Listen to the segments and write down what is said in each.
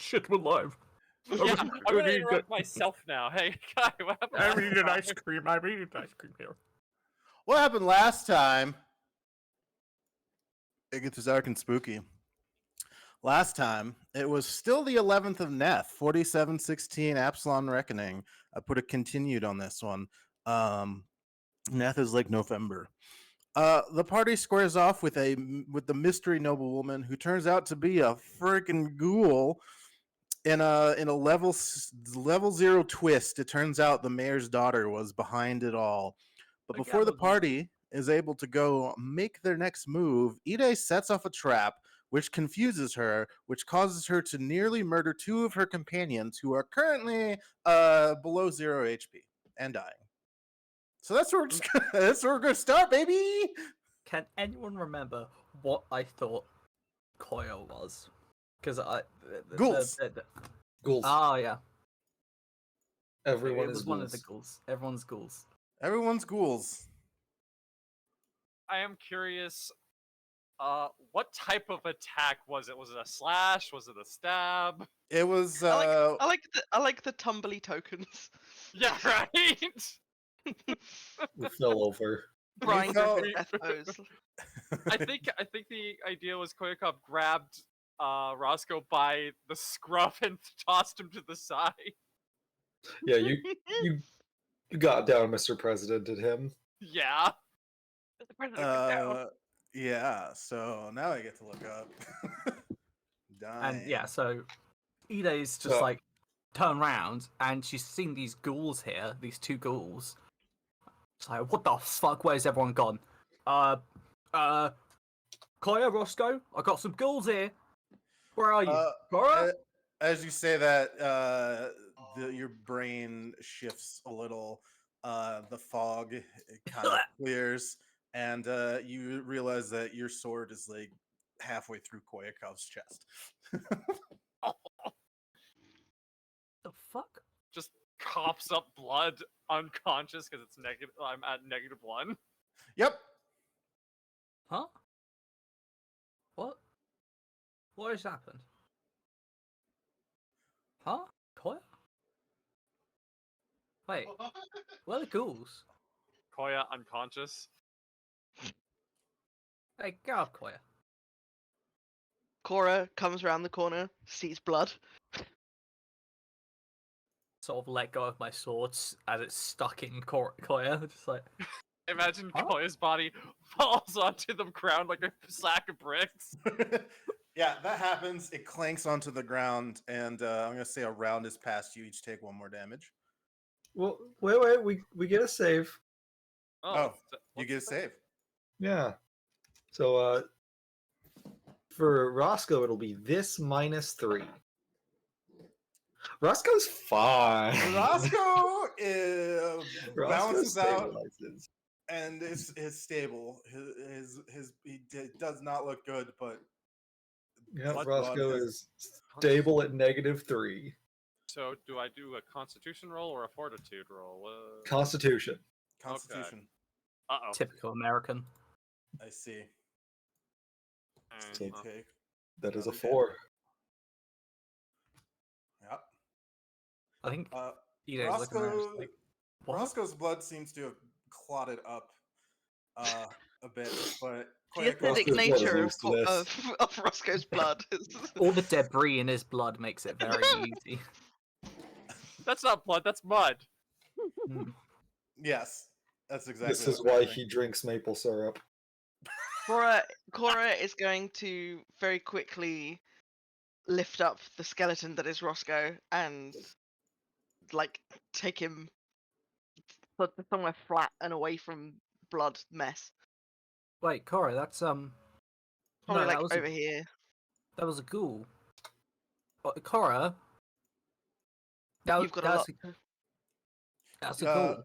shit, we're live. Yeah, I'm gonna interrupt myself now. Hey, Kai, what happened? I need an ice cream. I need ice cream here. What happened last time? It gets dark and spooky. Last time, it was still the 11th of Neth, 4716 Absalon Reckoning. I put a continued on this one. Neth is like November. The party squares off with the mystery noblewoman who turns out to be a freaking ghoul. In a level 0 twist, it turns out the mayor's daughter was behind it all. But before the party is able to go make their next move, Ide sets off a trap, which confuses her, which causes her to nearly murder two of her companions who are currently below 0 HP and dying. So that's where we're gonna start, baby. Can anyone remember what I thought Koyo was? Because Ghouls. Ghouls. Oh yeah. Everyone it is was one of ghouls. the ghouls. Everyone's ghouls. Everyone's ghouls. I am curious. What type of attack was it? Was it a slash? Was it a stab? It was. I like the tumbly tokens. Yeah, right. We fell over. Brian fell- Griffin death pose. I think the idea was Koyakov grabbed Roscoe by the scruff and tossed him to the side. Yeah, you got down, Mr. President, at him. Yeah. The president got down. Yeah. So now I get to look up. And yeah, so Ide's just So- like turn around and she's seen these ghouls here, these two ghouls. It's like, what the fuck? Where's everyone gone? Koya, Roscoe, I got some ghouls here. Where are you? Cora? As you say that, your brain shifts a little. The fog kind of clears, and you realize that your sword is like halfway through Koyakov's chest. The fuck? Just coughs up blood, unconscious because it's negative. I'm at -1. Yep. Huh? What? What has happened? Huh? Koya? Wait, where are the ghouls? Koya unconscious. Hey, get up, Koya. Cora comes around the corner, sees blood. Sort of let go of my swords as it's stuck in Koya. Just like, Imagine Huh? Koya's body falls onto the ground like a sack of bricks. Yeah, that happens. It clanks onto the ground, and I'm gonna say a round is past. You each take one more damage. Well, wait, we get a save. Oh, so- You get a save. Yeah. So, for Roscoe, it'll be this -3. Roscoe's fine. Roscoe Roscoe balances out stabilizes. and is stable. He does not look good, but Yeah, Blood Roscoe is- is stable at -3. So, do I do a Constitution roll or a Fortitude roll? Constitution. Constitution. Uh-oh. typical American. I see. So- Okay. That is a Okay. 4. Yep. I think Uh, Ide's looking around just like, what? Roscoe's blood seems to have clotted up a bit, but The acidic Roscoe's blood nature is used to this. of Roscoe's blood. All the debris in his blood makes it very easy. That's not blood, that's mud. Hmm. yes, that's exactly. This is what's why happening. he drinks maple syrup. Cora is going to very quickly lift up the skeleton that is Roscoe and like take him somewhere flat and away from blood mess. Wait, Cora, that's Probably no, like over here. that was a ghoul. Cora, You've got a lot. that's a ghoul.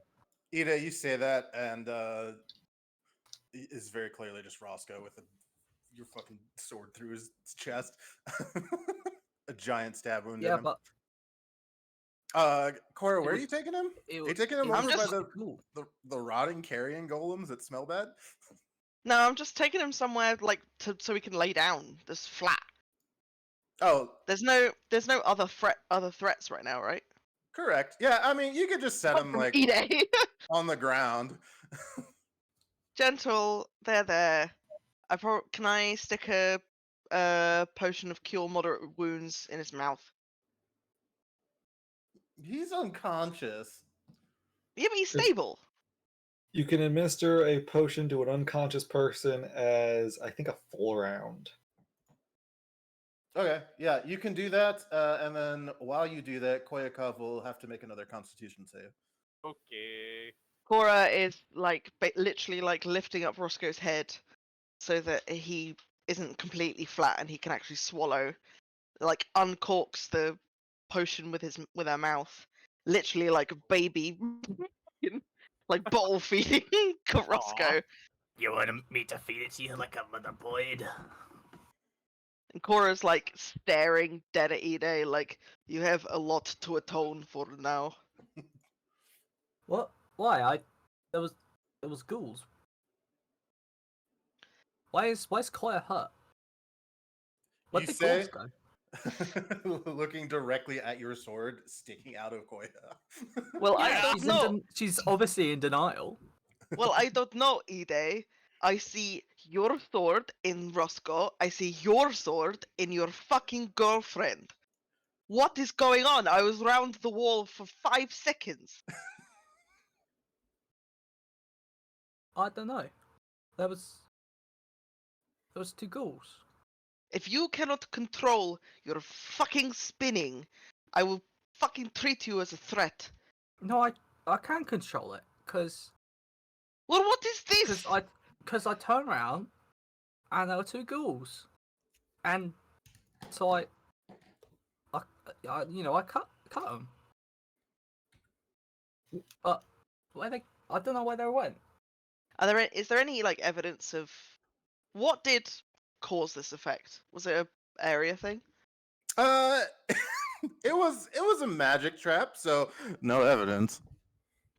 Ida, you say that, and it's very clearly just Roscoe with your fucking sword through his chest, a giant stab wound. Yeah, in him. but Cora, it where are was- you taking him? it Are you taking him it was over by just a ghoul. the rotting carrion golems that smell bad? No, I'm just taking him somewhere like so we can lay down. That's flat. Oh, There's no other threats right now, right? correct. Yeah, I mean, you could just set Apart him from like Ide. on the ground. Gentle, there. Can I stick a potion of cure moderate wounds in his mouth? He's unconscious. Yeah, but he's It's- stable. You can administer a potion to an unconscious person as, I think, a full round. Okay, yeah, you can do that, and then while you do that, Koyakov will have to make another Constitution save. Okay. Cora is like literally like lifting up Roscoe's head so that he isn't completely flat and he can actually swallow. Like uncorks the potion with her mouth, literally like a baby, like bottle feeding Roscoe. You want me to feed it to you like a mother boyd? And Cora's like staring dead at Ide, like you have a lot to atone for now. What? Why? There was ghouls. Why is Koya hurt? Where'd You the ghouls say- go? Looking directly at your sword sticking out of Koya. Well, I don't know. She's obviously in denial. Well, I don't know, Ide. I see your sword in Roscoe. I see your sword in your fucking girlfriend. What is going on? I was round the wall for 5 seconds. I don't know. There was two ghouls. If you cannot control your fucking spinning, I will fucking treat you as a threat. No, I can control it because Well, what is this? I turned around and there were two ghouls, and so I cut them. But I don't know where they went. Is there any like evidence of what did cause this effect? Was it a area thing? It was a magic trap, so no evidence.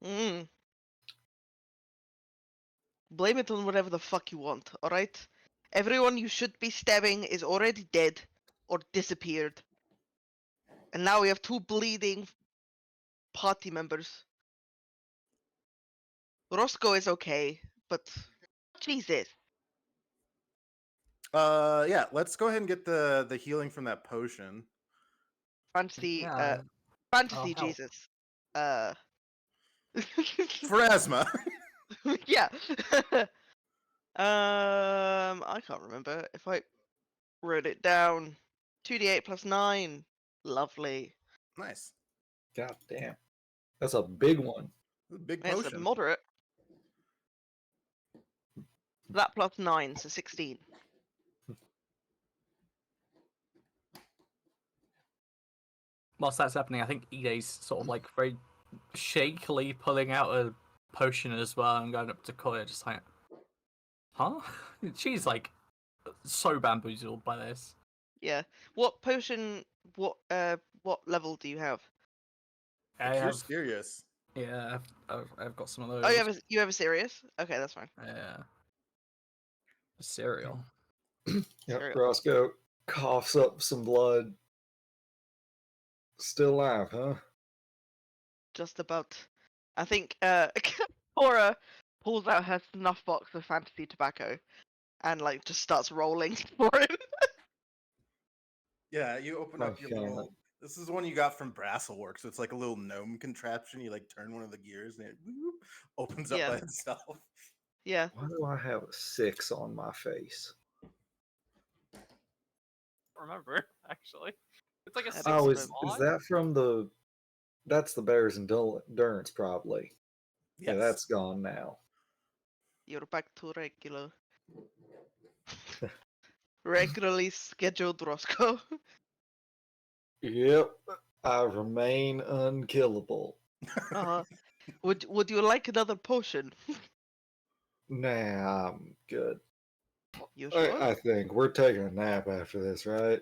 Mm. Blame it on whatever the fuck you want, alright? Everyone you should be stabbing is already dead or disappeared. And now we have 2 bleeding party members. Roscoe is okay, but Jesus. Yeah, let's go ahead and get the healing from that potion. Fantasy Yeah. fantasy help. Jesus. Phrasma. Yeah. I can't remember if I wrote it down. 2d8 plus 9. Lovely. Nice. God damn. That's a big one. Big It's a potion. moderate. That plus 9, so 16. Whilst that's happening, I think Ide's sort of like very shakily pulling out a potion as well and going up to Koya, just like, huh? She's like so bamboozled by this. Yeah. What potion? What level do you have? I You're have, serious. yeah, I've got some of those. Oh, you have a serious? Okay, that's fine. Yeah. Cereal. Yep, Cereal. Roscoe coughs up some blood. Still alive, huh? Just about. I think Cora pulls out her snuff box of fantasy tobacco and like just starts rolling for him. Yeah, you open up your Okay. little. This is one you got from Brasselworks. It's like a little gnome contraption. You like turn one of the gears and it whoop, opens up Yeah. by itself. Yeah. Why do I have a 6 on my face? Remember, actually. It's like a That six Oh, makes is mod? that from the... That's the Bears Endurance, probably. Yeah, Yes. that's gone now. You're back to regular. Regularly scheduled Roscoe. Yep, I remain unkillable. Uh-huh. Would you like another potion? Nah, I'm good. You sure? I think we're taking a nap after this, right?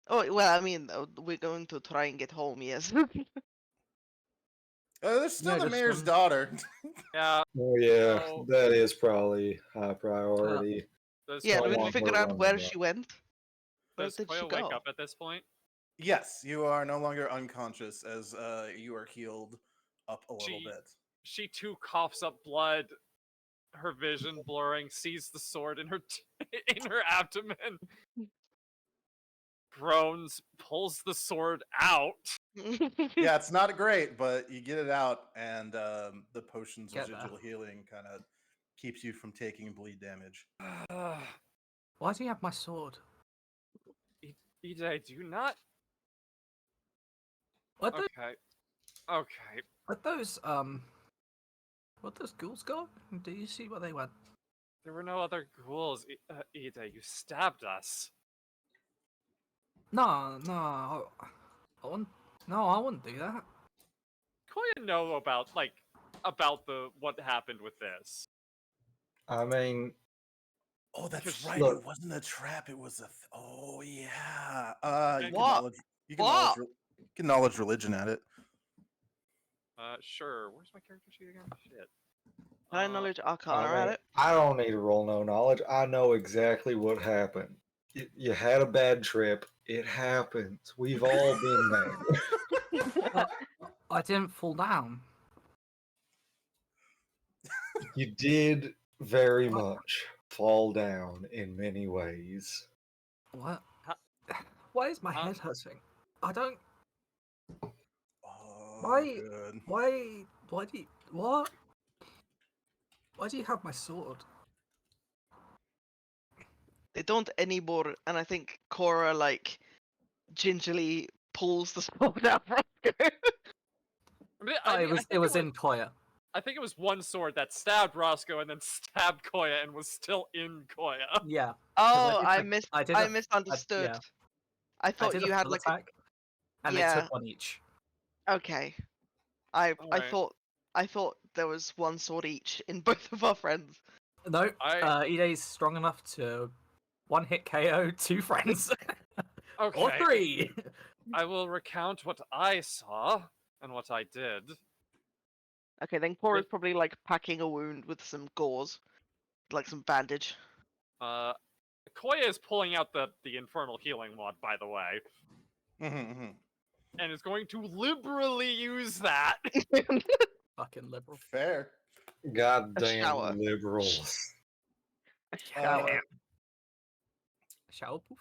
Oh well, I mean, we're going to try and get home. Yes. There's still No, the just, mayor's daughter. Yeah, Oh yeah, So- that is probably high priority. those Yeah, Don't did we want figure her out running where around. she went? Where Does did she Koya wake go? up at this point? Yes, you are no longer unconscious as you are healed up a little She- bit. She too coughs up blood, her vision blurring, sees the sword in her in her abdomen, groans, pulls the sword out. Yeah, it's not great, but you get it out, and the potion's Get there. residual healing kind of keeps you from taking bleed damage. Why do you have my sword? EJ, do you not? What the? Okay. Okay. What those ghouls go? Do you see where they went? There were no other ghouls. EJ, you stabbed us. No, I wouldn't. No, I wouldn't do that. Koya know about what happened with this. I mean, Oh, that's Because right. look- It wasn't a trap. It was a. Oh yeah. You can What? knowledge. You can knowledge. You can knowledge religion at it. Sure. Where's my character sheet again? Shit. Can I knowledge I Arcana mean, at it? I don't need to roll no knowledge. I know exactly what happened. You had a bad trip. It happens. We've all been there. I didn't fall down. You did very What? much fall down in many ways. What? Huh? Why is my Huh? head hurting? I don't. Oh, Why? good. Why? Why do you? What? Why do you have my sword? They don't anymore, and I think Cora like gingerly pulls the sword out from Roscoe. Oh, I think it was in Koya. I think it was one sword that stabbed Roscoe and then stabbed Koya and was still in Koya. Yeah. Oh, did, I like, missed. I did I a- misunderstood. yeah. I I thought did you a had full like attack, and they yeah. took one each. Okay. I Alright. thought there was one sword each in both of our friends. No, I- Ide's strong enough to one hit KO two friends. Or Okay. three. I will recount what I saw and what I did. Okay, then Cora's probably like packing a wound with some gauze, like some bandage. Koya is pulling out the infernal healing wand, by the way, Mm-hmm. and is going to liberally use that. Fucking liberal. Fair. Goddamn shower. liberals. A shower. Shower poof.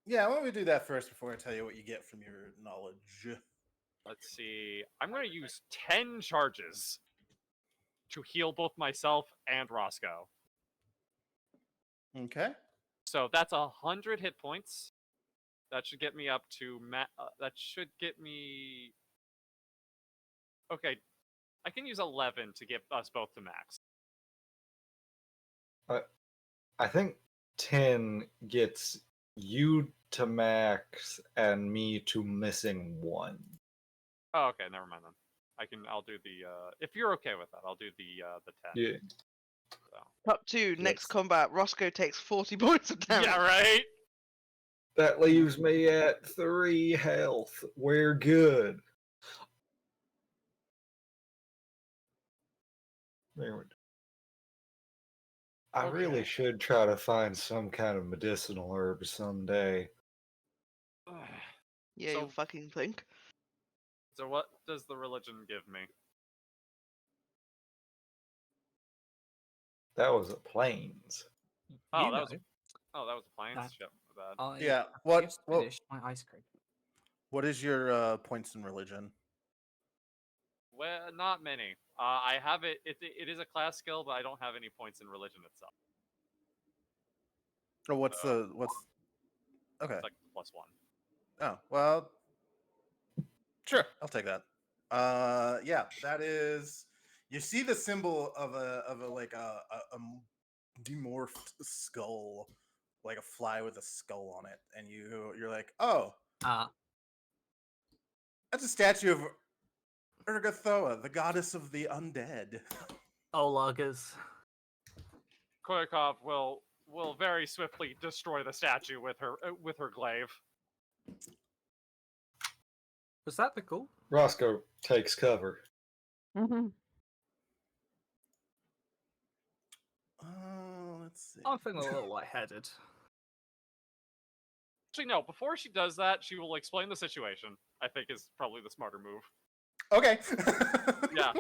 Yeah, why don't we do that first before I tell you what you get from your knowledge? Let's see. I'm going to use 10 charges to heal both myself and Roscoe. Okay. So that's 100 hit points. That should get me up to that should get me. Okay, I can use 11 to get us both to max. I think 10 gets you to max and me to missing 1. Oh, okay, never mind then. I'll do the. If you're okay with that, I'll do the 10. Yeah. So. Top 2, next Yes. combat, Roscoe takes 40 points of damage. Yeah, right. That leaves me at 3 health. We're good. There we go. I really Okay. should try to find some kind of medicinal herb someday. Yeah, So- you fucking think. So what does the religion give me? That was a plains. Oh, You that was know, that was a planes. that- Shit, my bad. I Yeah. have just finished my ice cream. What is your points in religion? Well, not many. I have it. It is a class skill, but I don't have any points in religion itself. Or what's Okay. It's like +1. Oh well. Sure, I'll take that. Yeah, that is. You see the symbol of a like a demorphed skull, like a fly with a skull on it, and you're like, oh, that's a statue of Urgathoa, the goddess of the undead. Olagers. Koyakov will very swiftly destroy the statue with her glaive. Was that the goal? Roscoe takes cover. Let's see. I'm feeling a little lightheaded. Actually, no. Before she does that, she will explain the situation. I think is probably the smarter move. Okay. Yeah.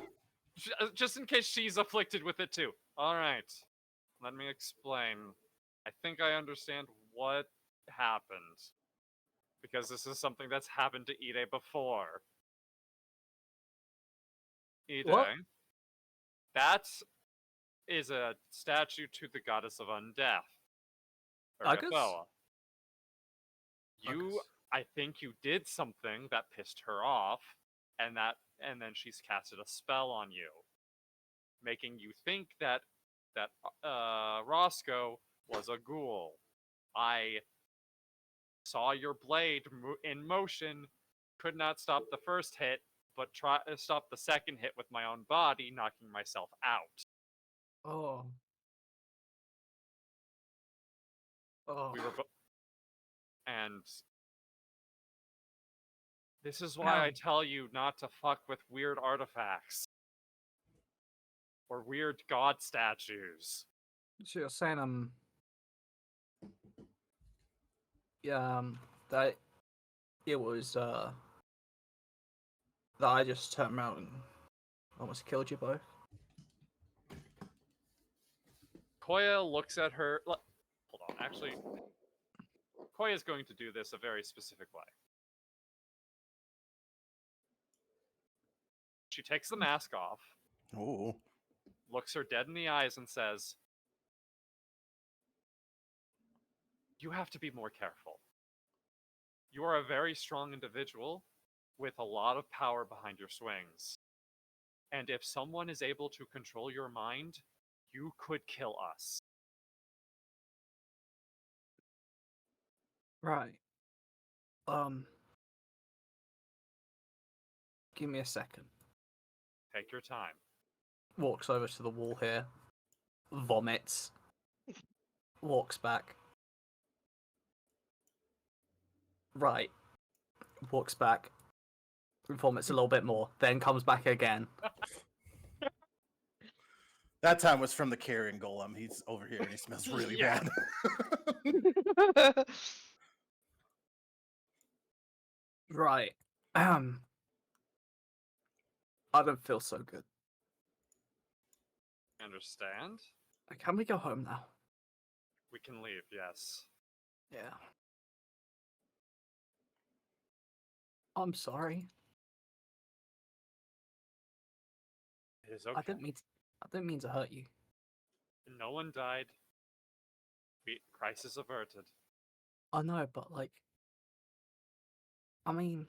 Just in case she's afflicted with it too. All right. Let me explain. I think I understand what happened because this is something that's happened to Ide before. Ide, What? that is a statue to the goddess of undeath, Agus? Urgathoa. You, Agus. I think you did something that pissed her off, and then she's casted a spell on you, making you think that Roscoe was a ghoul. I saw your blade in motion, could not stop the first hit, but try to stop the second hit with my own body, knocking myself out. Oh. Oh. We were and this is why I tell you not to fuck with weird artifacts or weird god statues. So you're saying yeah, that it was that I just turned around and almost killed you both. Koya looks at her. Hold on, actually, Koya's going to do this a very specific way. She takes the mask off, Ooh. looks her dead in the eyes, and says, "You have to be more careful. You are a very strong individual with a lot of power behind your swings. And if someone is able to control your mind, you could kill us." Right. Give me a second. Take your time. Walks over to the wall here. Vomits. Walks back. Right. Walks back. Vomits a little bit more. Then comes back again. That time was from the carrion golem. He's over here and he smells really Yeah. bad. Right. I don't feel so good. Understand? Can we go home now? We can leave, yes. Yeah. I'm sorry. It is okay. I didn't mean to hurt you. No one died. Crisis averted. I know, but like, I mean,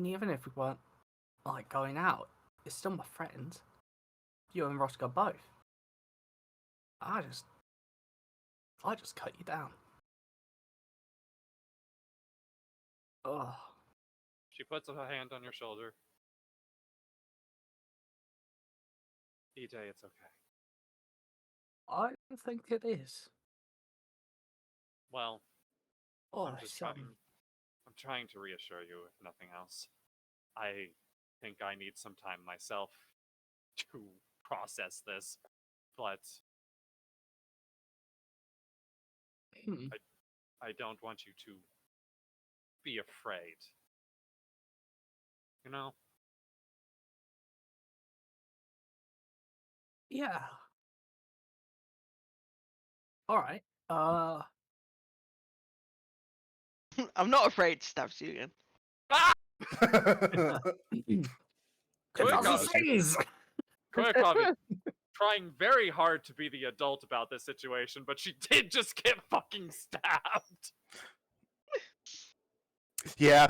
even if we weren't like going out, it's still my friend. You and Roscoe both. I just cut you down. Ugh. She puts a hand on your shoulder. EJ, it's okay. I don't think it is. Well, Oh, I'm trying to reassure you, if nothing else. I think I need some time myself to process this, but I don't want you to be afraid. You know? Yeah. All right. I'm not afraid, stabs you again. Ah! Please. Koyakov is trying very hard to be the adult about this situation, but she did just get fucking stabbed. Yeah.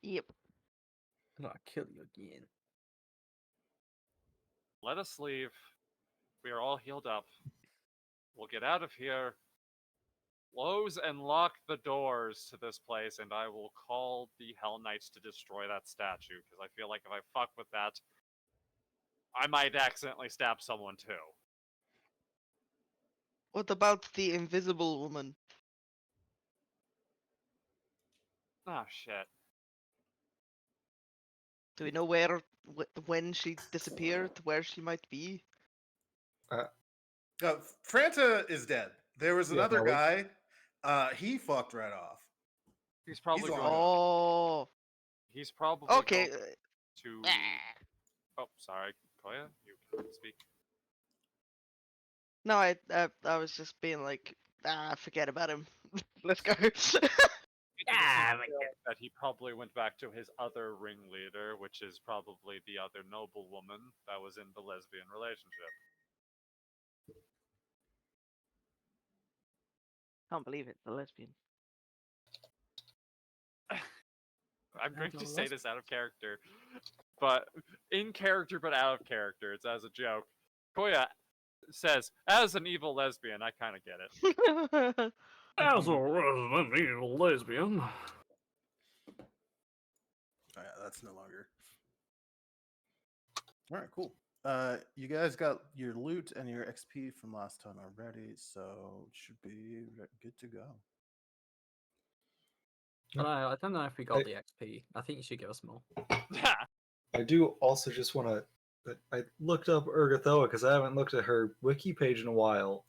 Yep. I'll kill you again. Let us leave. We are all healed up. We'll get out of here. Close and lock the doors to this place, and I will call the Hell Knights to destroy that statue, because I feel like if I fuck with that, I might accidentally stab someone too. What about the invisible woman? Oh, shit. Do we know when she disappeared, where she might be? Franta is dead. There was Yeah, another no, we- guy. He fucked right off. He's probably long going. gone. Oh, He's probably okay. going to. Oh, sorry, Koya, you can speak. No, I was just being like, forget about him. Let's go. That he probably went back to his other ringleader, which is probably the other noblewoman that was in the lesbian relationship. Can't believe it's a lesbian. I'm going Not to a say this out of character, but in character, but out of character. It's as a joke. Koya says, as an evil lesbian, I kind of get it. As a resident evil lesbian. Oh, yeah, that's no longer. All right, cool. You guys got your loot and your XP from last time already, so it should be good to go. I don't know if we got I- the XP. I think you should give us more. I do also just want to. I looked up Urgathoa because I haven't looked at her wiki page in a while,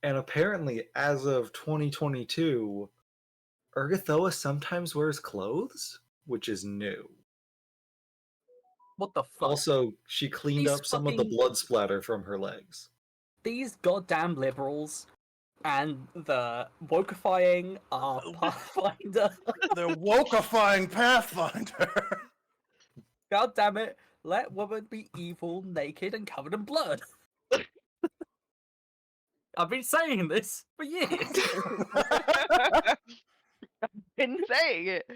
and apparently, as of 2022, Urgathoa sometimes wears clothes, which is new. What the fuck? Also, she cleaned These up some of the fucking- blood splatter from her legs. These goddamn liberals and the wokeifying our Pathfinder. They're wokeifying Pathfinder. God damn it! Let women be evil, naked, and covered in blood. I've been saying this for years. Been saying it.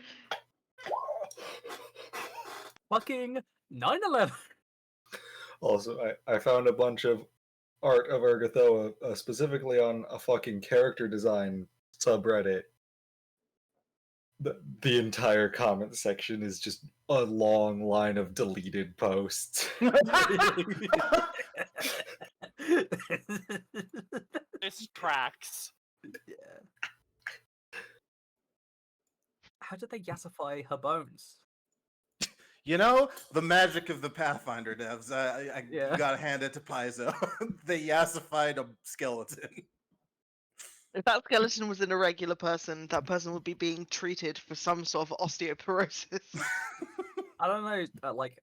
Fucking 9/11. Also, I found a bunch of art of Urgathoa, specifically on a fucking character design subreddit. The entire comment section is just a long line of deleted posts. This tracks. Yeah. How did they yassify her bones? You know, the magic of the Pathfinder devs. Yeah. You gotta hand it to Paizo. They yassified a skeleton. If that skeleton was an irregular person, that person would be being treated for some sort of osteoporosis. I don't know, like,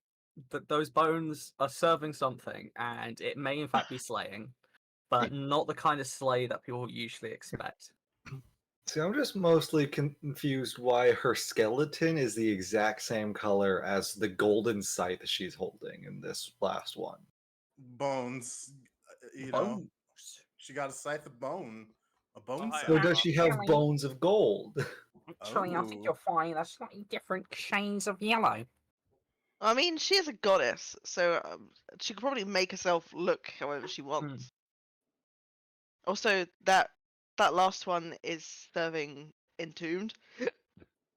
those bones are serving something, and it may in fact be slaying, but not the kind of slay that people usually expect. See, I'm just mostly confused why her skeleton is the exact same color as the golden scythe she's holding in this last one. Bones. You know, she got a scythe of bone. A bone hi, scythe. Or does she have Really? bones of gold? Actually, I think Oh. you'll find they're slightly different shades of yellow. I mean, she is a goddess, so she could probably make herself look however she wants. Also, that last one is serving Entombed.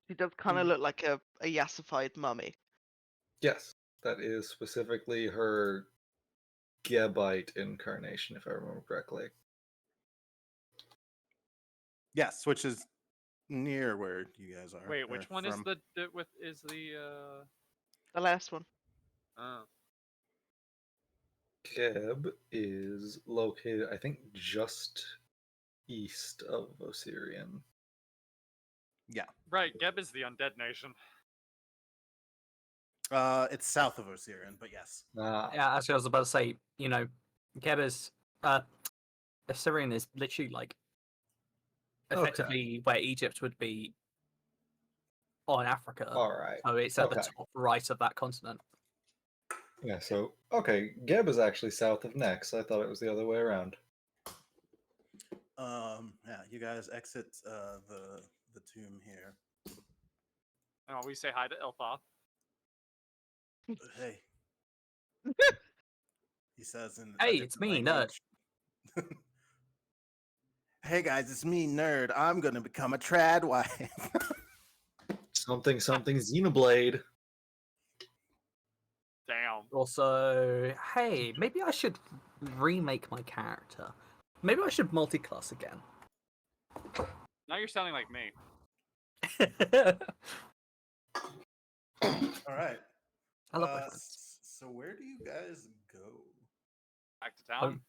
She does kind of look like a yassified mummy. Yes, that is specifically her Gebite incarnation, if I remember correctly. Yes, which is near where you guys are. Wait, or which one is from. the The last one. Geb is located, I think, just east of Osirian. Right, Geb is the undead nation. It's south of Osirian, but yes. Ah, Yeah, actually, I was about to say, you know, Geber's Assyrian is literally like effectively where Egypt would be on Africa. all right. So it's at the Okay. top right of that continent. Yeah, so, okay, Geb is actually south of Nex. I thought it was the other way around. Yeah, you guys exit the tomb here. And we say hi to Iltha. Hey. He says in a Hey, different it's me, language. Hey guys, it's me, Nerd. I'm gonna become a trad wife. Something Xenoblade. Damn. Also, hey, maybe I should remake my character. Maybe I should multi-class again. Now you're sounding like me. All right. I love my friends. So where do you guys go? Back to town. Home.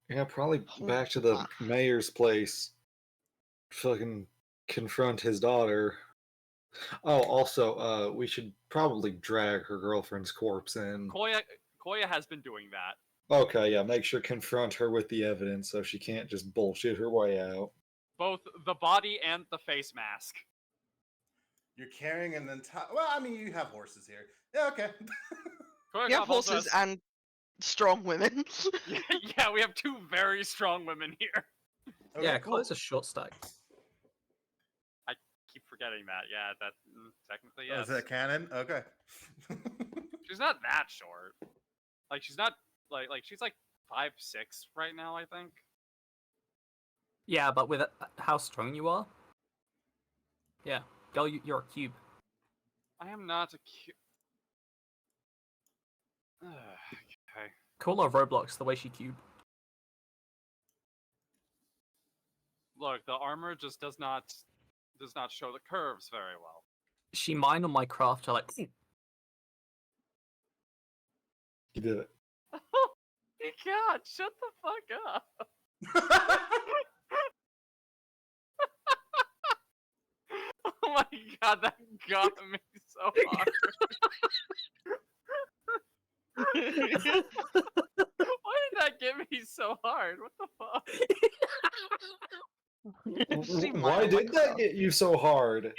Yeah, probably Oh, back to the fuck. mayor's place. Fucking confront his daughter. Oh, also, we should probably drag her girlfriend's corpse in. Koya has been doing that. Okay, yeah, make sure confront her with the evidence so she can't just bullshit her way out. Both the body and the face mask. You're carrying an entire. Well, I mean, you have horses here. Yeah, okay. Koya We have got both horses us. and strong women. Yeah, we have two very strong women here. Okay, yeah, cool. Chloe's a short stack. Keep forgetting that. Yeah, that technically Oh, yes. is that canon? Okay. She's not that short. Like she's not like she's like 5'6" right now, I think. Yeah, but with how strong you are. Yeah, girl, you're a cube. I am not a cute. Okay. Call her Roblox the way she cube. Look, the armor just does not show the curves very well. She mined on my craft. I like. You did it. Oh my god, shut the fuck up. Oh my god, that got me so hard. Why did that get me so hard? What the fuck? She might Why have my did that get you so hard?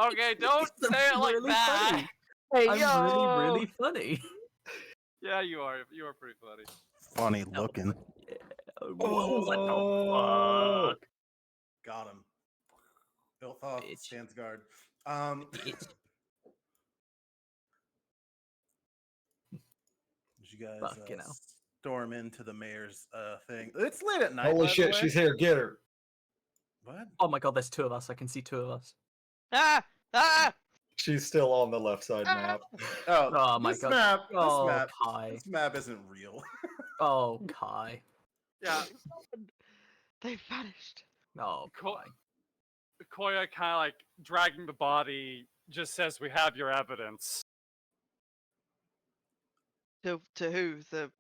Okay, don't It's say it like really that. funny. Hey, I'm really funny. Yeah, you are. You are pretty funny. Funny looking. What the Oh. fuck? Got him. Ilthoth Bitch. stands guard. Bitch. Did you guys Fucking hell. storm into the mayor's thing? It's late at night. Holy by the shit, way. she's here. Get her. What? Oh my god, there's two of us. I can see two of us. Ah! Ah! She's still on the left side map. Oh, Oh my this god. map. Oh, Kai. This map isn't real. Oh, Kai. Yeah, They vanished. Oh, Cool. Kai. Koya kind of like dragging the body just says, "We have your evidence." To who? The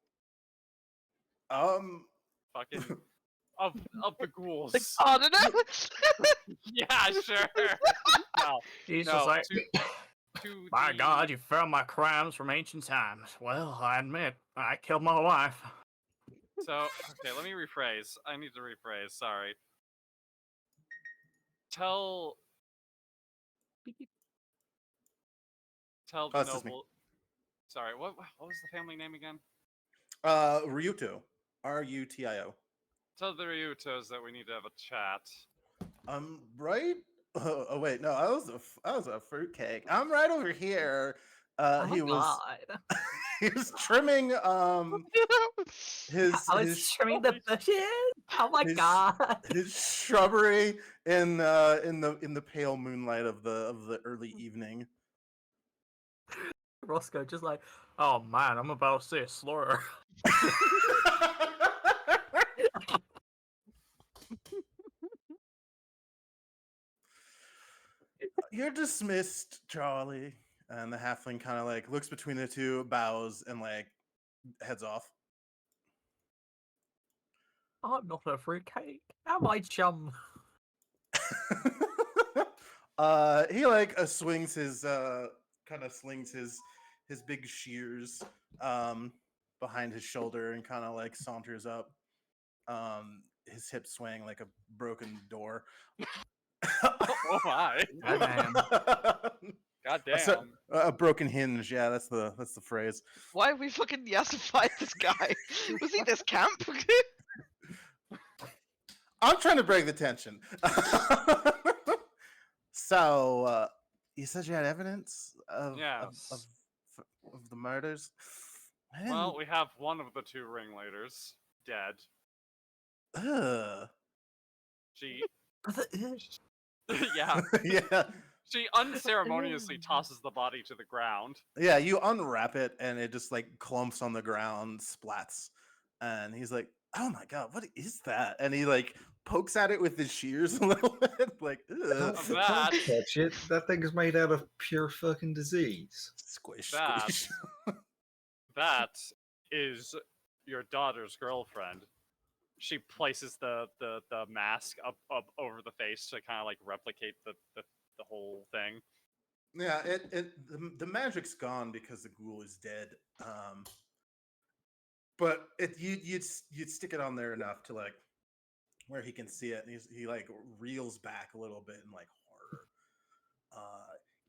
Fucking of the ghouls. I don't know. Yeah, sure. No, He's no, just like, to my the- god, you found my crimes from ancient times. Well, I admit, I killed my wife. So okay, let me rephrase. I need to rephrase. Sorry. Tell Oh, the it's just me. noble. Sorry, what was the family name again? Ryuto. Rutio. Tell the Ryutos that we need to have a chat. Right? Oh wait, no, I was a fruitcake. I'm right over here. Oh He my was god. he was trimming his I was his trimming the bushes. Oh my his- god. his shrubbery in the pale moonlight of the early evening. Roscoe just like, oh man, I'm about to see a slur. You're dismissed, Charlie. And the halfling kind of like looks between the two, bows, and like heads off. I'm not a fruitcake. Am I, chum? He like swings his kind of slings his big shears behind his shoulder and kind of like saunters up. His hips swaying like a broken door. Oh my! Goddamn. God A cer- damn! a broken hinge, yeah, that's the phrase. Why have we fucking yassified this guy? Was he this camp? I'm trying to break the tension. So, you said you had evidence of Yes. of the murders. I didn't- Well, we have one of the two ringleaders dead. Ugh. She, Ugh. yeah, yeah, she unceremoniously tosses the body to the ground. yeah. You unwrap it, and it just like clumps on the ground, splats, and he's like, "Oh my god, what is that?" And he like pokes at it with his shears a little bit, like, Don't, ugh. that- don't touch it. That thing's made out of pure fucking disease. Squish, That- squish. That is your daughter's girlfriend, she places the mask up over the face to kind of like replicate the whole thing. Yeah, the magic's gone because the ghoul is dead. But you'd stick it on there enough to like where he can see it, and he like reels back a little bit in like horror.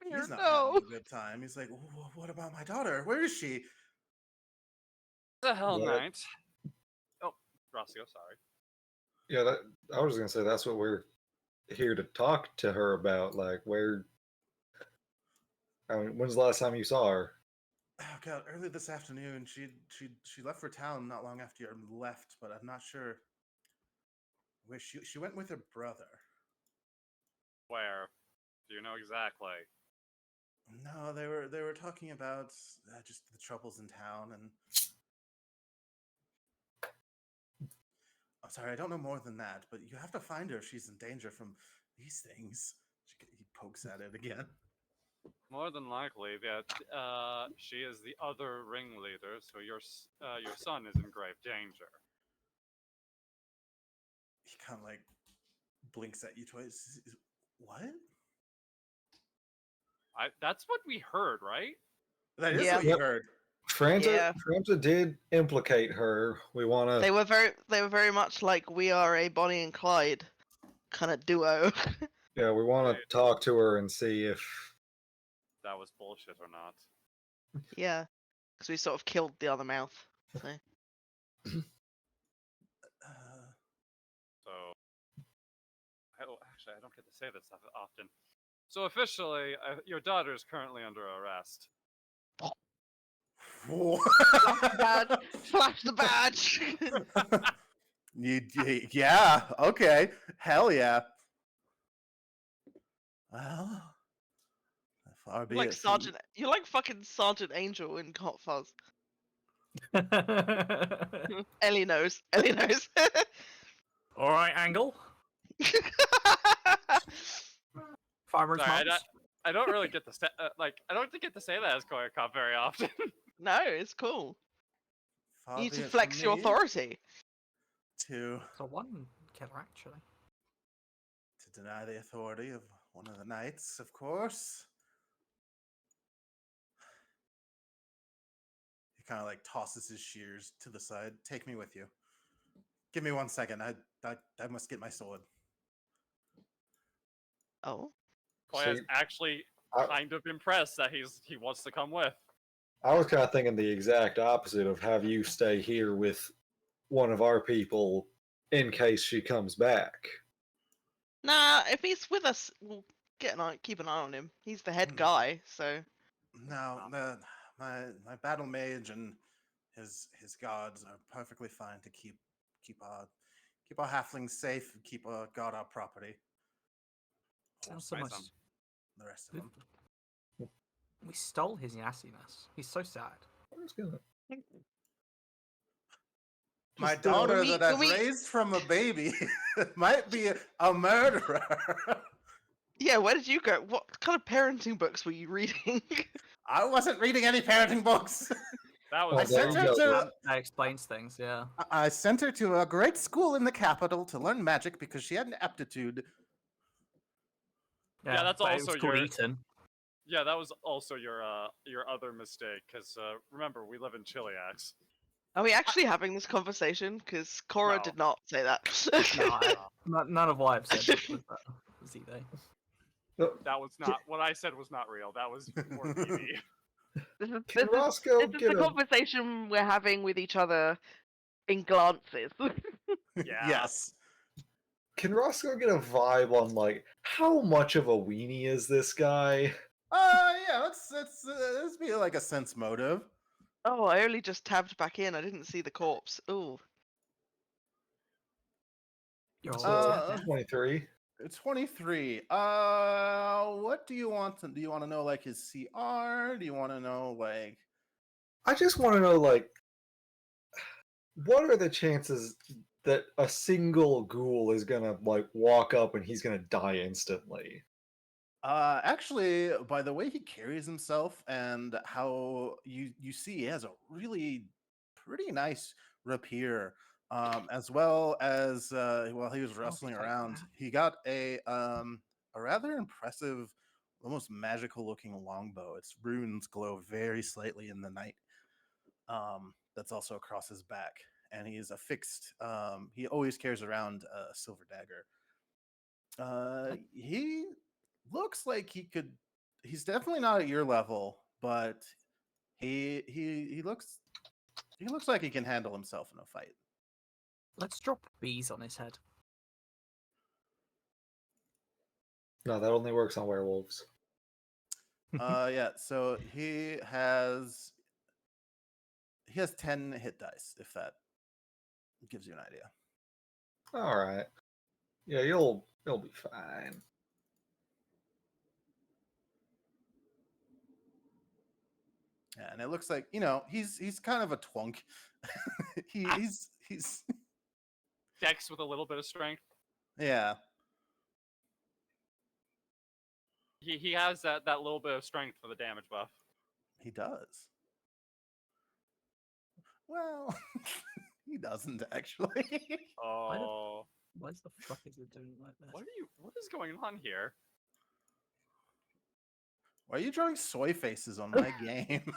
He's not having No. a good time. He's like, What about my daughter? Where is she?" The Hell What? Knight. Oh, Roscoe, sorry. Yeah, I was gonna say that's what we're here to talk to her about. Like, where? I mean, when's the last time you saw her? Oh God, early this afternoon, she left for town not long after you left, but I'm not sure where she went with her brother. Where? Do you know exactly? No, they were talking about just the troubles in town, and I'm sorry, I don't know more than that. But you have to find her if she's in danger from these things. He pokes at it again. More than likely that she is the other ringleader, so your son is in grave danger. He kind of like blinks at you twice. What? That's what we heard, right? That is Yeah. what you Yep. heard. Franta did implicate her. We want to. They were very much like we are a Bonnie and Clyde kind of duo. Yeah, we want to talk to her and see if. That was bullshit or not. Yeah, because we sort of killed the other mouth. So. So, actually, I don't get to say this often. So officially, your daughter is currently under arrest. Flash the badge. Yeah, okay. Hell yeah. Well, far be You're like it from- Sergeant. You're like fucking Sergeant Angel in Hot Fuzz. Ellie knows. Ellie knows. All right, Angle. Farmer's Sorry, mums. I don't really get to say I don't get to say that as Koya Cop very often. No, it's cool. far You need be to it flex from your me authority. to So one killer, actually. deny the authority of one of the knights, of course. He kind of like tosses his shears to the side. Take me with you. Give me 1 second. I must get my sword. Oh. Koya's See, actually I- kind of impressed that he wants to come with. I was kind of thinking the exact opposite of have you stay here with one of our people in case she comes back. Nah, if he's with us, we'll keep an eye on him. He's the head guy, so. No, my battle mage and his guards are perfectly fine to keep our halflings safe and keep guard our property. Sounds so Nice much. one. The rest of them. We stole his yassiness. He's so sad. I'm just gonna. My Just, daughter when we- that I've when we- raised from a baby might be a murderer. Yeah, where did you go? What kind of parenting books were you reading? I wasn't reading any parenting books. That Oh, was I sent there her you go. to That explains things, yeah. I sent her to a great school in the capital to learn magic because she had an aptitude. Yeah, that's but it also was called your- Eton. Yeah, that was also your other mistake, because remember, we live in Chiliax. Are we actually having this conversation? Because Cora No. did not say that. No, none of what I've said was either. That was not what I said was not real. That was more BD. Can Roscoe this is get the a? conversation we're having with each other in glances. Yeah. Yes. Can Roscoe get a vibe on like how much of a weenie is this guy? Yeah, let's be like a sense motive. Oh, I only just tabbed back in. I didn't see the corpse. Ooh. You're all Uh, 23. 23. What do you want do you want to know like his CR? Do you want to know like I just want to know like what are the chances that a single ghoul is gonna like walk up and he's gonna die instantly? actually by the way he carries himself and how you see he has a really pretty nice rapier, as well as while he was wrestling take around, that. he got a rather impressive, almost magical looking longbow. Its runes glow very slightly in the night. That's also across his back, and he's affixed. He always carries around a silver dagger. He looks like he could. He's definitely not at your level, but he looks like he can handle himself in a fight. Let's drop bees on his head. No, that only works on werewolves. Yeah. So he has 10 hit dice. If that gives you an idea. All right. Yeah, you'll be fine. Yeah, and it looks like he's kind of a twunk. he's Dex with a little bit of strength. yeah. He has that little bit of strength for the damage buff. He does. Well, he doesn't actually. Oh, Why the fuck is it doing like this? what is going on here? Why are you drawing soy faces on my game?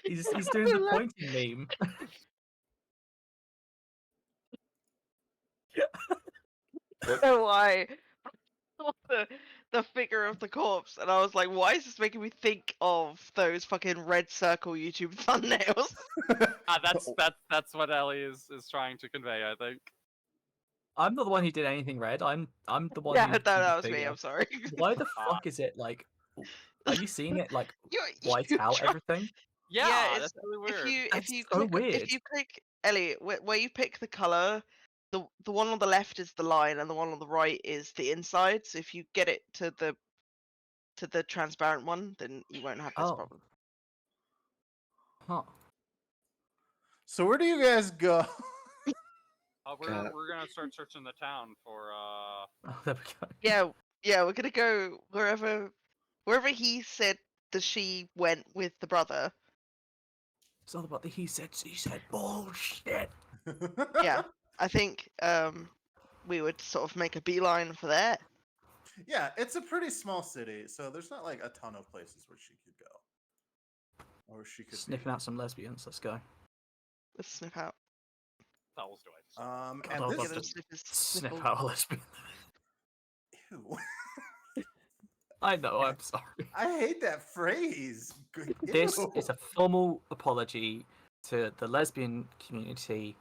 He's doing the pointing meme. So I saw the figure of the corpse, and I was like, why is this making me think of those fucking red circle YouTube thumbnails? That's what Ellie is trying to convey, I think. I'm not the one who did anything red. I'm the one. Yeah, who that drew the was me. figure. I'm sorry. Why the fuck is it like? Are you seeing it like white you out try- everything? Yeah, it's- that's really weird. That's if you so click weird. if you click Elliot, where you pick the color, the one on the left is the line, and the one on the right is the inside. So if you get it to the transparent one, then you won't have this Oh. problem. Huh. So where do you guys go? God. We're gonna start searching the town for Oh, there we go. Yeah, we're gonna go wherever he said that she went with the brother. It's all about the he said, she said bullshit. Yeah, I think we would sort of make a beeline for that. Yeah, it's a pretty small city, so there's not like a ton of places where she could go, or she could Sniffing out some lesbians. Let's go. Let's sniff out. Fells do I? Be. God, And I'll this love Give them to sniffers. sniff Sniffle. out a lesbian. Ew. I know. I'm sorry. I hate that phrase. This Ew. is a formal apology to the lesbian community.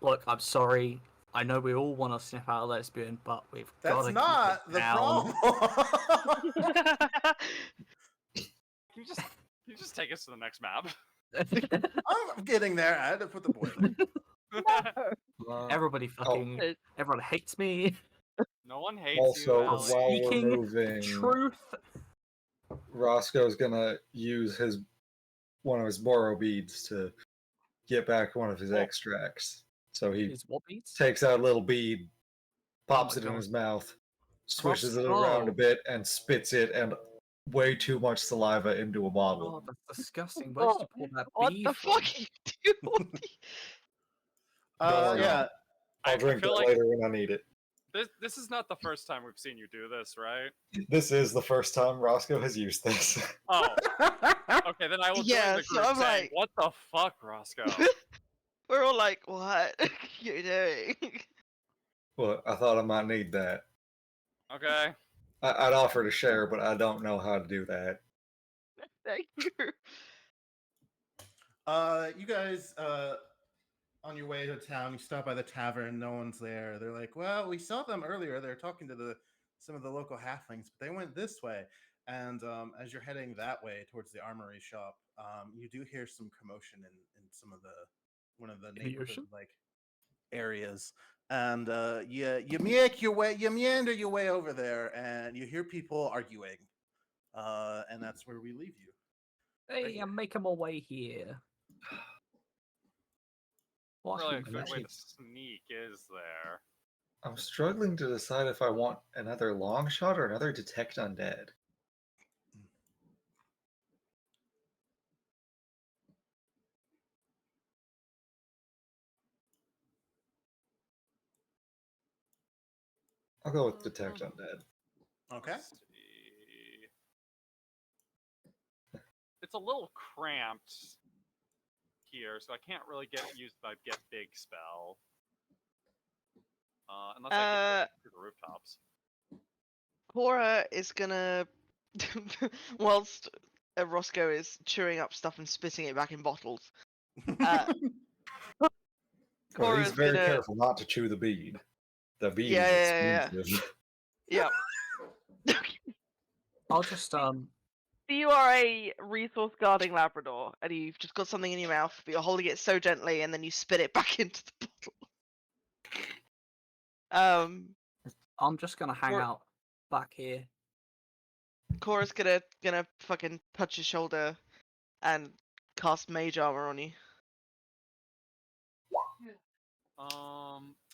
Look, I'm sorry. I know we all want to sniff out a lesbian, but we've got to That's not keep it the down. problem. Can you just take us to the next map? I'm getting there. I had to put the boy. Everybody fucking. Everyone hates me. No one hates Also, you, Ellie. while we're Speaking moving, Truth. Roscoe's gonna use one of his borrow beads to get back one of his extracts. So he Is what beats? takes out a little bead, pops my it in God. his mouth, swishes it Oh. around a bit, and spits it and way too much saliva into a bottle. Oh, that's disgusting. Where did you pull that What bee the from? fuck are you doing? Don't worry, Yeah. I'll I drink feel it like later when I need it. this is not the first time we've seen you do this, right? This is the first time Roscoe has used this. Oh, okay. Then I will Yeah, join the so group I'm saying, like- "What the fuck, Roscoe?" We're all like, what are you doing? Well, I thought I might need that. Okay. I'd offer to share, but I don't know how to do that. Thank you. You guys, on your way to town, you stop by the tavern. No one's there. They're like, "Well, we saw them earlier. They're talking to some of the local halflings, but they went this way." And as you're heading that way towards the armory shop, you do hear some commotion in one of the neighborhood ocean? like areas. And you meander your way over there, and you hear people arguing. And that's where we leave you. Hey, I'm making my way here. What? Really, a I'm good way actually- to sneak is there. I'm struggling to decide if I want another long shot or another detect undead. I'll go with Detect Undead. Okay. Let's see. It's a little cramped here, so I can't really use my Get Big spell. Unless I get to the rooftops. Cora is gonna, whilst Roscoe is chewing up stuff and spitting it back in bottles. Well, he's Cora's very gonna, careful not to chew the bead. The bead Yeah, is yeah, yeah, expensive. yeah. I'll just You are a resource guarding Labrador, and you've just got something in your mouth, but you're holding it so gently, and then you spit it back into the bottle. I'm just gonna hang Or- out back here. Cora's gonna fucking touch your shoulder and cast Mage Armor on you.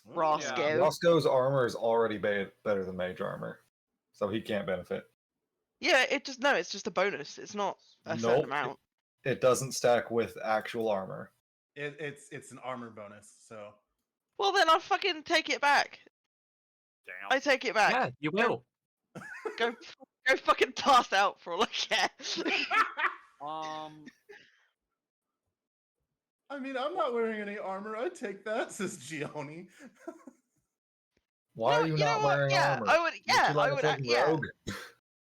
Roscoe. Yeah. Roscoe's armor is already better than Mage armor, so he can't benefit. Yeah, it's just a bonus. It's not a certain Nope, amount. It doesn't stack with actual armor. It's an armor bonus, so Well, then I'll fucking take it back. Damn. I take it back. Yeah, you will. Go fucking pass out for all I care. I mean, I'm not wearing any armor. I'd take that, says Gioni. Why No, are you you know not what? wearing Yeah, armor? I would. You're Yeah, too like I a would. fucking Yeah, rogue.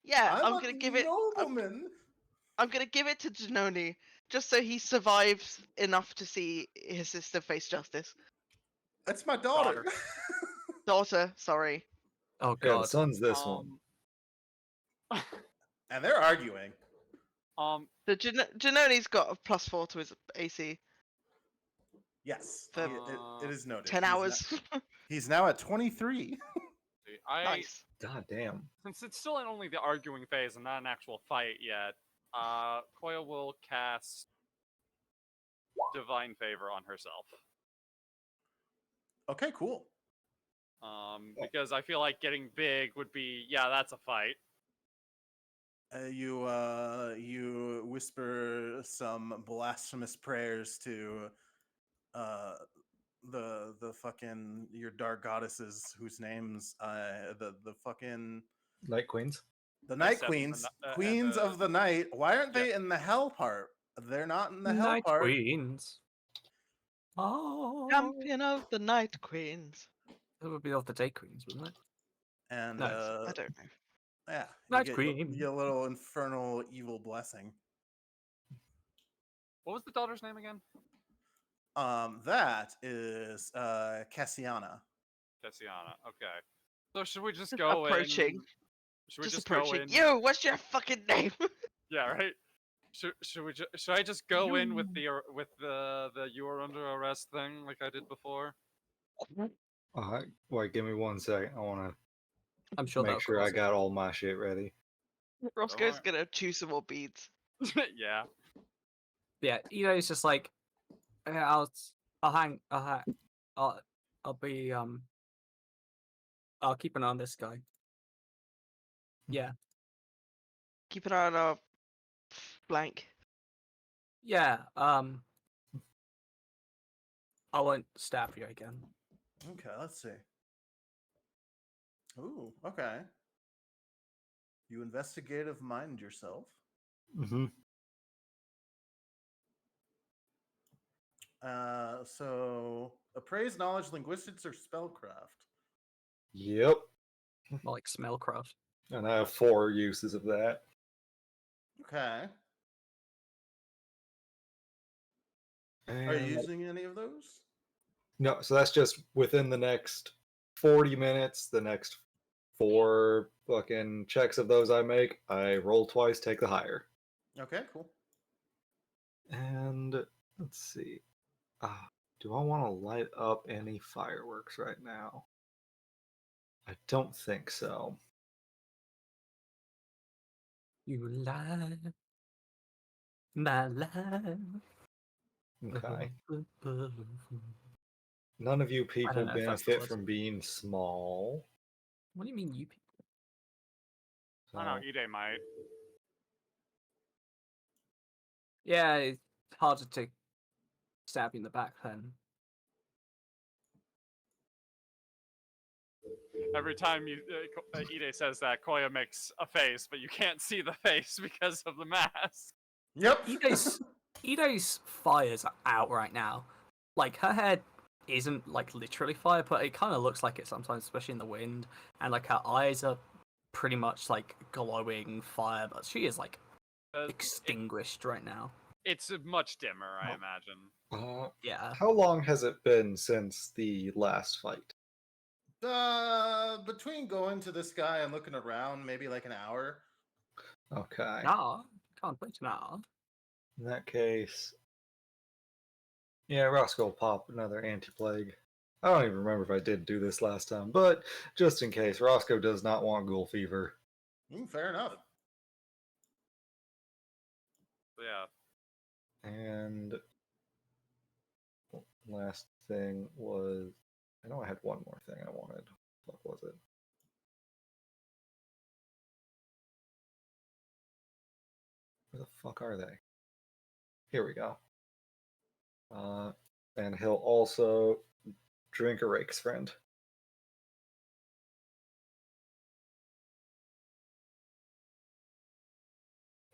yeah. I'm gonna give it. nobleman. I'm gonna give it to Janoni just so he survives enough to see his sister face justice. That's my daughter. Daughter, sorry. Oh Yeah, the god. son's this one. And they're arguing. So Janoni's got a +4 to his AC. Yes, For it is noted. 10 hours. He's now at 23. Nice. God damn. Since it's still in only the arguing phase and not an actual fight yet, Koya will cast Divine Favor on herself. Okay, cool. Because I feel like getting big would be, yeah, that's a fight. You whisper some blasphemous prayers to the fucking your dark goddesses whose names the fucking Night Queens. the night Seven, queens, and queens the- of the night. Why aren't they in the hell part? They're not in the hell Night part. Queens. Oh. Champion of the Night Queens. That would be of the Day Queens, wouldn't it? And Nice. I don't know. yeah, Night you Queen. get a little infernal evil blessing. What was the daughter's name again? That is Cassiana. Cassiana. Okay. So should we just go Approaching. in? Should we Just go approaching. in? Yo, what's your fucking name? Yeah, right. Should I just go in with the you are under arrest thing like I did before? Wait, give me 1 second. I want I'm to sure make that'll sure I cause it. got all my shit ready. Roscoe's gonna chew some more beads. Yeah. Yeah, it's just like, yeah, I'll be I'll keep an eye on this guy. Yeah, Keep an eye on our blank. yeah. I won't stab you again. Okay, let's see. Ooh, okay. You investigative mind yourself. Mm-hmm. So appraise knowledge, linguistics, or spellcraft. Yep. More like smellcraft. And I have 4 uses of that. Okay. Are you And using any of those? no, so that's just within the next 40 minutes, the next 4 fucking checks of those I make, I roll twice, take the higher. Okay, cool. And let's see. Do I want to light up any fireworks right now? I don't think so. You lie, my life. Okay. None of you people know if that's the benefit words. from being small. What do you mean, you people? So, I don't know. Ide might. Yeah, it's harder to stab you in the back then. Every time Ide says that, Koya makes a face, but you can't see the face because of the mask. Yep. Ide's fires are out right now. Like, her head isn't, like, literally fire, but it kind of looks like it sometimes, especially in the wind. And, like, her eyes are pretty much, like, glowing fire, but she is, like, extinguished right now. It's much dimmer, I Oh. imagine. Yeah. How long has it been since the last fight? Between going to this guy and looking around, maybe like an hour. Okay. Nah, can't wait now. In that case, yeah, Roscoe will pop another anti-plague. I don't even remember if I did do this last time, but just in case, Roscoe does not want ghoul fever. Fair enough. Yeah. And last thing was, I know I had one more thing I wanted. What was it? Where the fuck are they? Here we go. And he'll also drink a rake's friend.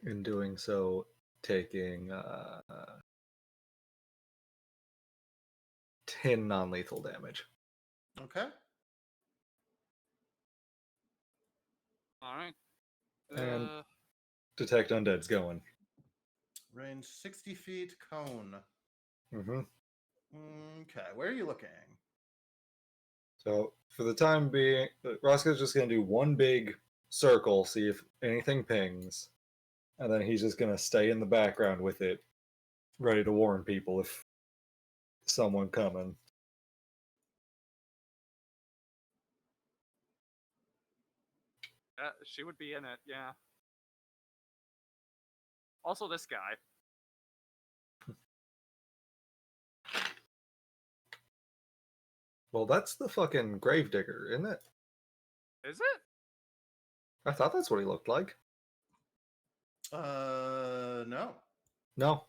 In doing so, taking 10 non-lethal damage. Okay. All right. And Detect Undead's going. Range 60 feet, cone. Mm-hmm. Okay, where are you looking? So for the time being, Roscoe's just going to do one big circle, see if anything pings, and then he's just going to stay in the background with it, ready to warn people if someone coming. She would be in it, yeah. Also, this guy. Well, that's the fucking gravedigger, isn't it? Is it? I thought that's what he looked like. No. No,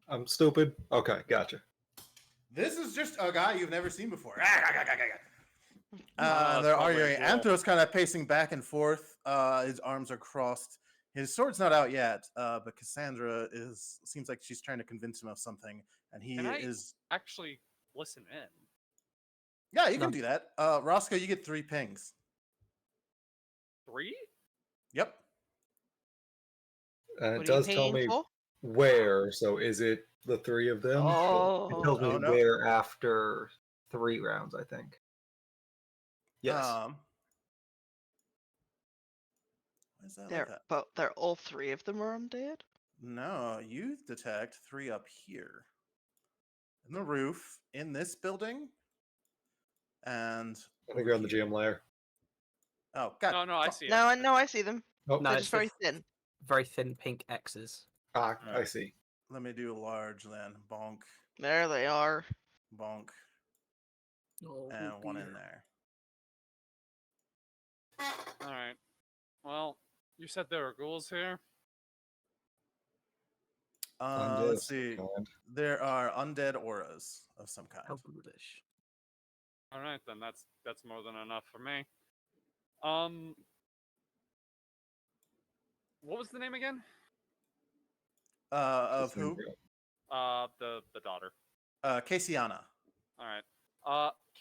I'm stupid. Okay, gotcha. This is just a guy you've never seen before. That's They're probably a arguing. ghoul. Anthros kind of pacing back and forth. His arms are crossed. His sword's not out yet, but Cassandra seems like she's trying to convince him of something, and he Can I- is. Actually, listen in. Yeah, you No. can do that. Roscoe, you get 3 pings. 3? Yep. And What it are you does tell paying me for? where, so is it the 3 of them? It tells me Oh, no. where after 3 rounds, I think. Yes. Why is that like that? But they're all 3 of them are undead. No, you detect 3 up here. In the roof, in this building, and I think over you're on the here. GM layer. Oh, God. No, I see No, it. I see them. Oh, No, They're it's just very just thin. very thin pink X's. I Alright. see. Let me do a large then. Bonk, There they are. bonk, Oh, and one in dear. there. Alright. Well, you said there were ghouls here? Undead Let's of some see. kind. There are undead auras of some kind. How ghoulish. Alright, then that's more than enough for me. What was the name again? Of who? The daughter. Casiana. Alright.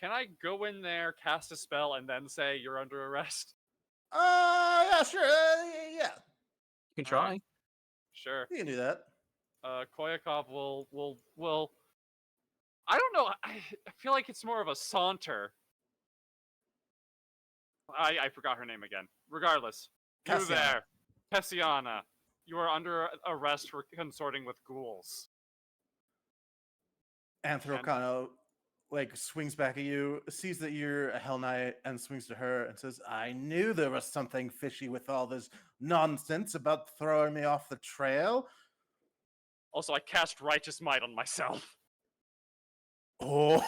Can I go in there, cast a spell, and then say you're under arrest? Yeah, sure. Yeah, You can try. Alright. Sure. you can do that. Koyakov will. I don't know. I feel like it's more of a saunter. I forgot her name again. Regardless, you Cassiana. there, Tessiana. You are under arrest for consorting with ghouls. Anthro And- kind of like swings back at you, sees that you're a Hell Knight, and swings to her and says, "I knew there was something fishy with all this nonsense about throwing me off the trail." Also, I cast Righteous Might on myself. Oh.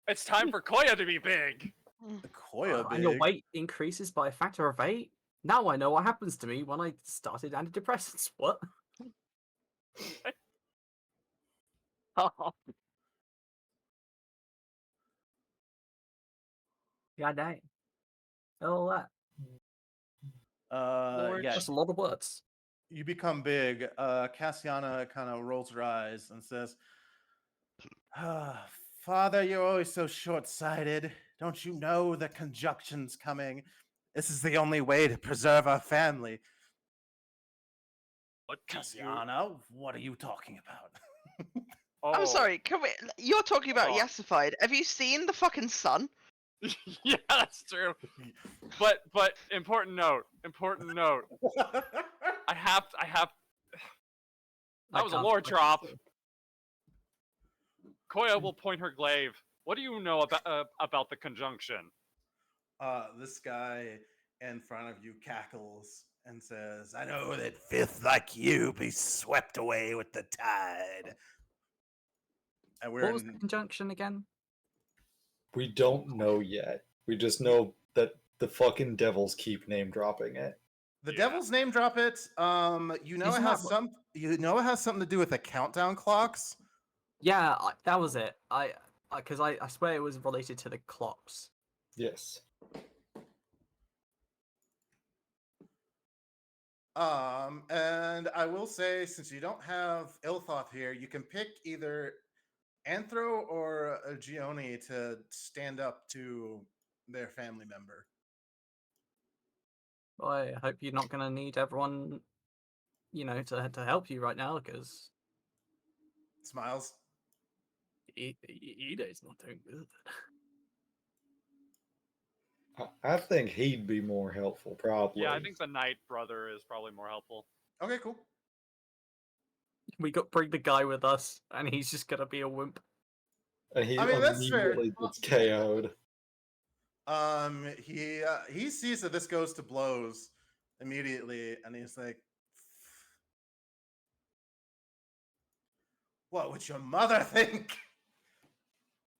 It's time for Koya to be big. Koya And your big. weight increases by a factor of 8. Now I know what happens to me when I started antidepressants. What? God dang. All that. Lord. Yeah, That's a lot of words. you become big. Cassiana kind of rolls her eyes and says, "Ah, Father, you're always so short-sighted. Don't you know the conjunction's coming? This is the only way to preserve our family." What do you? Cassiana, what are you talking about? Oh. I'm sorry, can we? You're talking about Oh. Yassified. Have you seen the fucking sun? Yeah, that's true. But important note. I have. That was a lore drop. Koya will point her glaive. What do you know about the conjunction? This guy in front of you cackles and says, "I know that fifth like you be swept away with the tide." And we're What was the in conjunction again? We don't know yet. We just know that the fucking devils keep name dropping it. the Yeah. devil's name drop it. You know Isn't it has that some. You know it has something to do with the countdown clocks. Yeah, that was it. Because I swear it was related to the clocks. Yes. And I will say, since you don't have Ilthoth here, you can pick either Anthro or Gioni to stand up to their family member. Well, I hope you're not going to need everyone, to help you right now, because Smiles. Ida's not doing good. I think he'd be more helpful, probably. Yeah, I think the Knight brother is probably more helpful. Okay, cool. Bring the guy with us, and he's just gonna be a wimp. And he I mean, that's fair. immediately gets KO'd. He sees that this goes to blows immediately, and he's like, "What would your mother think?"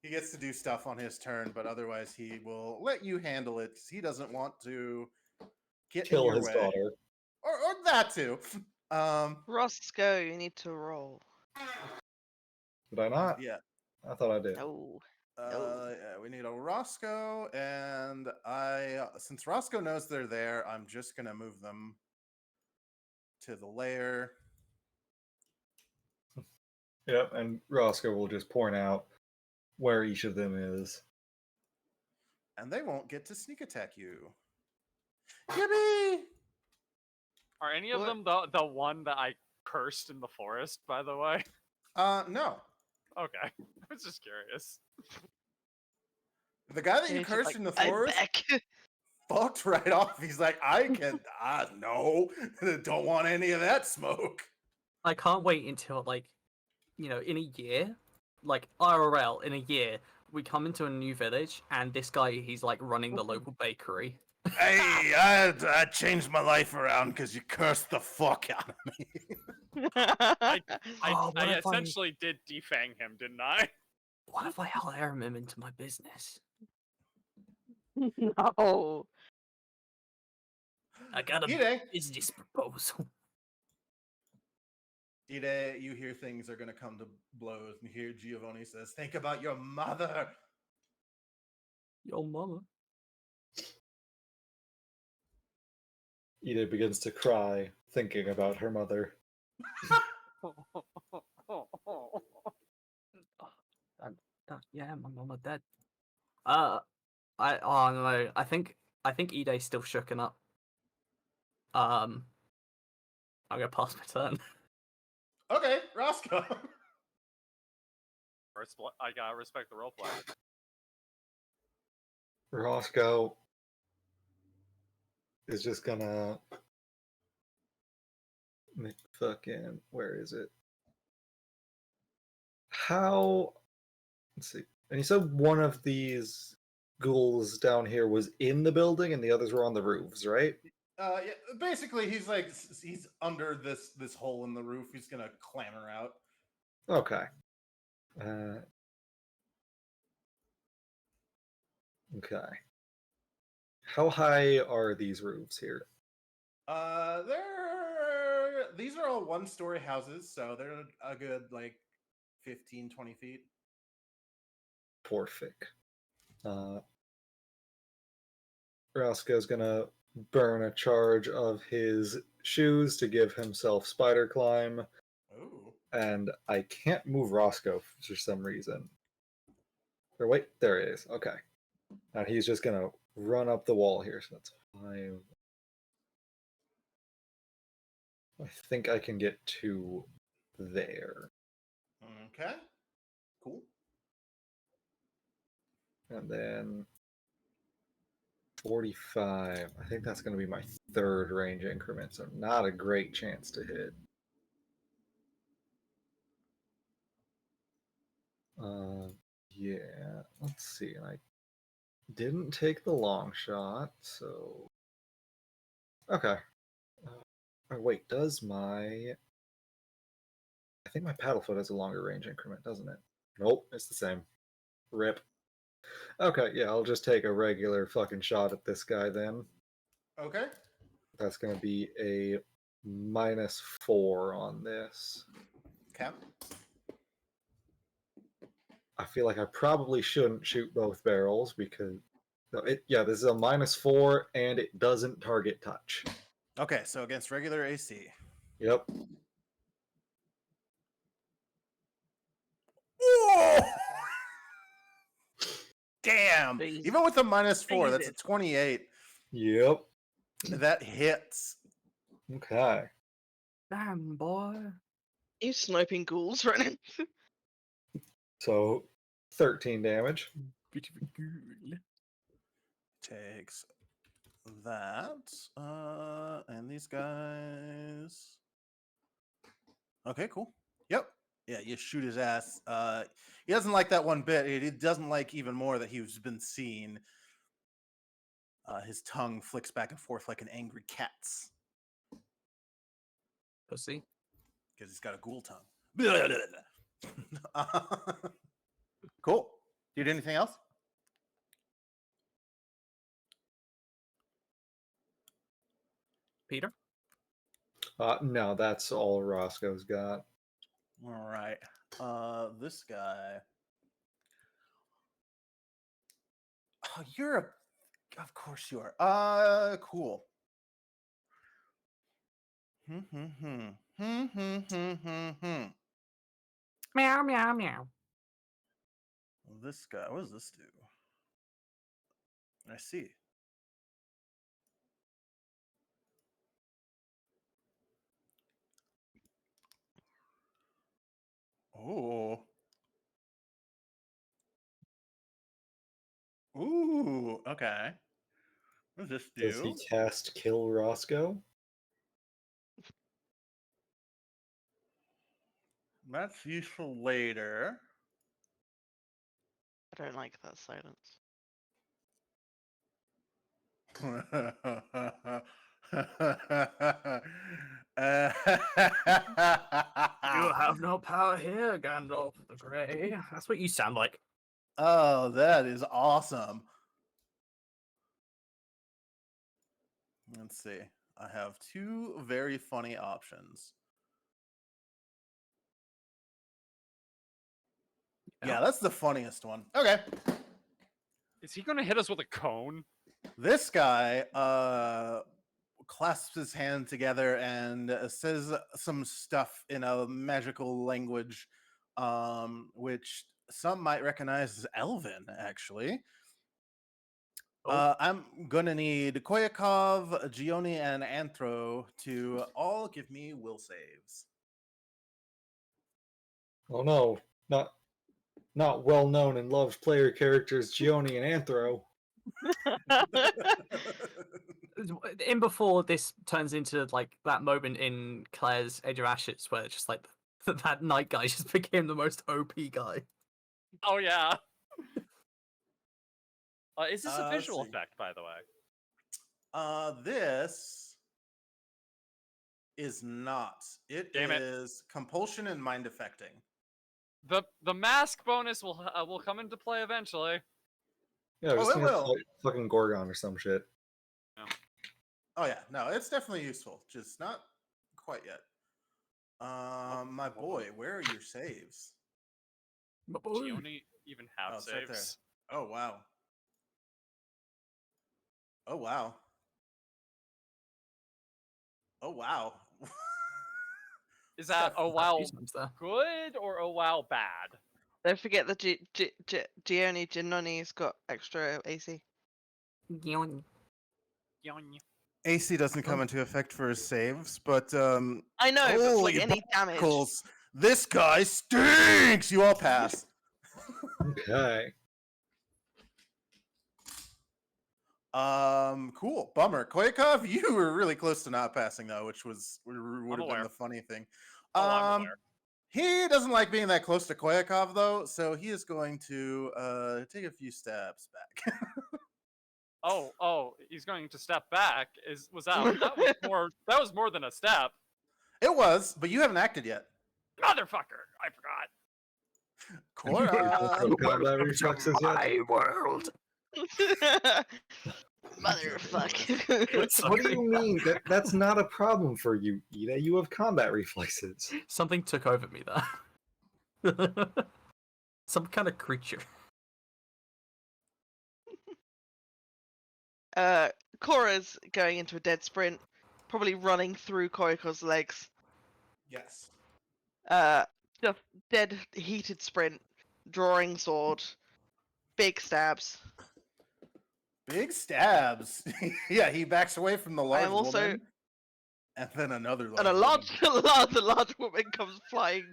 He gets to do stuff on his turn, but otherwise he will let you handle it because he doesn't want to get in Kill your his way, daughter. or that too. Roscoe, you need to roll. Did I not? Yeah. I thought I did. No. Yeah, we need a Roscoe, and since Roscoe knows they're there, I'm just gonna move them to the lair. Yep, and Roscoe will just point out where each of them is. And they won't get to sneak attack you. Yippee! Are any of What? them the one that I cursed in the forest? By the way. No. Okay, I was just curious. The guy that you need to, cursed like, in the I'm forest back. fucked right off. He's like, no, don't want any of that smoke. I can't wait until in a year, like IRL in a year, we come into a new village, and this guy he's like running the local bakery. Hey, I changed my life around because you cursed the fuck out of me. I What if essentially did defang him, didn't I? What if I hire him into my business? No. I got a Ide, business proposal. Ide, you hear things are gonna come to blows, and you hear Giovanni says, "Think about your mother." Your mama. Ida begins to cry, thinking about her mother. Yeah, my mama dead. Oh no, I think Ide's still shooken up. I'm gonna pass my turn. Okay, Roscoe. I gotta respect the roleplay. Roscoe is just gonna fucking, where is it? How? Let's see. And you said one of these ghouls down here was in the building, and the others were on the roofs, right? Yeah, basically, he's under this hole in the roof. He's gonna clamber out. Okay. Okay. How high are these roofs here? These are all one-story houses, so they're a good like 15, 20 feet. Poor Fick. Roscoe's gonna burn a charge of his shoes to give himself spider climb, Ooh. and I can't move Roscoe for some reason. Or wait, there it is. Okay. And he's just gonna run up the wall here, so that's 5. I think I can get to there. Okay. Cool. And then 45. I think that's going to be my third range increment, so not a great chance to hit. Yeah, let's see. I didn't take the long shot, so. Okay. Oh, wait, does my. I think my paddlefoot has a longer range increment, doesn't it? Nope, it's the same. Rip. Okay, yeah, I'll just take a regular fucking shot at this guy then. Okay. That's going to be a -4 on this. Okay. I feel like I probably shouldn't shoot both barrels because this is a -4 and it doesn't target touch. Okay, so against regular AC. Yep. Whoa! Damn! Jesus. Even with a -4, that's a Jesus. 28. Yep. That hits. Okay. Damn, boy. You sniping ghouls right now? So 13 damage. Beautiful girl. Takes that. And these guys. Okay, cool. Yep. Yeah, you shoot his ass. He doesn't like that one bit. He doesn't like even more that he's been seen. His tongue flicks back and forth like an angry cat's Pussy. because he's got a ghoul tongue. Cool. Did anything else? Peter? No, that's all Roscoe's got. All right. This guy. Oh, you're a. Of course you are. Cool. Meow, meow, meow. This guy. What does this do? I see. Oh. Ooh. Okay. What does this Does he do? cast Kill Roscoe? That's useful later. I don't like that silence. You have no power here, Gandalf the Grey. That's what you sound like. Oh, that is awesome. Let's see. I have two very funny options. Yeah, that's the funniest one. Okay. Is he going to hit us with a cone? This guy clasps his hand together and says some stuff in a magical language, which some might recognize as Elven, actually. I'm gonna need Koyakov, Gioni, and Anthro to all give me will saves. Oh no, not well known and loved player characters Gioni and Anthro. In before this turns into like that moment in Claire's Age of Ashes where it's just like that night guy just became the most OP guy. Oh, yeah. Is this a let's visual see. effect, by the way? This is not. It Damn it. is compulsion and mind affecting. The mask bonus will come into play eventually. Yeah, Oh, just it think it's will. like fucking Gorgon or some shit. Oh yeah, no, it's definitely useful, just not quite yet. My boy, where are your saves? My Do boy. you only even have Oh, it's right there. saves? Oh wow. Oh wow. Oh wow. Is that oh A wow few times there. good or oh wow bad? Don't forget that Giannoni's got extra AC. Yawn. Yon. AC doesn't come Oh. into effect for his saves, but I know, but for, holy like any damage. barnacles, this guy stinks. You all pass. Okay. Cool. Bummer. Koyakov, you were really close to not passing though, which would have been aware. the funny thing. Oh, I'm aware. He doesn't like being that close to Koyakov though, so he is going to take a few steps back. Oh, he's going to step back. That was more than a step. It was, but you haven't acted yet. Motherfucker! I forgot. Cora. Combat reflexes yet? My world. Motherfucker. What do you mean? That's not a problem for you, Ida. You have combat reflexes. Something took over me there. Some kind of creature. Cora's going into a dead sprint, probably running through Koiko's legs. Yes. Just dead, heated sprint, drawing sword, big stabs. Big stabs. Yeah, he backs away from the large am also- woman. And then another large And a woman large woman comes flying.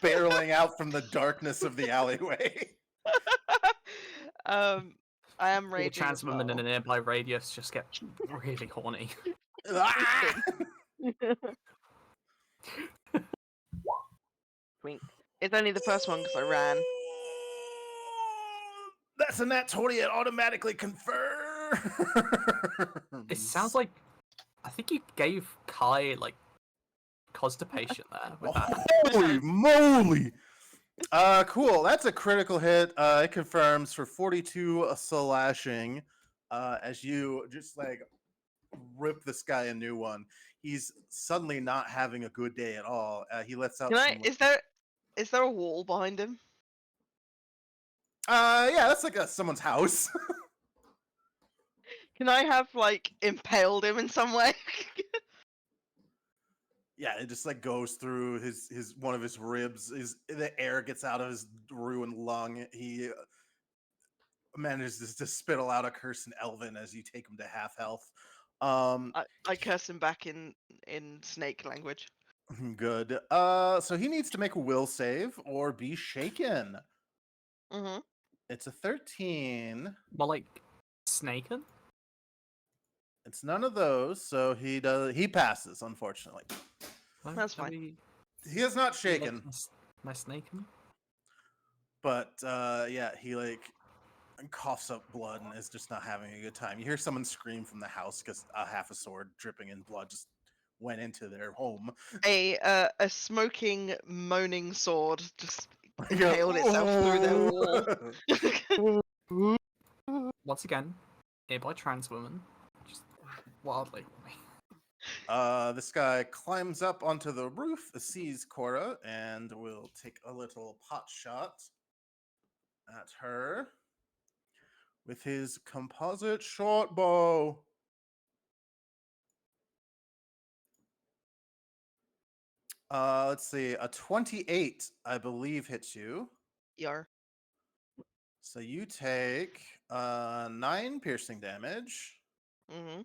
barreling out from the darkness of the alleyway. I am All raging. trans as women in well. a nearby radius just get really horny. Ah! Twink. It's only the first one because I ran. That's a nat 20. It automatically confirms. It sounds like I think you gave Kai like constipation there with that. Holy moly! Cool. That's a critical hit. It confirms for 42 slashing. As you just like rip this guy a new one. He's suddenly not having a good day at all. He lets out. Can I? some, Is there a wall behind him? Yeah, that's like someone's house. Can I have like impaled him in some way? Yeah, it just like goes through his one of his ribs. The air gets out of his ruined lung. He manages to spittle out a curse in Elven as you take him to half health. I curse him back in snake language. Good. So he needs to make a will save or be shaken. Mm-hmm. It's a 13. More like snaken. It's none of those, so he passes, unfortunately. That's Can fine. we He is not look shaken, my snaken? but yeah, he like coughs up blood and is just not having a good time. You hear someone scream from the house because half a sword dripping in blood just went into their home. A smoking, moaning sword just You go, impaled itself through their wall. Once again, nearby trans woman. Just wildly horny. This guy climbs up onto the roof, sees Cora, and will take a little pot shot at her with his composite short bow. Let's see, a 28, I believe, hits you. Yar. So you take 9 piercing damage. Mm-hmm.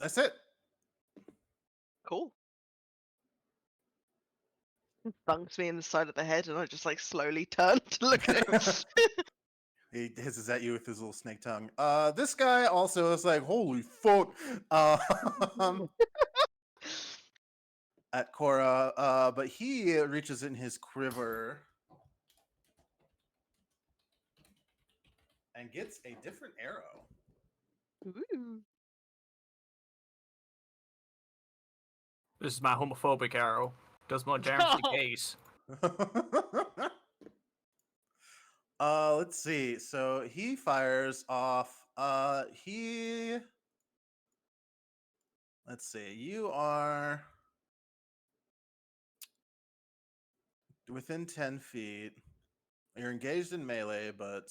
That's it. Cool. Bunks me in the side of the head, and I just like slowly turn to look at him. He hisses at you with his little snake tongue. This guy also is like, holy fuck. At Cora, but he reaches in his quiver and gets a different arrow. Ooh. This is my homophobic arrow. Does more damage to No. gays. Let's see. So he fires off. He Let's see. You are within 10 feet. You're engaged in melee, but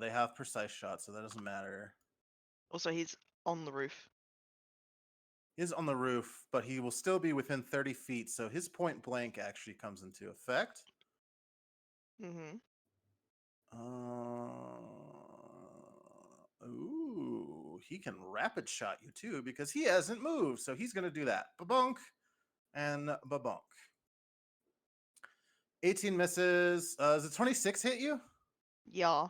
they have precise shots, so that doesn't matter. Also, he's on the roof. He's on the roof, but he will still be within 30 feet, so his point blank actually comes into effect. Mm-hmm. Ooh, he can rapid shot you too because he hasn't moved, so he's going to do that. Ba-bonk and ba-bonk. 18 misses. Does a 26 hit you? Yeah.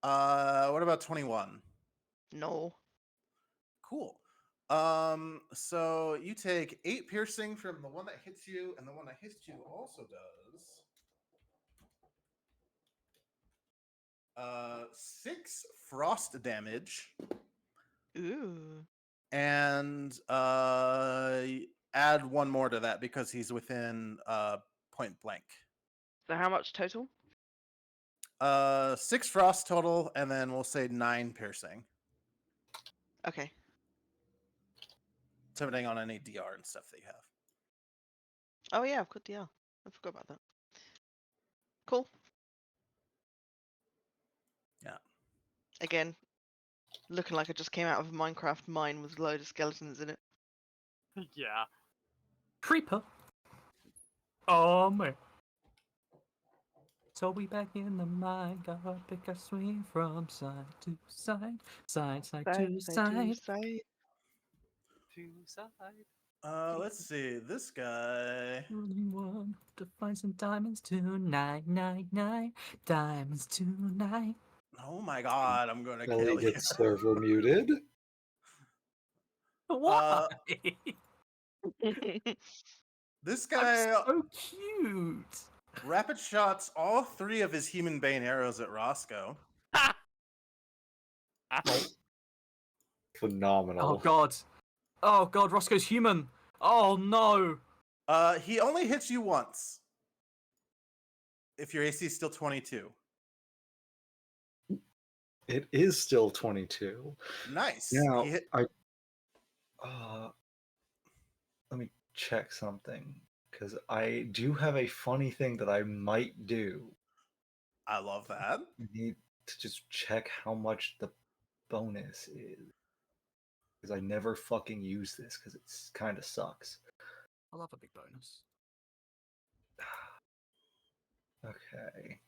What about 21? No. Cool. So you take 8 piercing from the one that hits you, and the one that hits you also does 6 frost damage, Ooh. and add 1 more to that because he's within point blank. So how much total? 6 frost total, and then we'll say 9 piercing, Okay. depending on any DR and stuff that you have. Oh yeah, I've got the L. I forgot about that. Cool. Yeah. Again, looking like I just came out of a Minecraft mine with a load of skeletons in it. Yeah. Creeper. Oh man. So we back in the mine, gotta pick our swing from side to side, side to side. To side. Let's see. This guy. Only one to find some diamonds tonight, night. Diamonds tonight. Oh my god, I'm gonna Ellie kill you. gets server muted. Why? This I'm guy so cute. rapid shots all 3 of his human bane arrows at Roscoe. Phenomenal. Oh god, Roscoe's human. Oh no. He only hits you once. If your AC is still 22. It is still 22. Nice. Now, He hit. let me check something because I do have a funny thing that I might do. I love that. I need to just check how much the bonus is because I never fucking use this because it's kind of sucks. I love a big bonus. Okay.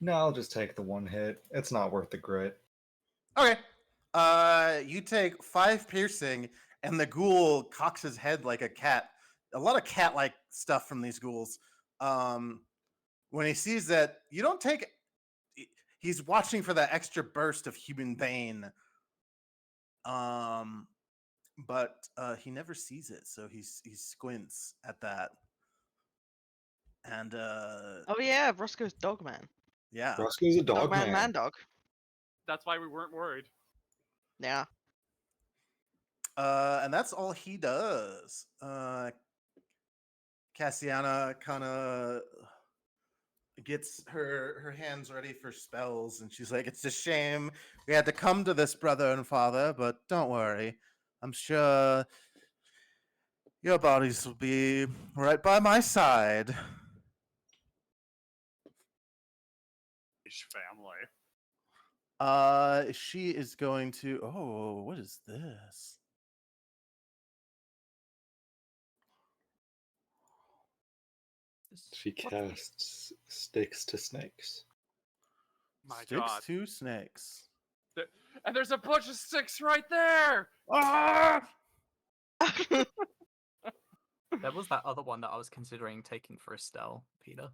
No, I'll just take the 1 hit. It's not worth the grit. Okay. You take 5 piercing, and the ghoul cocks his head like a cat. A lot of cat-like stuff from these ghouls. When he sees that you don't take, he's watching for that extra burst of human bane. But he never sees it, so he squints at that. And Oh yeah, Roscoe's dog man. yeah. Roscoe's a dog man, man. man dog. That's why we weren't worried. Yeah. And that's all he does. Cassiana kind of gets her hands ready for spells, and she's like, "It's a shame we had to come to this, brother and father, but don't worry. I'm sure your bodies will be right by my side." Ish family. She is going to. Oh, what is this? She casts sticks to snakes. My Sticks god. to snakes. And there's a bunch of sticks right there! Ah! There was that other one that I was considering taking for Estelle, Peter.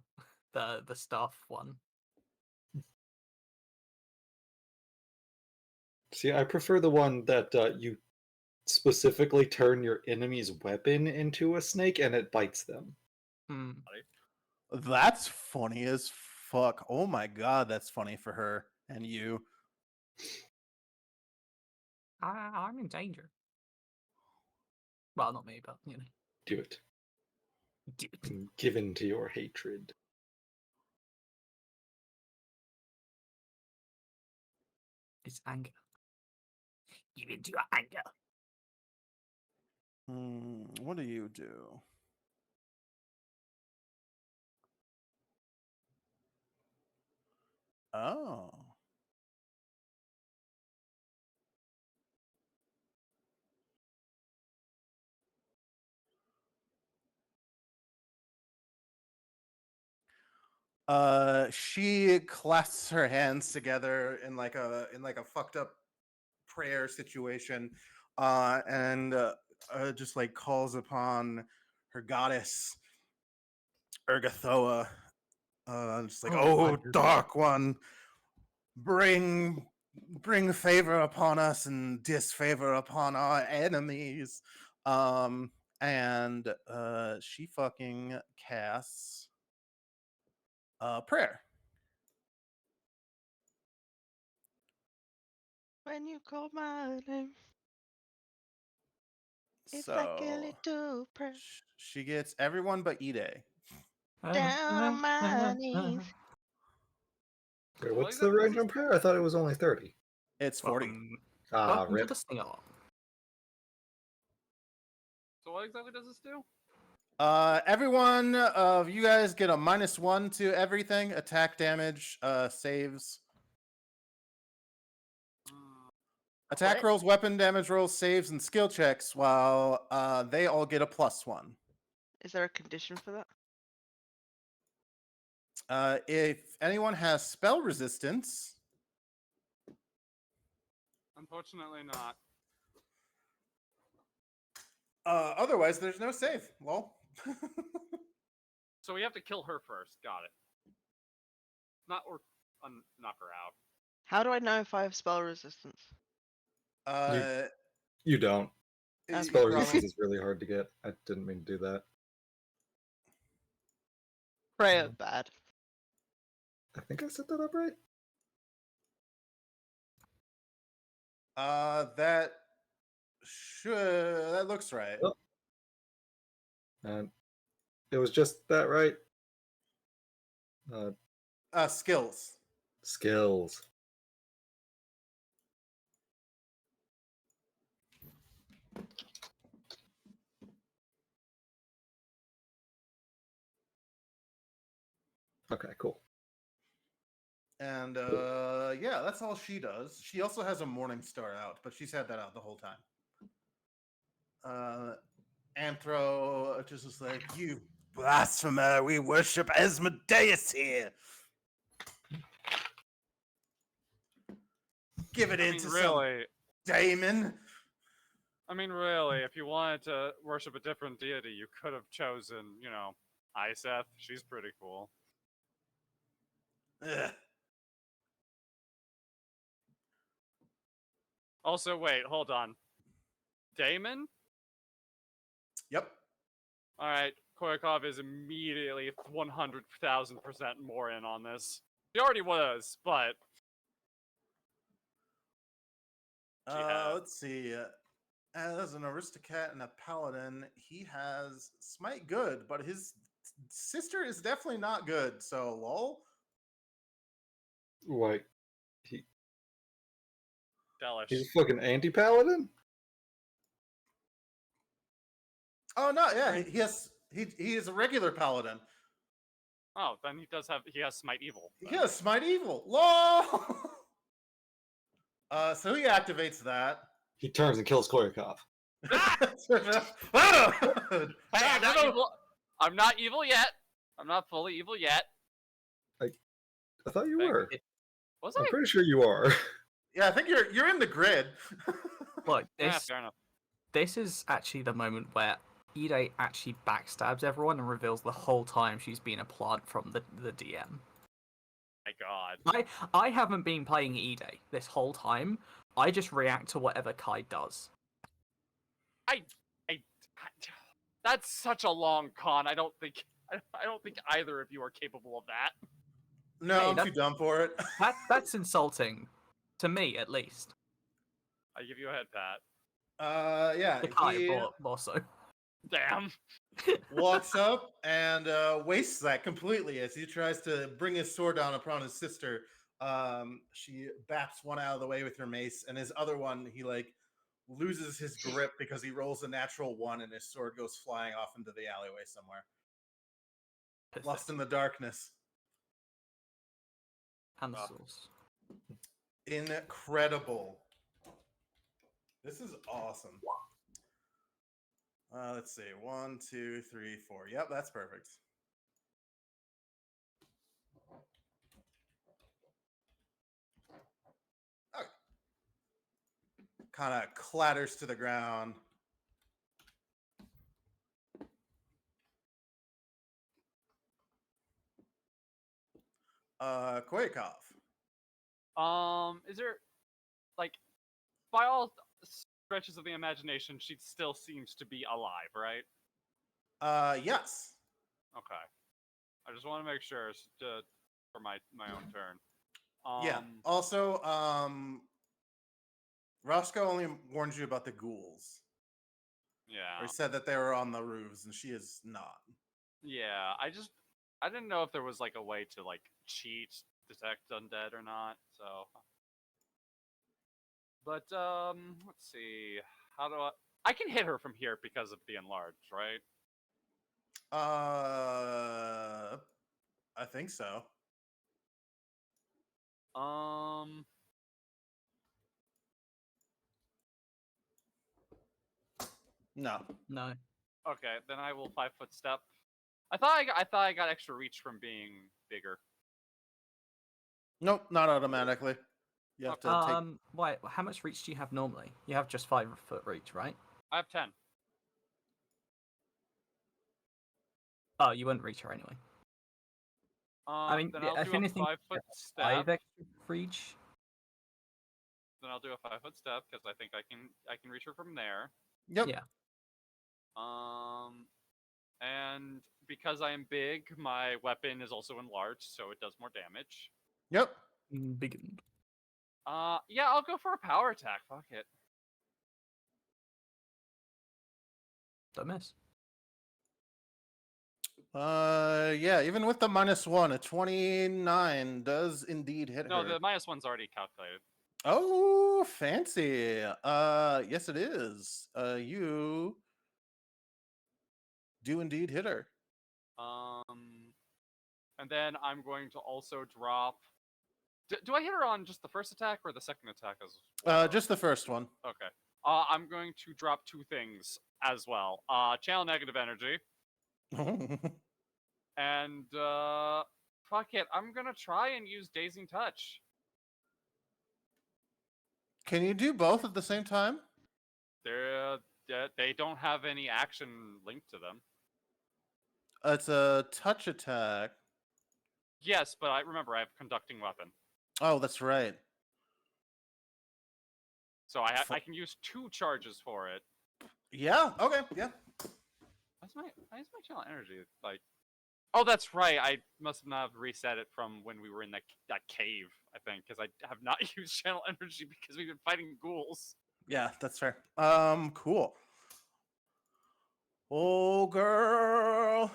The staff one. See, I prefer the one that you specifically turn your enemy's weapon into a snake and it bites them. Hmm. That's funny as fuck. Oh my god, that's funny for her and you. I'm in danger. Well, not me, but you know. Do it. Dude. Given to your hatred. It's anger. Give into your anger. What do you do? Oh. She clasps her hands together in like a fucked up prayer situation, and just like calls upon her goddess Ergothoa, just like, Oh, my oh, goodness. dark one, bring favor upon us and disfavor upon our enemies. And she fucking casts prayer. When you call my name, it's like a So little prayer. she gets everyone but Ide. Down on my knees. Wait, What what's the exactly does range this on do? prayer? I thought it was only 30. It's 40. Ah, Welcome to rip. the singer. So what exactly does this do? Everyone of you guys get a -1 to everything: attack, damage, saves, attack What? rolls, weapon damage rolls, saves, and skill checks. While they all get a +1. Is there a condition for that? If anyone has spell resistance, Unfortunately not. otherwise there's no save. Lol. So we have to kill her first. Got it. Not or knock her out. How do I know if I have spell resistance? You don't. Okay. Spell Probably- resistance is really hard to get. I didn't mean to do that. Prayer bad. I think I set that up right. that looks right. Oh. And it was just that, right? Skills. Skills. Okay, cool. And yeah, that's all she does. She also has a morning star out, but she's had that out the whole time. Anthro just is like, you blasphemer, we worship Asmodeus here. Give it I into mean, some really. Damon. I mean, really. If you wanted to worship a different deity, you could have chosen, Iseth. She's pretty cool. Ugh. Also, wait, hold on. Damon? Yep. All right, Koyakov is immediately 100,000% more in on this. He already was, but Let's see. As an Aristocat and a paladin, he has smite good, but his sister is definitely not good. So lol. Like, he's Delish. a fucking anti-paladin? Oh no, yeah, he is a regular paladin. Oh, then he has smite evil. He then. has smite evil. Lol. So he activates that. He turns and kills Koyakov. Hey, I'm not evil yet. I'm not fully evil yet. I thought you Thank were. Was I'm I? pretty sure you are. Yeah, I think you're in the grid. Look, Yeah, fair enough. this is actually the moment where Ide actually backstabs everyone and reveals the whole time she's been a plant from the DM. My God. I haven't been playing Ide this whole time. I just react to whatever Kai does. That's such a long con. I don't think either of you are capable of that. No, Hey, I'm too dumb for it. That's insulting. To me, at least. I give you a head pat. Yeah, To Kai, he more so. Damn. walks up and wastes that completely as he tries to bring his sword down upon his sister. She baps one out of the way with her mace, and his other one he like loses his grip because he rolls a natural 1 and his sword goes flying off into the alleyway somewhere. Lost in the darkness. And the Ugh. sauce. Incredible. This is awesome. Let's see. 1, 2, 3, 4. Yep, that's perfect. Okay. Kind of clatters to the ground. Koyakov. Is there like by all stretches of the imagination, she still seems to be alive, right? Yes. Okay. I just want to make sure for my own turn. Yeah. Also, Roscoe only warned you about the ghouls. Or he Yeah. said that they were on the roofs, and she is not. Yeah. I didn't know if there was like a way to like cheat detect undead or not. So. But let's see. How do I can hit her from here because of the enlarged, right? I think so. Um. No. No. Okay, then I will 5-foot step. I thought I got extra reach from being bigger. Nope, not automatically. You have to take. Wait, how much reach do you have normally? You have just 5-foot reach, right? I have 10. Oh, you wouldn't reach her anyway. I mean, Then I'll if do a anything, 5-foot step. 5 extra reach. Then I'll do a 5-foot step because I think I can reach her from there. Yep. Yeah. And because I am big, my weapon is also enlarged, so it does more damage. Yep. Big. Yeah, I'll go for a power attack. Fuck it. Don't miss. Yeah, even with the -1, a 29 does indeed hit No, her. the -1's already calculated. Oh, fancy. Yes, it is. You do indeed hit her. And then I'm going to also drop. Do I hit her on just the first attack or the second attack as well? Just the first one. Okay. I'm going to drop 2 things as well. Channel negative energy. And fuck it, I'm gonna try and use Dazing Touch. Can you do both at the same time? They don't have any action linked to them. It's a touch attack. Yes, but I remember I have conducting weapon, Oh, that's right. so I can use 2 charges for it. Yeah. Okay. Yeah. Why's my channel energy like? Oh, that's right. I must not have reset it from when we were in that cave. I think because I have not used channel energy because we've been fighting ghouls. Yeah, that's fair. Cool. Oh, girl.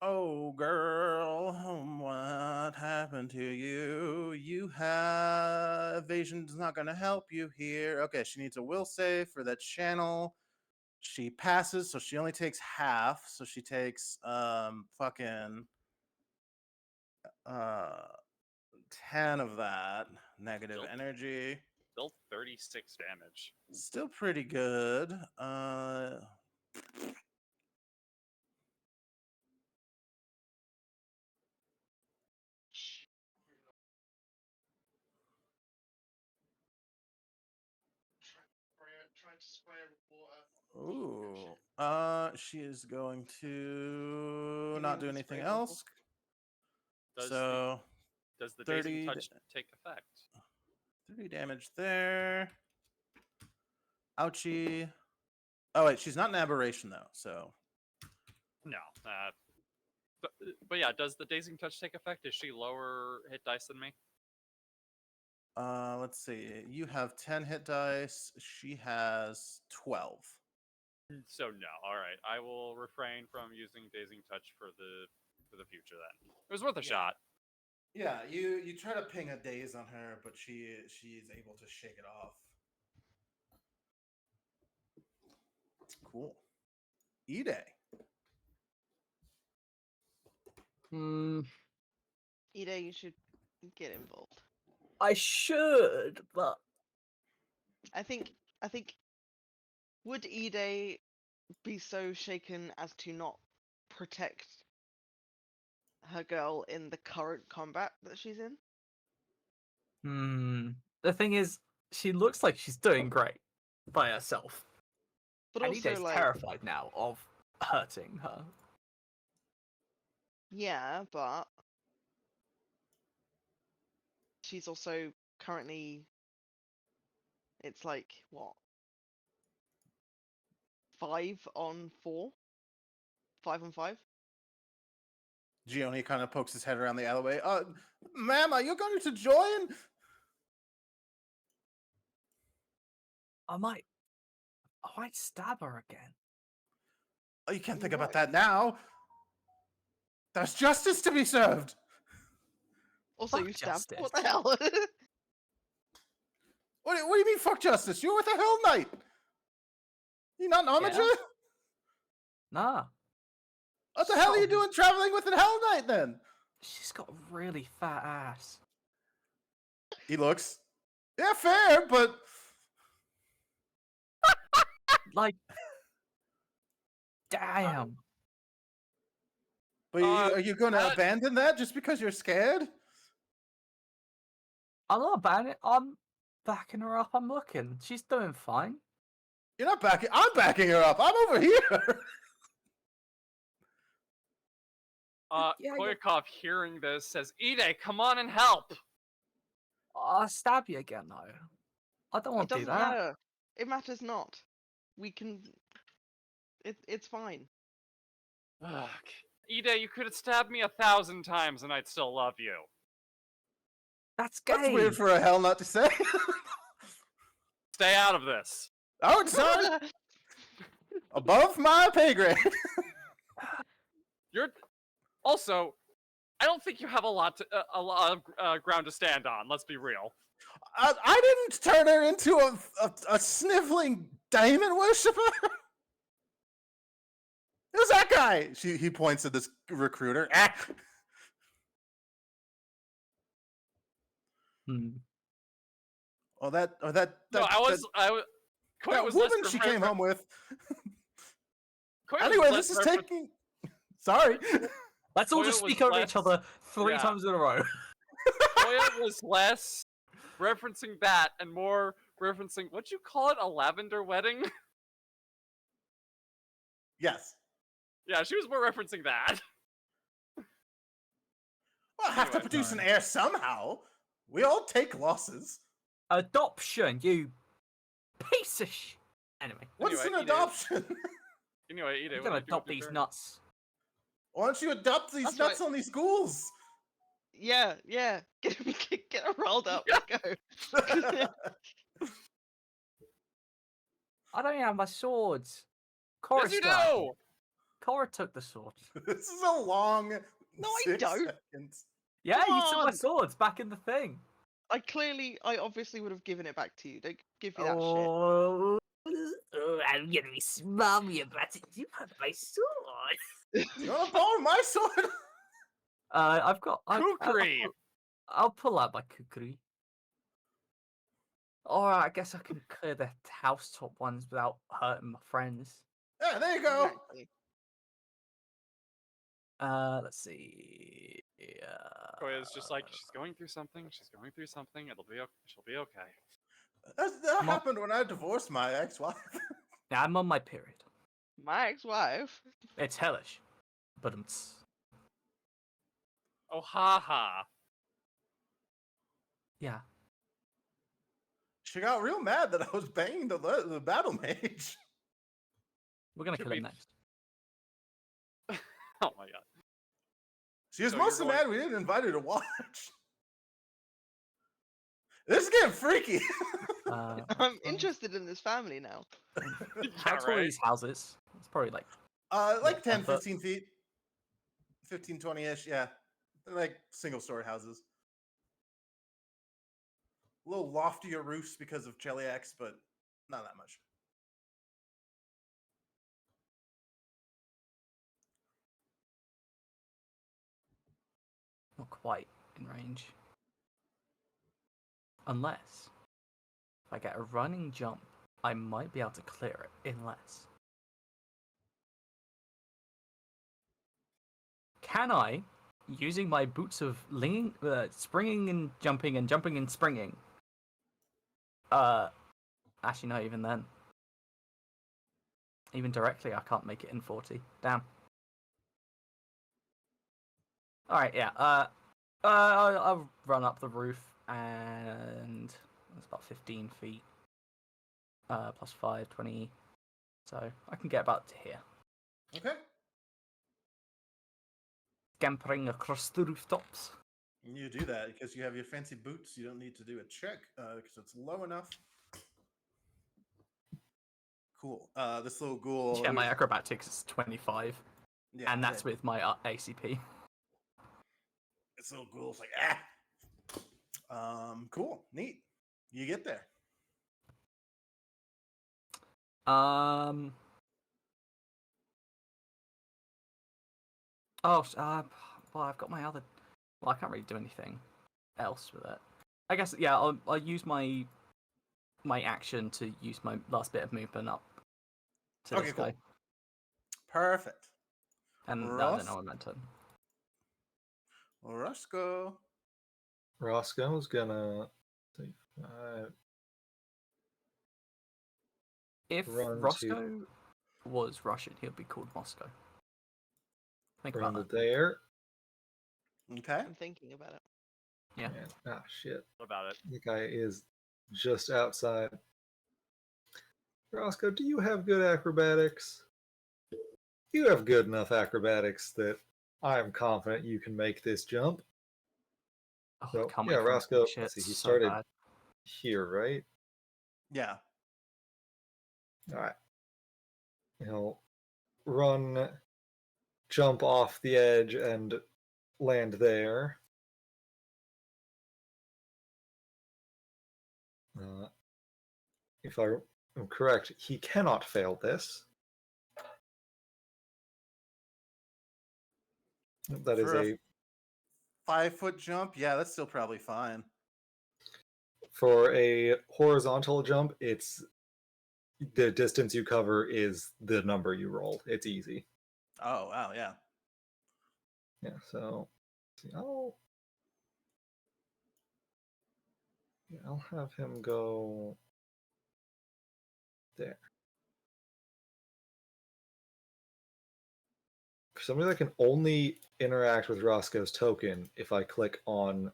Oh, girl. What happened to you? You have evasion's not going to help you here. Okay, she needs a will save for that channel. She passes, so she only takes half. So she takes fucking 10 of that negative Still- energy. Still 36 damage. Still pretty good. Ooh. She is going to not do anything else. Does So does the 30 Dazing Touch take effect? 30 damage there. Ouchie. Oh wait, she's not an aberration though. So No. But yeah, does the Dazing Touch take effect? Is she lower hit dice than me? let's see. You have 10 hit dice. She has 12. So no. All right, I will refrain from using Dazing Touch for the future. Then it was worth a shot. Yeah, you try to ping a daze on her, but she's able to shake it off. Cool. E-Day. Ida, you should get involved. I should, but I think would Ide be so shaken as to not protect her girl in the current combat that she's in? the thing is, she looks like she's doing great by herself. But And also Ide's like terrified now of hurting her. yeah, but she's also currently it's like what 5-on-4? 5-on-5? Gioni kind of pokes his head around the alleyway. Ma'am, are you going to join? I might stab her again. Oh, you can't think What? about that now. There's justice to be served. Also, Fuck you stabbed. justice. What the hell? What do you mean, fuck justice? You're with a Hell Knight. You not an armature? Yeah. Nah, What the hell are you doing traveling with a Hell Knight then? she's got a really fat ass. He looks. Yeah, fair, but Like, damn. But are you going to what? abandon that just because you're scared? I'm not abandoning. I'm backing her up. I'm looking. She's doing fine. You're not backing. I'm backing her up. I'm over here. Yeah, Koyakov, hearing this, says, Ide, come on and help! I'll stab you again, though. I don't It want to do doesn't that. matter. It matters not. We can. It's fine. Ugh. Ide, you could have stabbed me 1,000 times and I'd still love you. That's gay. That's weird for a Hell Nut to say. Stay out of this. Oh, sorry. Above my pay grade. You're also. I don't think you have a lot of ground to stand on. Let's be real. I didn't turn her into a sniveling diamond worshiper. Who's that guy? He points at this recruiter. Ah. Oh, that. No, I was. Koya that was woman less she came home with. Koya was Anyway, less this is refer- taking. Sorry. Let's all Koya just was speak over less- each other 3 yeah. times in a row. Koya was less referencing that and more referencing what'd you call it? A lavender wedding? Yes. Yeah, she was more referencing that. Well, I have to Anyway, produce sorry. an heir somehow. We all take losses. Adoption, you piece of sh. Anyway, What's Anyway, an Ide. adoption? Anyway, Ide, I'm what gonna do you do adopt with these your- nuts. Why don't you adopt these That's nuts right. on these ghouls? Yeah. Get her rolled up. Let's go. I don't even have my swords. Cora Yes, you stabbed me. do! Cora took the sword. This is a long. No, I 6 don't. seconds. Yeah, Come you took my on. swords back in the thing. I obviously would have given it back to you. Don't give me that shit. Oh, I'm gonna be smarmy about it. You have my sword. You want to borrow my sword? I've got. Kukri! I'll pull out my kukri. Alright, I guess I can clear the housetop ones without hurting my friends. Yeah, there you go. Exactly. Let's see. Koya's just like, she's going through something, she'll be okay. That Come on. happened when I divorced my ex-wife. Now I'm on my period. My ex-wife. It's hellish, but Oh, haha. yeah. She got real mad that I was banging the battle mage. We're gonna To kill him be- next. Oh my god. She was So you're mostly going- mad we didn't invite her to watch. This is getting freaky. I'm interested in this family now. How Yeah, tall are right? these houses? It's probably like Like 10, 10 foot. 15 feet. 15, 20-ish, yeah. They're like single-story houses. A little loftier roofs because of Cheliax, but not that much. quite in range. Unless if I get a running jump, I might be able to clear it. Unless. Can I, using my boots of springing and jumping and springing? Actually, no. Even then, even directly, I can't make it in 40. Damn. All right, yeah. I'll run up the roof, and it's about 15 feet. Plus 5, 20. So I can get about to here. Okay. Scampering across the rooftops. You do that because you have your fancy boots. You don't need to do a check because it's low enough. Cool. This little ghoul. Yeah, my acrobatics is 25, Yeah, and that's with my ACP. This little ghoul's like, cool, neat. You get there. Oh, well, I've got my other. Well, I can't really do anything else with it. I guess, yeah, I'll use my action to use my last bit of movement up to Okay, this cool. guy. Perfect. And no, then I meant to. Roscoe. Roscoe's gonna take 5. If Run to- Roscoe was Russian, he'd be called Moscow. Think Run about to that. there. Okay. I'm thinking about it. Yeah. And, shit. What about it? The guy is just outside. Roscoe, do you have good acrobatics? You have good enough acrobatics that I am confident you can make this jump. Oh, So, I can't yeah, wait for him to Roscoe, finish it. let's see, he It's so started bad. here, right? Yeah. All right. He'll run, jump off the edge, and land there. If I am correct, he cannot fail this. That is For a 5-foot jump. Yeah, that's still probably fine. for a horizontal jump. It's the distance you cover is the number you roll. It's easy. Oh wow, yeah. Yeah. So, I'll have him go there. For some reason, I can only interact with Roscoe's token if I click on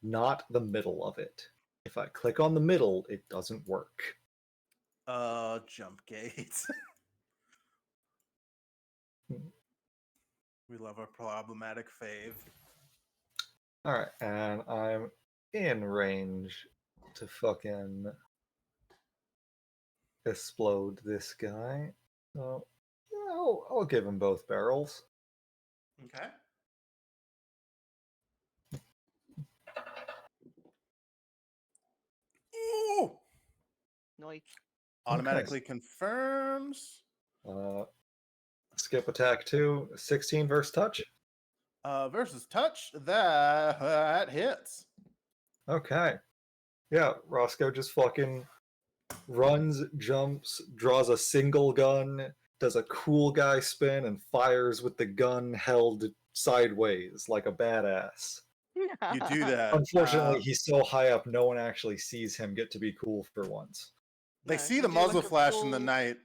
not the middle of it. If I click on the middle, it doesn't work. Jump gates. We love a problematic fave. All right, and I'm in range to fucking explode this guy. So yeah, I'll give him both barrels. Okay. Ooh! Nice. Automatically confirms. Skip attack 2, 16 versus touch. Versus touch. That hits. Okay. Yeah, Roscoe just fucking runs, jumps, draws a single gun, does a cool guy spin, and fires with the gun held sideways like a badass. You do that. Unfortunately, he's so high up, no one actually sees him get to be cool for once. They No, see you the do like muzzle a flash in the full- night.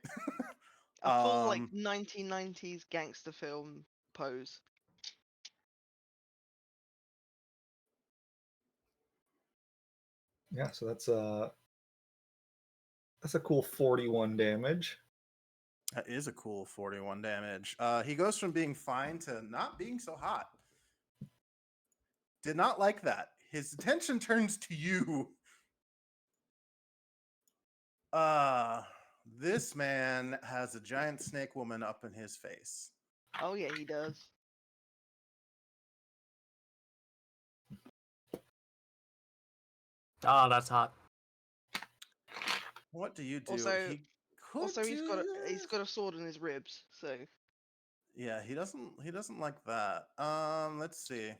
A full like Um, 1990s gangster film pose. Yeah, so that's a cool 41 damage. That is a cool 41 damage. He goes from being fine to not being so hot. Did not like that. His attention turns to you. This man has a giant snake woman up in his face. Oh yeah, he does. Ah, that's hot. What do you do? Also- he could Also, he's do got a sword in his ribs. So Yeah, he doesn't like that. Let's see.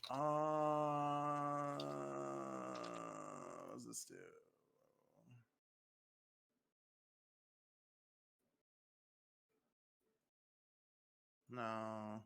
What does this do? No.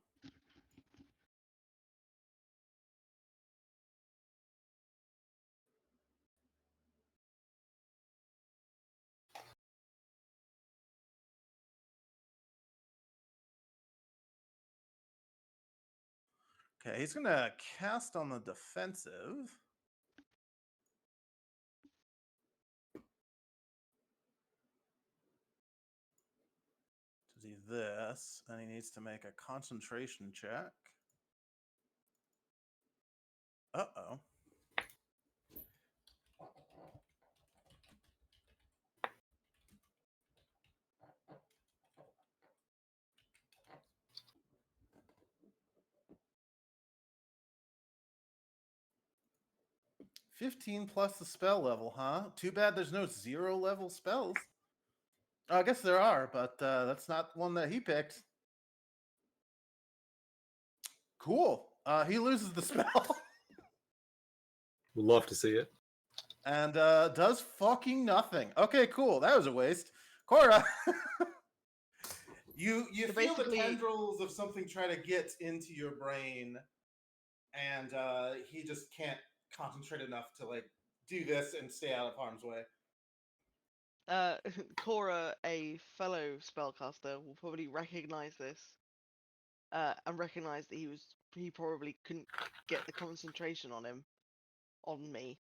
Okay, he's gonna cast on the defensive. To do this, and he needs to make a concentration check. Uh-oh. $15 plus the spell level, huh? Too bad there's no 0 level spells. I guess there are, but that's not one that he picked. Cool. He loses the spell. Would love to see it. And does fucking nothing. Okay, cool. That was a waste. Cora, you So feel the basically- tendrils of something try to get into your brain, and he just can't concentrate enough to like do this and stay out of harm's way. Cora, a fellow spellcaster, will probably recognize this and recognize that he probably couldn't get the concentration on me.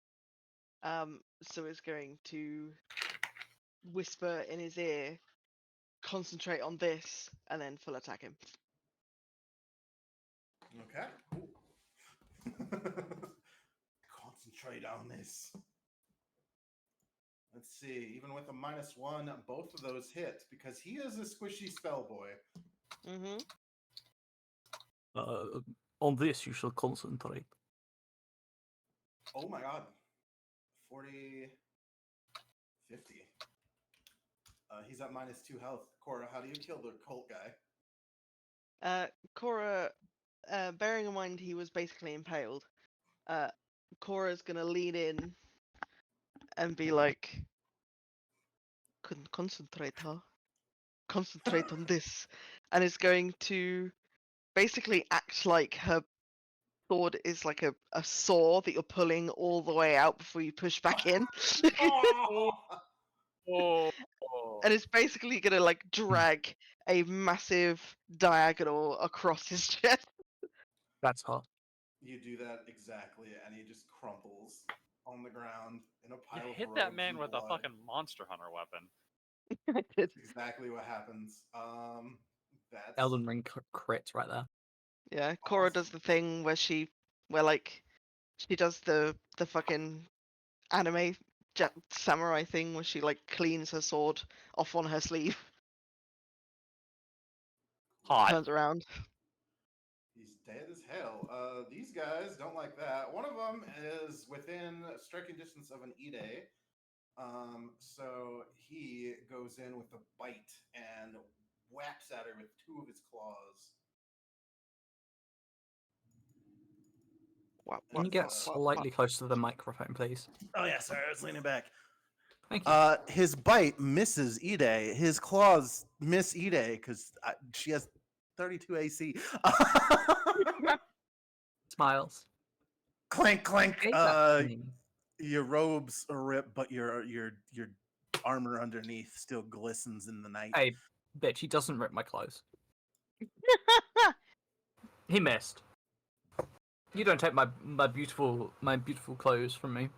So it's going to whisper in his ear, concentrate on this, and then full attack him. Okay. Cool. Concentrate on this. Let's see. Even with a -1, both of those hit because he is a squishy spell boy. Mm-hmm. On this, you shall concentrate. Oh my god. 40, 50. He's at -2 health. Cora, how do you kill the cult guy? Cora, bearing in mind he was basically impaled, Cora's gonna lean in and be like, couldn't concentrate, huh? Concentrate on this. And is going to basically act like her sword is like a saw that you're pulling all the way out before you push back in. Oh! Oh. And it's basically gonna like drag a massive diagonal across his chest. That's hot. You do that exactly, and he just crumples on the ground in a You pile of hit that robes man and with blood. a fucking monster hunter weapon. I did. That's exactly what happens. That's Elden Ring crit right there. Yeah, Cora does awesome. the thing where like she does the fucking anime samurai thing where she like cleans her sword off on her sleeve, Hot. turns around. He's dead as hell. These guys don't like that. One of them is within striking distance of an Ide. So he goes in with a bite and whacks at her with 2 of his claws. Can you get slightly closer to the microphone, please? Oh yeah, sorry, I was leaning back. Thank you. His bite misses Ide. His claws miss Ide because she has 32 AC. Smiles. Clank, clank. Hate that thing. Your robes are ripped, but your armor underneath still glistens in the night. Hey, bitch, he doesn't rip my clothes. He missed. You don't take my beautiful clothes from me.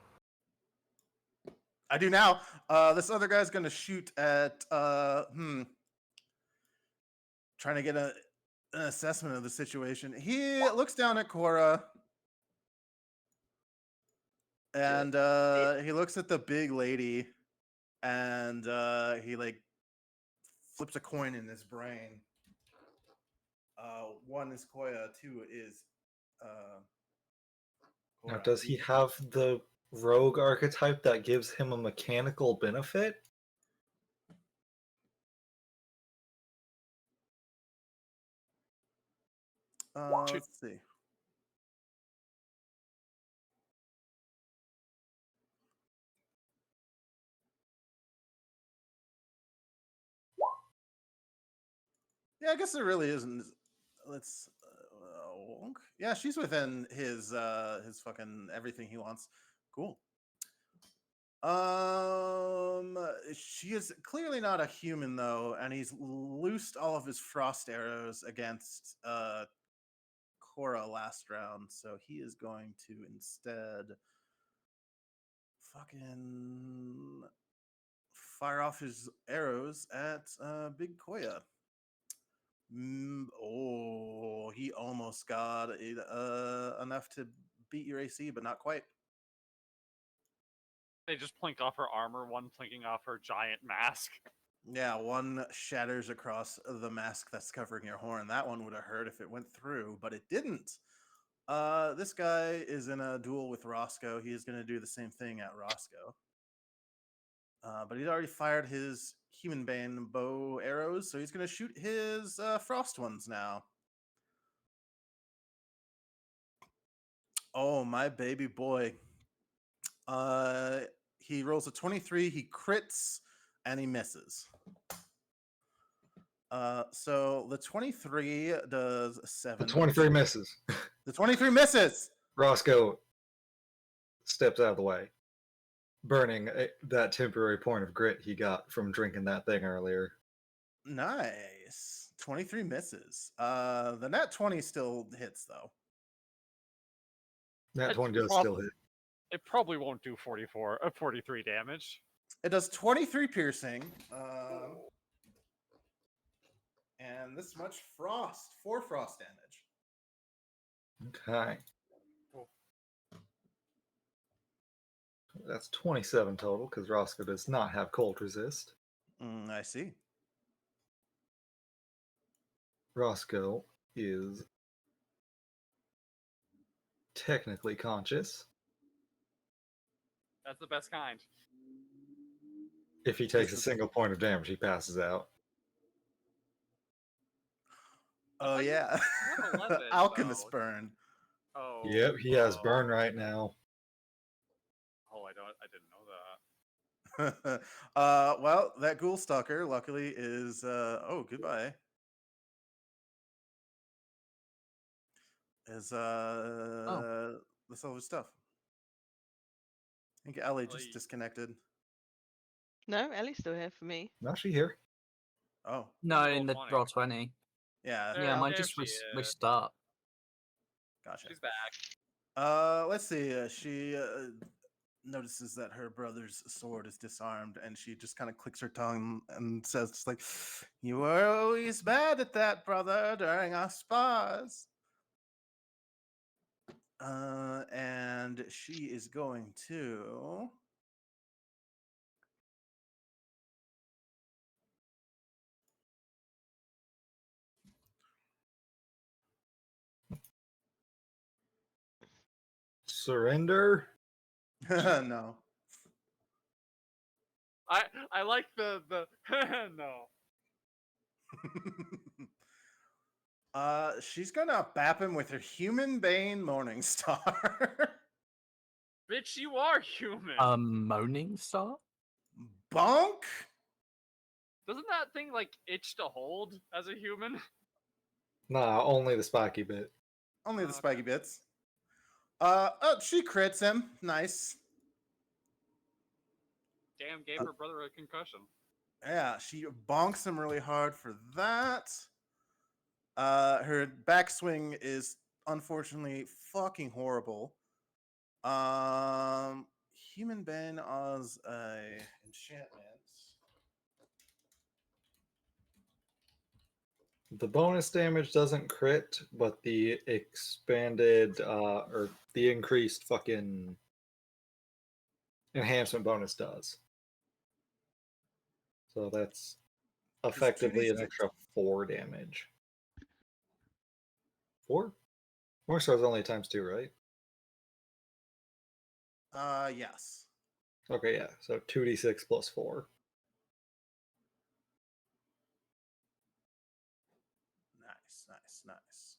I do now. This other guy's gonna shoot at trying to get an assessment of the situation. He looks down at Cora and he looks at the big lady and he like flips a coin in his brain. 1 is Koya, 2 is Now, Cora. does he have the rogue archetype that gives him a mechanical benefit? Let's see. Yeah, I guess there really isn't. Let's. Yeah, she's within his fucking everything he wants. Cool. She is clearly not a human though, and he's loosed all of his frost arrows against Cora last round, so he is going to instead fucking fire off his arrows at Big Koya. Oh, he almost got enough to beat your AC, but not quite. They just plink off her armor, one plinking off her giant mask. Yeah, one shatters across the mask that's covering your horn. That one would have hurt if it went through, but it didn't. This guy is in a duel with Roscoe. He is going to do the same thing at Roscoe. But he's already fired his Human Bane bow arrows, so he's going to shoot his frost ones now. Oh, my baby boy. He rolls a 23, he crits, and he misses. So the 23 does 7. The 23 misses. The 23 misses! Roscoe steps out of the way, burning that temporary point of grit he got from drinking that thing earlier. Nice. 23 misses. The nat 20 still hits, though. That That's 20 does prob- still hit. It probably won't do 43 damage. It does 23 piercing. And this much frost. 4 frost damage. Okay. Cool. That's 27 total, because Roscoe does not have cold resist. I see. Roscoe is technically conscious. That's the best kind. If he takes a single point of damage, he passes out. Oh, yeah. you have 11, Alchemist though. burn. Oh. Yep, he has burn right now. Oh, I didn't know that. Well, that ghoul stalker luckily is oh, goodbye. Is that's all his stuff. I think Ellie just Ellie. disconnected. No, Ellie's still here for me. Now she here. Oh, No, Roll in the 20. roll 20. yeah. There- Yeah, mine there just she is. restart. Gotcha. She's back. Let's see. She notices that her brother's sword is disarmed, and she just kind of clicks her tongue and says, just like, "You were always bad at that, brother, during our spars." And she is going to. Surrender? No. I like the no. She's gonna bap him with her Human Bane Morning Star. Bitch, you are human. Moaning Star? Bonk! Doesn't that thing like itch to hold as a human? Nah, only the spiky bit. Only the Okay. spiky bits. She crits him. Nice. Damn, gave her brother a concussion. Yeah, she bonks him really hard for that. Her backswing is unfortunately fucking horrible. Human Bane as a enchantment. The bonus damage doesn't crit, but the expanded or the increased fucking enhancement bonus does. So that's effectively an 2d6. extra 4 damage. 4? More stars only times 2, right? Yes. Okay, yeah. So 2d6 plus 4. Nice.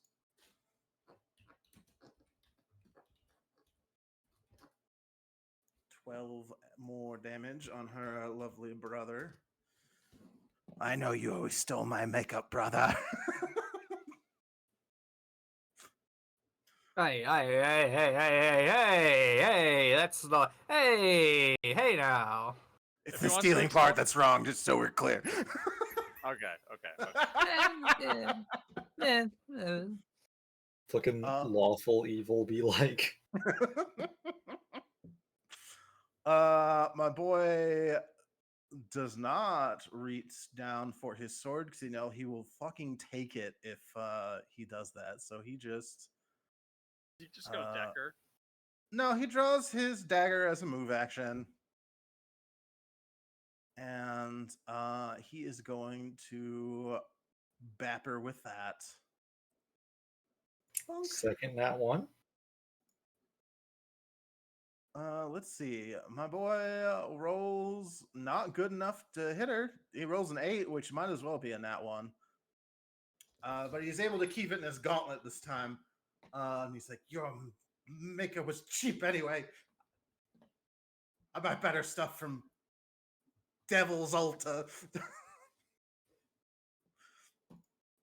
12 more damage on her lovely brother. I know you always stole my makeup, brother. Hey, that's not. Hey now. It's If the he wants to stealing explore- part that's wrong, just so we're clear. Okay. Fucking Uh, lawful evil be like. My boy does not reach down for his sword because he will fucking take it if he does that. So he just You just go Decker. no, he draws his dagger as a move action. And he is going to bapper with that. Second that one. Let's see. My boy rolls not good enough to hit her. He rolls an 8, which might as well be a nat 1. But he's able to keep it in his gauntlet this time. And he's like, your makeup was cheap anyway. I buy better stuff from Devil's Altar.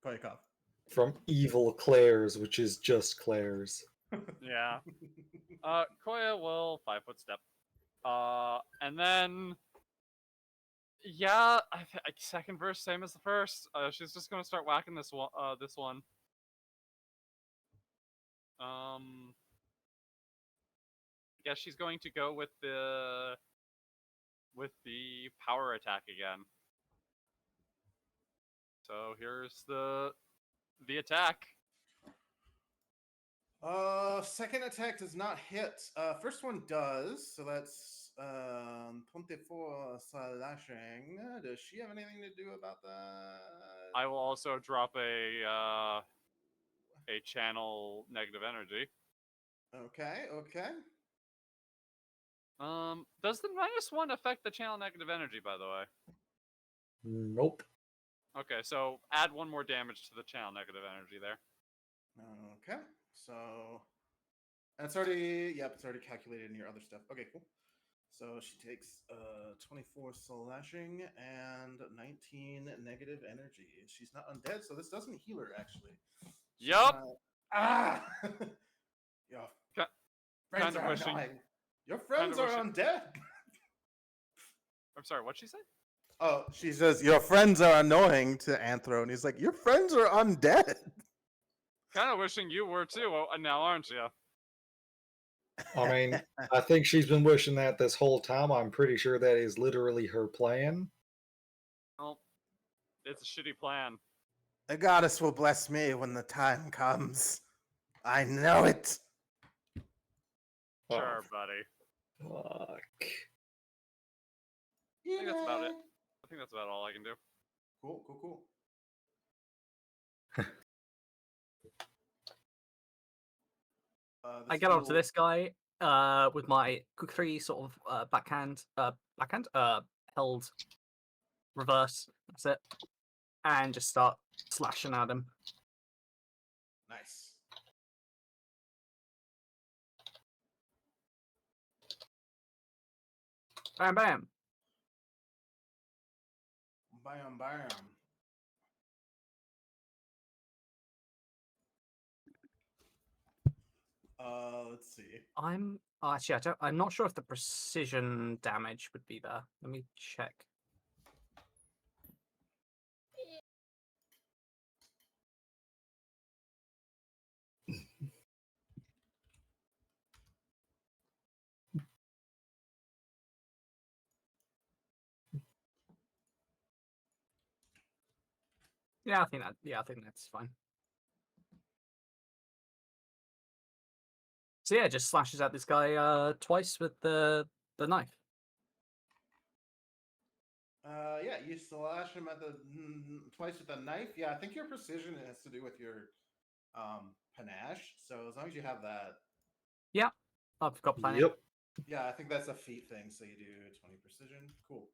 Koyakov. From Evil Claire's, which is just Claire's. Yeah. Koya will 5-foot step. And then, yeah, second verse same as the first. She's just gonna start whacking this one. I guess she's going to go with the power attack again. So here's the attack. Second attack does not hit. First one does, so that's 24 slashing. Does she have anything to do about that? I will also drop a channel negative energy. Okay. Does the -1 affect the channel negative energy, by the way? Nope. Okay, so add 1 more damage to the channel negative energy there. Okay, so it's already calculated in your other stuff. Okay, cool. So she takes 24 slashing and 19 negative energy. She's not undead, so this doesn't heal her actually. She's Yup. Your Ki- friends kind of are wishing- annoying. Your friends are wishing- undead. I'm sorry, what'd she say? Oh, she says your friends are annoying to Anthro, and he's like, your friends are undead. Kind of wishing you were too, now aren't you? I mean, I think she's been wishing that this whole time. I'm pretty sure that is literally her plan. Well, it's a shitty plan. The goddess will bless me when the time comes. I know it. Sure, buddy. Fuck. I think that's about it. I think that's about all I can do. Cool. I get onto this guy with my Kukri sort of backhand held reverse. That's it, and just start slashing at him. Nice. Bam, bam. Bam. Let's see. I'm not sure if the precision damage would be there. Let me check. Yeah, I think that's fine. So yeah, just slashes at this guy twice with the knife. Yeah, you slash him at the twice with a knife. Yeah, I think your precision has to do with your panache. So as long as you have that, Yeah, I've got plenty. Yep. yeah, I think that's a feat thing. So you do 20 precision. Cool.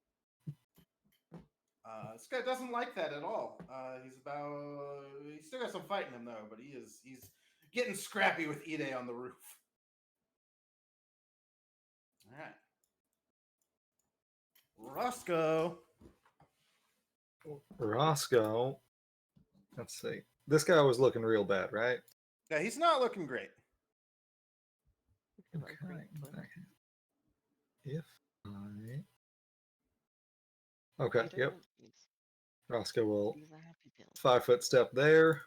This guy doesn't like that at all. He's still got some fight in him though, but he's getting scrappy with Ide on the roof. All right, Roscoe. Roscoe. Let's see. This guy was looking real bad, right? Yeah, he's not looking great. Like green twin. If I. You Okay, don't yep. want these. Roscoe will These are happy pills. 5-foot step there,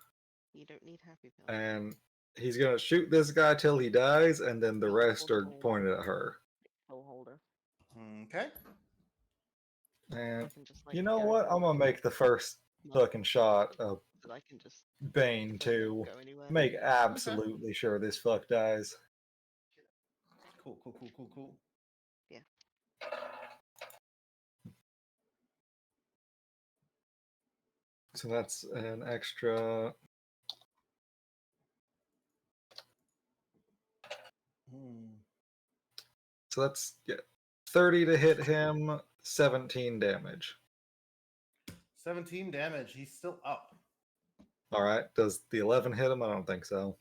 You don't need happy pills. and he's gonna shoot this guy till he dies, and then the rest are pointed at her. Pill holder. Okay. And I can just like you know go what? I'm gonna make the first fucking shot of that I can just Bane it doesn't too. go anywhere. Make absolutely sure this fuck dies. Cool. Yeah. So that's an extra. So that's 30 to hit him, 17 damage. 17 damage. He's still up. All right. Does the 11 hit him? I don't think so.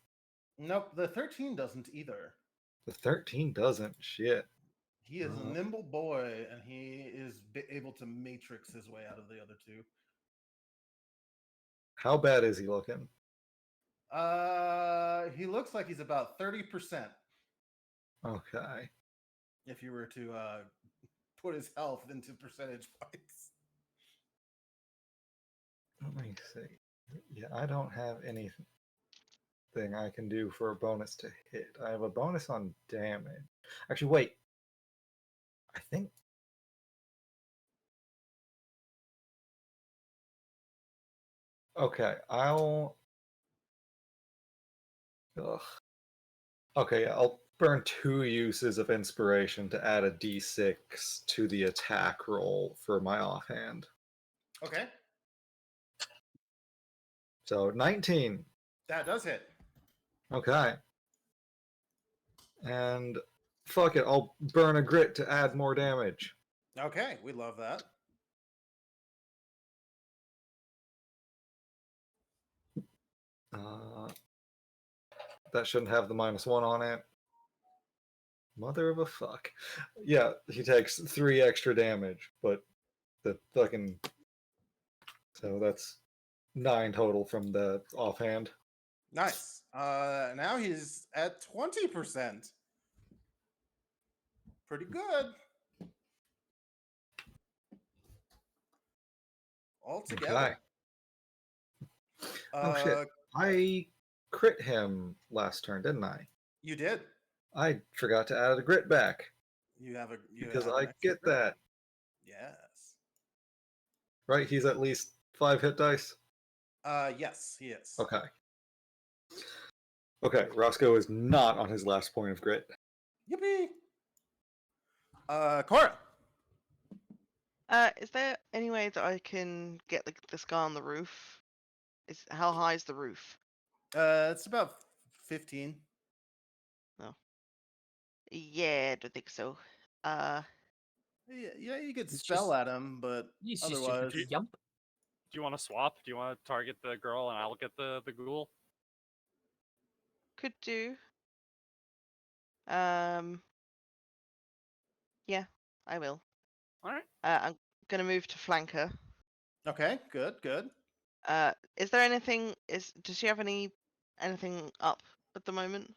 Nope, the 13 doesn't either. The 13 doesn't. Shit. He is a nimble boy, and he is able to matrix his way out of the other two. How bad is he looking? He looks like he's about 30%. Okay. If you were to put his health into percentage points. Let me see. Yeah, I don't have anything I can do for a bonus to hit. I have a bonus on damage. Actually, wait. I think. Okay, I'll. Ugh. Okay, I'll burn 2 uses of inspiration to add a d6 to the attack roll for my offhand. Okay, So 19. that does hit. Okay. And fuck it, I'll burn a grit to add more damage. Okay, we love that. That shouldn't have the -1 on it. Mother of a fuck. Yeah, he takes 3 extra damage, but the fucking. So that's 9 total from the offhand. Nice. Now he's at 20%. Pretty good. Altogether. Oh shit. I crit him last turn, didn't I? You did. I forgot to add a grit back. You have Because an I extra get crit. that. Yes. Right? He's at least 5 hit dice? Yes, he is. Okay. Okay, Roscoe is not on his last point of grit. Yippee. Cora. Is there any way that I can get this guy on the roof? How high is the roof? It's about 15. Yeah, I don't think so. Yeah, you could It's spell just- at him, but You just otherwise, stupid jump. Do you want to swap? Do you want to target the girl and I'll get the ghoul? Could do. Yeah, I will. All right. I'm gonna move to flanker. okay, good. Is there anything? Does she have anything up at the moment?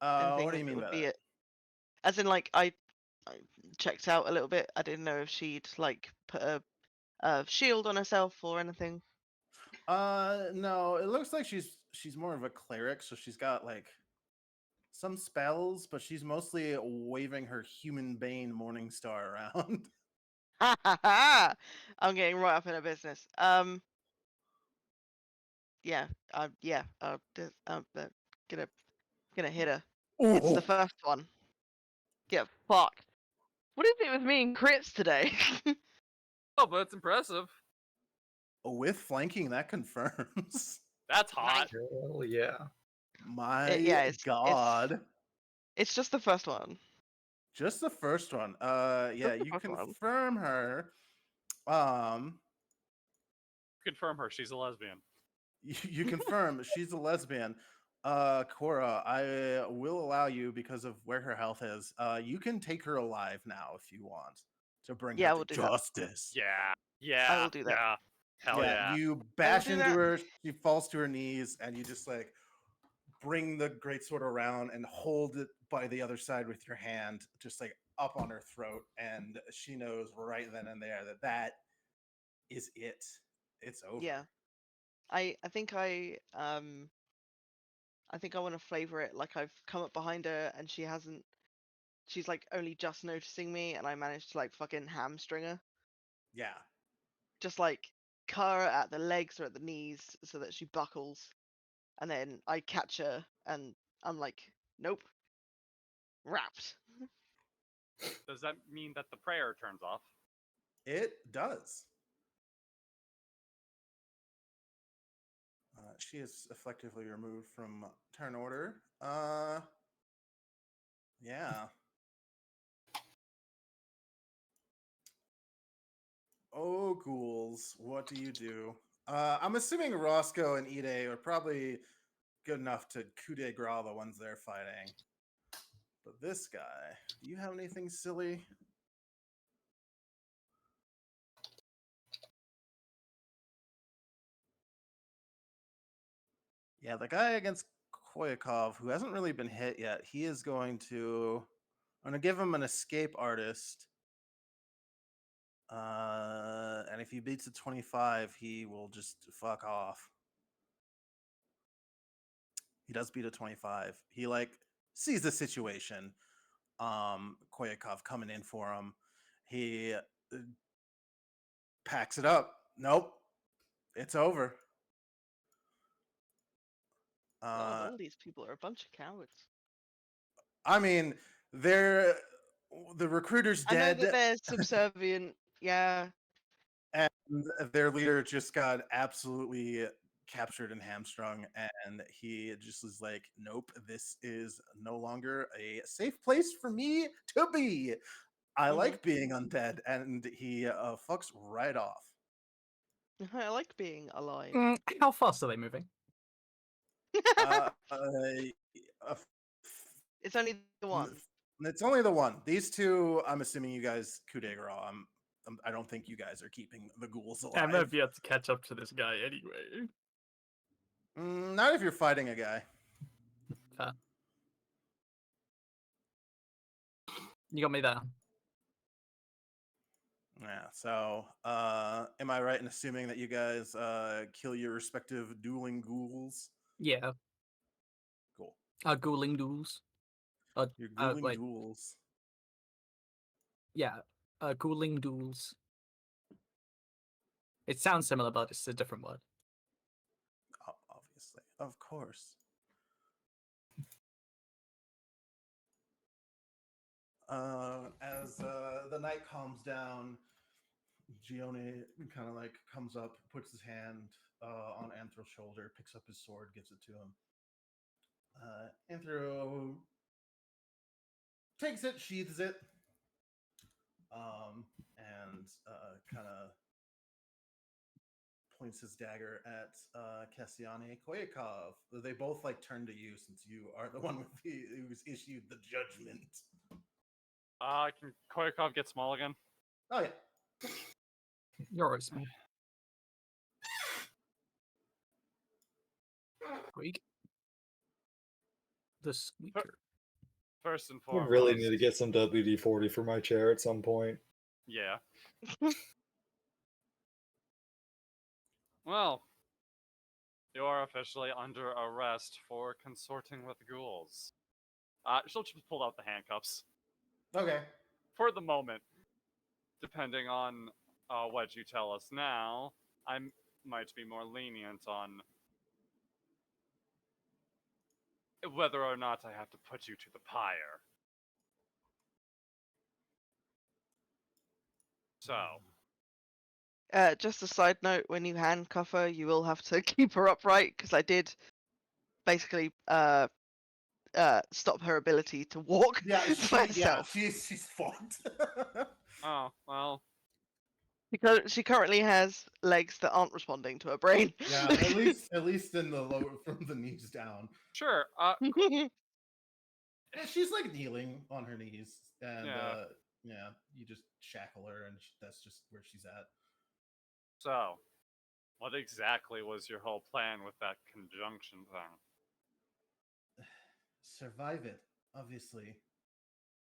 Anything What do you that mean would by be that? it? As in, like, I checked out a little bit. I didn't know if she'd like put a shield on herself or anything. No, it looks like she's more of a cleric, so she's got like some spells, but she's mostly waving her human bane morning star around. Ha ha ha! I'm getting right up in her business. Yeah, gonna hit her. It's the first one. Get fucked. What is it with me and crits today? Oh, but it's impressive. With flanking, that confirms. That's hot. Hell yeah. My yeah, God. it's just the first one. Just the first one. Yeah, the you first one. confirm her. Confirm her. She's a lesbian. You confirm she's a lesbian. Cora, I will allow you because of where her health is. You can take her alive now if you want to bring Yeah, her we'll to do that. justice. Yeah. Yeah. will do that. Yeah. Hell yeah. You bash do into that. her, she falls to her knees, and you just like bring the greatsword around and hold it by the other side with your hand, just like up on her throat, and she knows right then and there that that is it. It's over. Yeah. I think I want to flavor it like I've come up behind her and she's like only just noticing me and I managed to like fucking hamstring her. Yeah. Just like cut her at the legs or at the knees so that she buckles. And then I catch her and I'm like, nope. Wrapped. Does that mean that the prayer turns off? It does. She is effectively removed from turn order. Yeah. Oh, ghouls, what do you do? I'm assuming Roscoe and Ide are probably good enough to coup de grace the ones they're fighting. But this guy, do you have anything silly? Yeah, the guy against Koyakov, who hasn't really been hit yet, he is going to... I'm going to give him an escape artist. And if he beats a 25, he will just fuck off. He does beat a 25. He like sees the situation. Koyakov coming in for him. He packs it up. Nope. It's over. God, all these people are a bunch of cowards. I mean, they're the recruiter's I know that dead, they're subservient. Yeah. and their leader just got absolutely captured and hamstrung, and he just is like, nope, this is no longer a safe place for me to be. I like being undead, and he fucks right off. I like being alive. How fast are they moving? Uh, It's only the one. It's only the one. These two, I'm assuming you guys coup de grace. I don't think you guys are keeping the ghouls alive. I'm gonna be able to catch up to this guy anyway. Not if you're fighting a guy. Fair. You got me there. Yeah, so am I right in assuming that you guys kill your respective dueling ghouls? Yeah. Cool. Ghouling duels. Your ghouling wait. duels. Yeah. Ghouling duels. It sounds similar, but it's a different word. Obviously. Of course. As the night calms down, Gione kind of like comes up, puts his hand on Anthro's shoulder, picks up his sword, gives it to him. Anthro takes it, sheathes it, and kind of points his dagger at Cassiane Koyakov. They both like turn to you since you are the one who's issued the judgment. Can Koyakov get small again? Oh yeah. You're always small. Squeak. The squeaker. First and I foremost. really need to get some WD-40 for my chair at some point. Yeah. Well, you are officially under arrest for consorting with ghouls. She'll just pull out the handcuffs. Okay. For the moment, depending on what you tell us now, I might be more lenient on whether or not I have to put you to the pyre. So, Just a side note: when you handcuff her, you will have to keep her upright because I did basically stop her ability to walk Yeah, by herself. she's fucked. oh well. Because she currently has legs that aren't responding to her brain. Yeah, at least in the lower from the knees down. Sure. She's like kneeling on her knees, and Yeah. Yeah, you just shackle her, and that's just where she's at. So, what exactly was your whole plan with that conjunction thing? Survive it, obviously.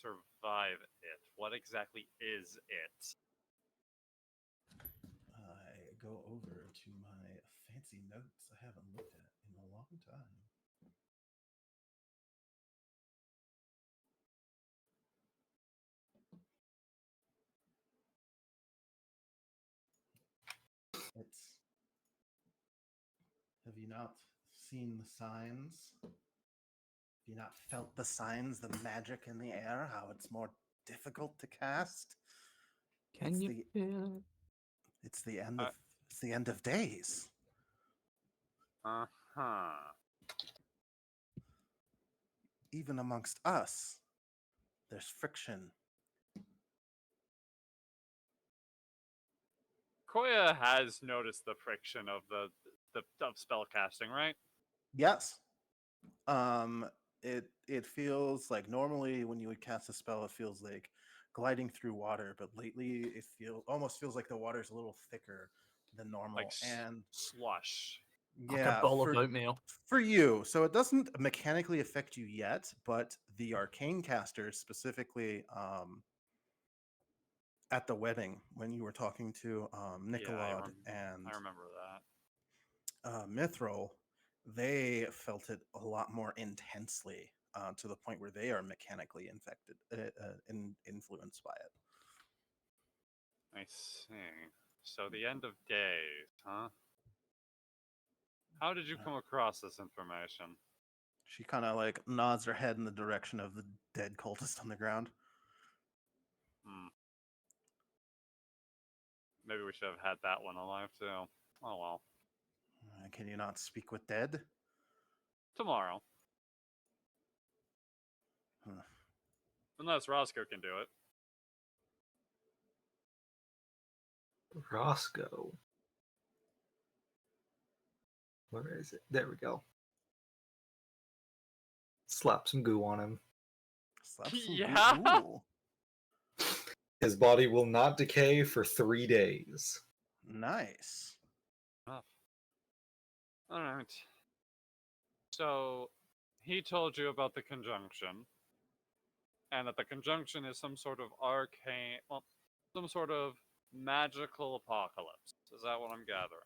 Survive it. What exactly is it? I go over to my fancy notes I haven't looked at in a long time. It's. Have you not seen the signs? Have you not felt the signs, the magic in the air, how it's more difficult to cast? Can you feel it? It's the end Uh, of it's the end of days. Uh-huh. Even amongst us, there's friction. Koya has noticed the friction of the of spellcasting, right? Yes. Um it feels like normally when you would cast a spell, it feels like gliding through water, but lately it almost feels like the water's a little thicker than normal. Like And slush. Like a yeah, bowl of oatmeal. for you. So it doesn't mechanically affect you yet, but the arcane casters, specifically at the wedding when you were talking to Nicolod and I remember that. Mithril, they felt it a lot more intensely, to the point where they are mechanically influenced by it. I see. So the end of days, huh? How did you Uh, come across this information? She kind of like nods her head in the direction of the dead cultist on the ground. Hmm. Maybe we should have had that one alive too. Oh well. Can you not speak with dead? Tomorrow. Huh. Unless Roscoe can do it. Roscoe. Where is it? There we go. Slap some goo on him. Slap some Yeah. Ooh, His body will not decay for 3 days. nice. Alright. So he told you about the conjunction. And that the conjunction is some sort of arcane, well, some sort of magical apocalypse. Is that what I'm gathering?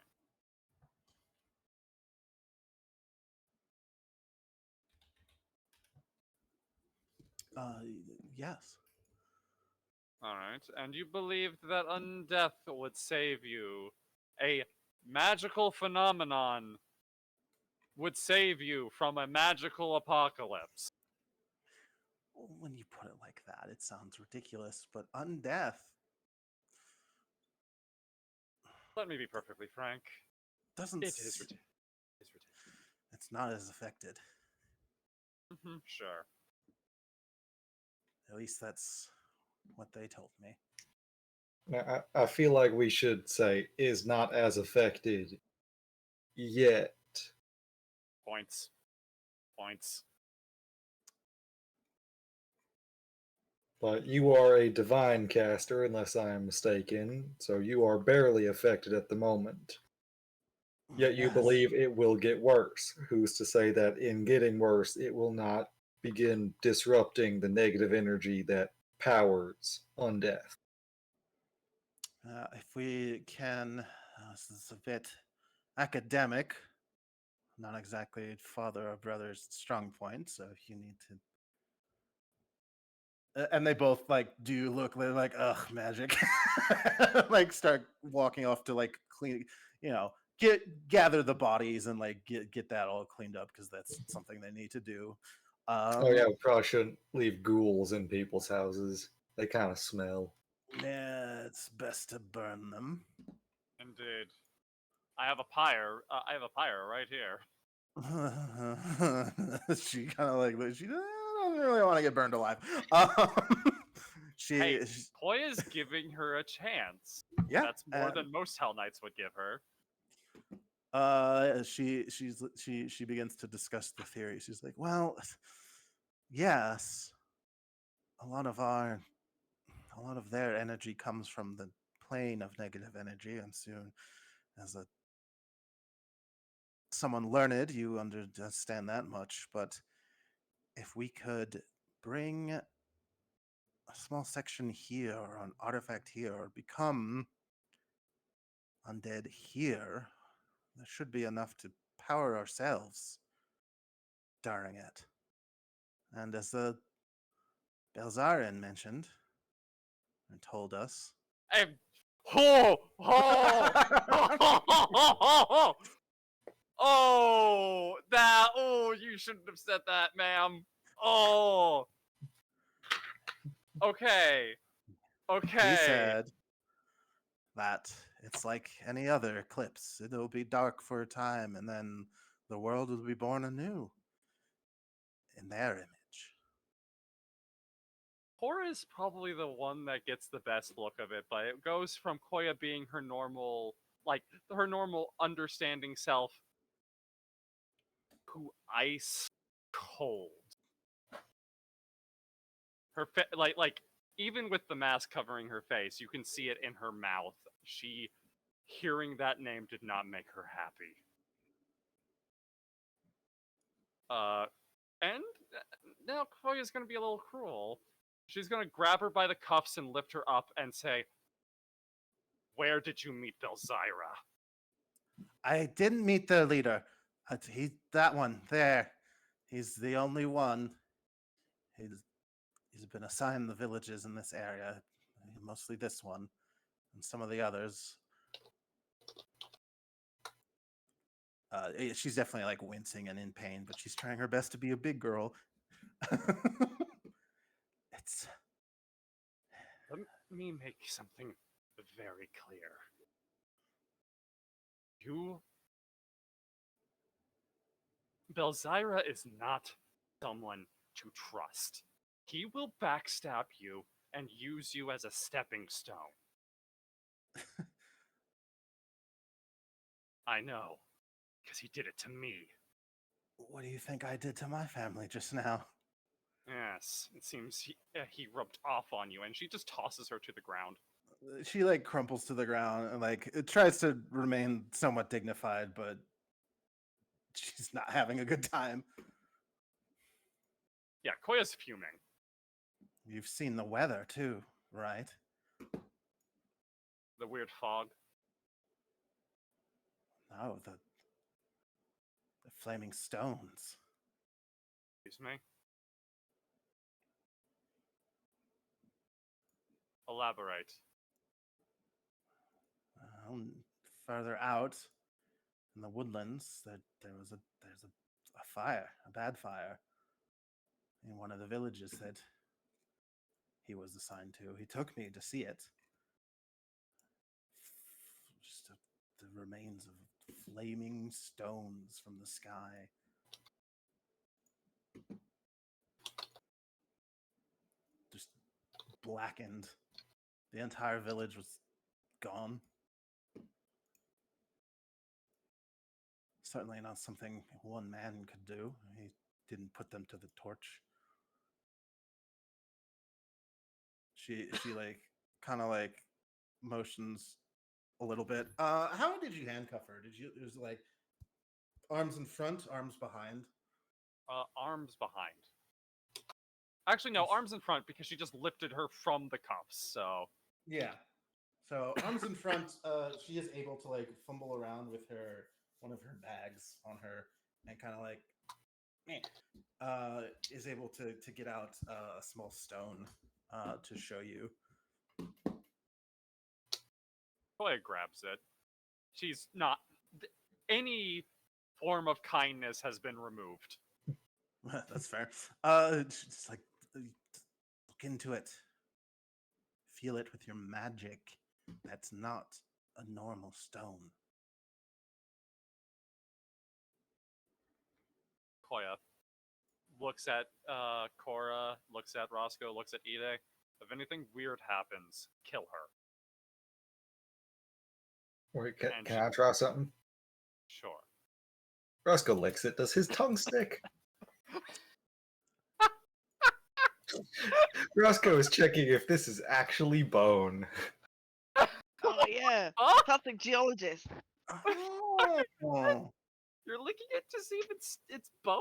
Uh, yes. Alright. And you believed that undeath would save you. A magical phenomenon would save you from a magical apocalypse. When you put it like that, it sounds ridiculous, but undeath Let me be perfectly frank. doesn't. It is ridiculous. It's ridiculous. It's not as affected. Sure. At least that's what they told me. Now, I feel like we should say is not as affected yet. Points. Points. But you are a divine caster, unless I am mistaken, so you are barely affected at the moment. Yet you Yes. believe it will get worse. Who's to say that in getting worse, it will not begin disrupting the negative energy that powers undeath? If we can, this is a bit academic, not exactly father or brother's strong point. So if you need to, and they both like do look they're like, ugh, magic, like start walking off to like clean, gather the bodies and like get that all cleaned up because that's something they need to do. Oh yeah, we probably shouldn't leave ghouls in people's houses. They kind of smell. Yeah, it's best to burn them. Indeed. I have a pyre. I have a pyre right here. She kind of like, she doesn't really want to get burned alive. Hey, She Koya's giving her a chance. yeah, That's more than most Hell Knights would give her. she begins to discuss the theory. She's like, well, yes, a lot of our lot of their energy comes from the plane of negative energy, and soon, as someone learned, you understand that much. But if we could bring a small section here, or an artifact here, or become undead here, there should be enough to power ourselves during it. And as the Belzarian mentioned and told us, Oh, oh, that. Oh, you shouldn't have said that, ma'am. Oh. Okay. he Okay. said that it's like any other eclipse. It'll be dark for a time, and then the world will be born anew in their image. Cora is probably the one that gets the best look of it, but it goes from Koya being her normal, like, her normal understanding self to ice cold. Her like even with the mask covering her face, you can see it in her mouth. She hearing that name did not make her happy. And now Koya's gonna be a little cruel. She's gonna grab her by the cuffs and lift her up and say, "Where did you meet Belzyra?" I didn't meet the leader. That one there. He's the only one. He's been assigned the villages in this area, mostly this one, and some of the others. She's definitely like wincing and in pain, but she's trying her best to be a big girl. It's Let me make something very clear. Belzyra is not someone to trust. He will backstab you and use you as a stepping stone. I know, because he did it to me. what do you think I did to my family just now? Yes, it seems he rubbed off on you, and she just tosses her to the ground. She like crumples to the ground and like it tries to remain somewhat dignified, but she's not having a good time. Yeah, Koya's fuming. You've seen the weather too, right? The weird fog. No, the flaming stones. Excuse me. Elaborate. Further out in the woodlands, there's a fire, a bad fire, in one of the villages that he was assigned to. He took me to see it. Just the remains of flaming stones from the sky. Just blackened. The entire village was gone. Certainly not something one man could do. He didn't put them to the torch. She like kind of like motions a little bit. How did you handcuff her? It was like arms in front, arms behind? Arms behind. Actually, no, arms in front because she just lifted her from the cuffs, so. Yeah. So arms in front, she is able to like fumble around with one of her bags on her and kind of like is able to get out a small stone to show you. Koya grabs it. She's not. Any form of kindness has been removed. That's fair. Just like look into it. Feel it with your magic. That's not a normal stone. Koya looks at Cora, looks at Roscoe, looks at Ide. If anything weird happens, kill her. Wait, And can I try something? Sure. Roscoe licks it. Does his tongue stick? Roscoe is checking if this is actually bone. Oh yeah, Oh, classic geologist. Oh. you're licking it to see if it's bone?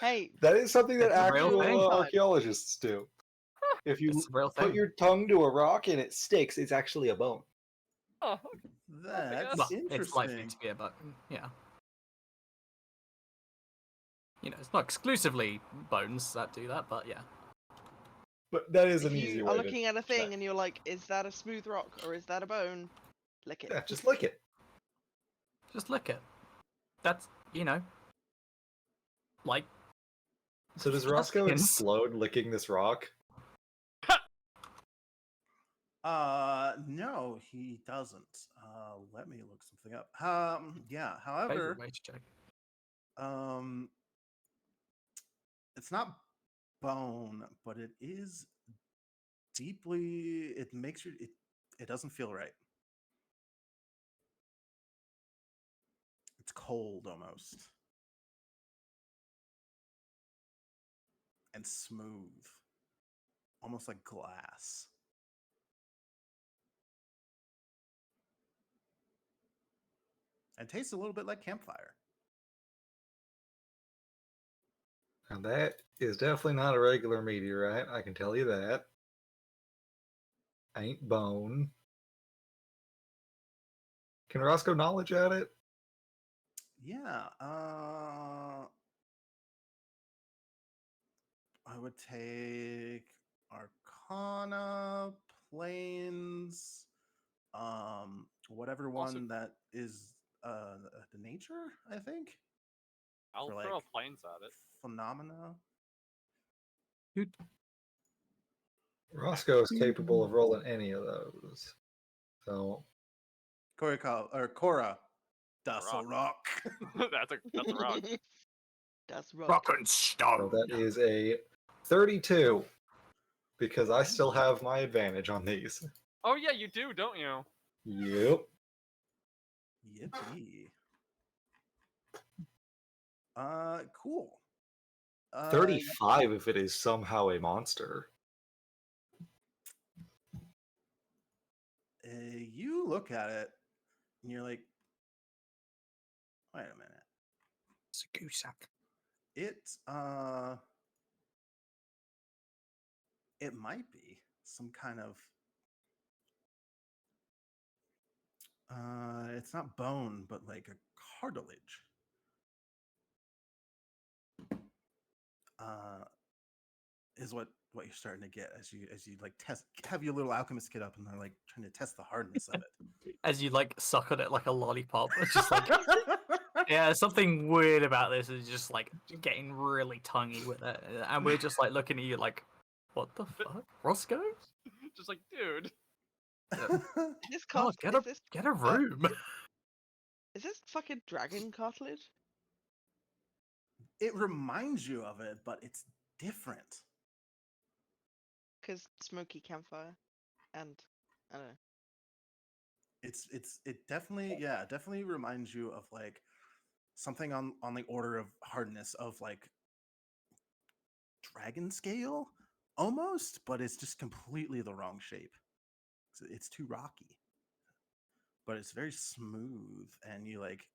Hey, That is something that It's a real actual thing. archaeologists do. If you It's a real put thing. your tongue to a rock and it sticks, it's actually a bone. Oh, That's Well, interesting. it's likely to be a bone. Yeah. You know, it's not exclusively bones that do that, but yeah. But that is if an easy you way are to looking at a thing check. and you're like, is that a smooth rock or is that a bone? Lick it. Yeah, just lick it. Just lick it. That's, you know, like. So does Roscoe Skins. explode licking this rock? No, he doesn't. Let me look something up. Yeah. Favorite However, way to check. it's not bone, but it is deeply. It makes you. It doesn't feel right. It's cold almost, and smooth, almost like glass. And tastes a little bit like campfire. And that is definitely not a regular meteorite, I can tell you that. Ain't bone. Can Roscoe knowledge at it? Yeah. I would take Arcana, Planes, whatever Also- one that is the nature, I think. I'll For, throw like, planes at it. Phenomena. Roscoe is capable of rolling any of those. So Cora. Das a rock. rock. that's a rock. That's rock. Rock and so stone. that is a 32. Because I still have my advantage on these. Oh yeah, you do, don't you? Yep. Yippee. Cool. 35 if it is somehow a monster. You look at it and you're like, wait a minute. It's a goose sack. It might be some kind of it's not bone, but like a cartilage. Is what you're starting to get as you like have your little alchemist kit up and they're like trying to test the hardness of it. As you like suck on it like a lollipop. It's just like yeah, something weird about this is just like getting really tonguey with it. And we're just like looking at you like, what the fuck? Roscoe? Just like, dude. Is this God, get a room. Is this fucking dragon cartilage? It reminds you of it, but it's different. Because smoky campfire, and I don't know. It definitely reminds you of like something on the order of hardness of like dragon scale almost, but it's just completely the wrong shape. It's too rocky, but it's very smooth, and you like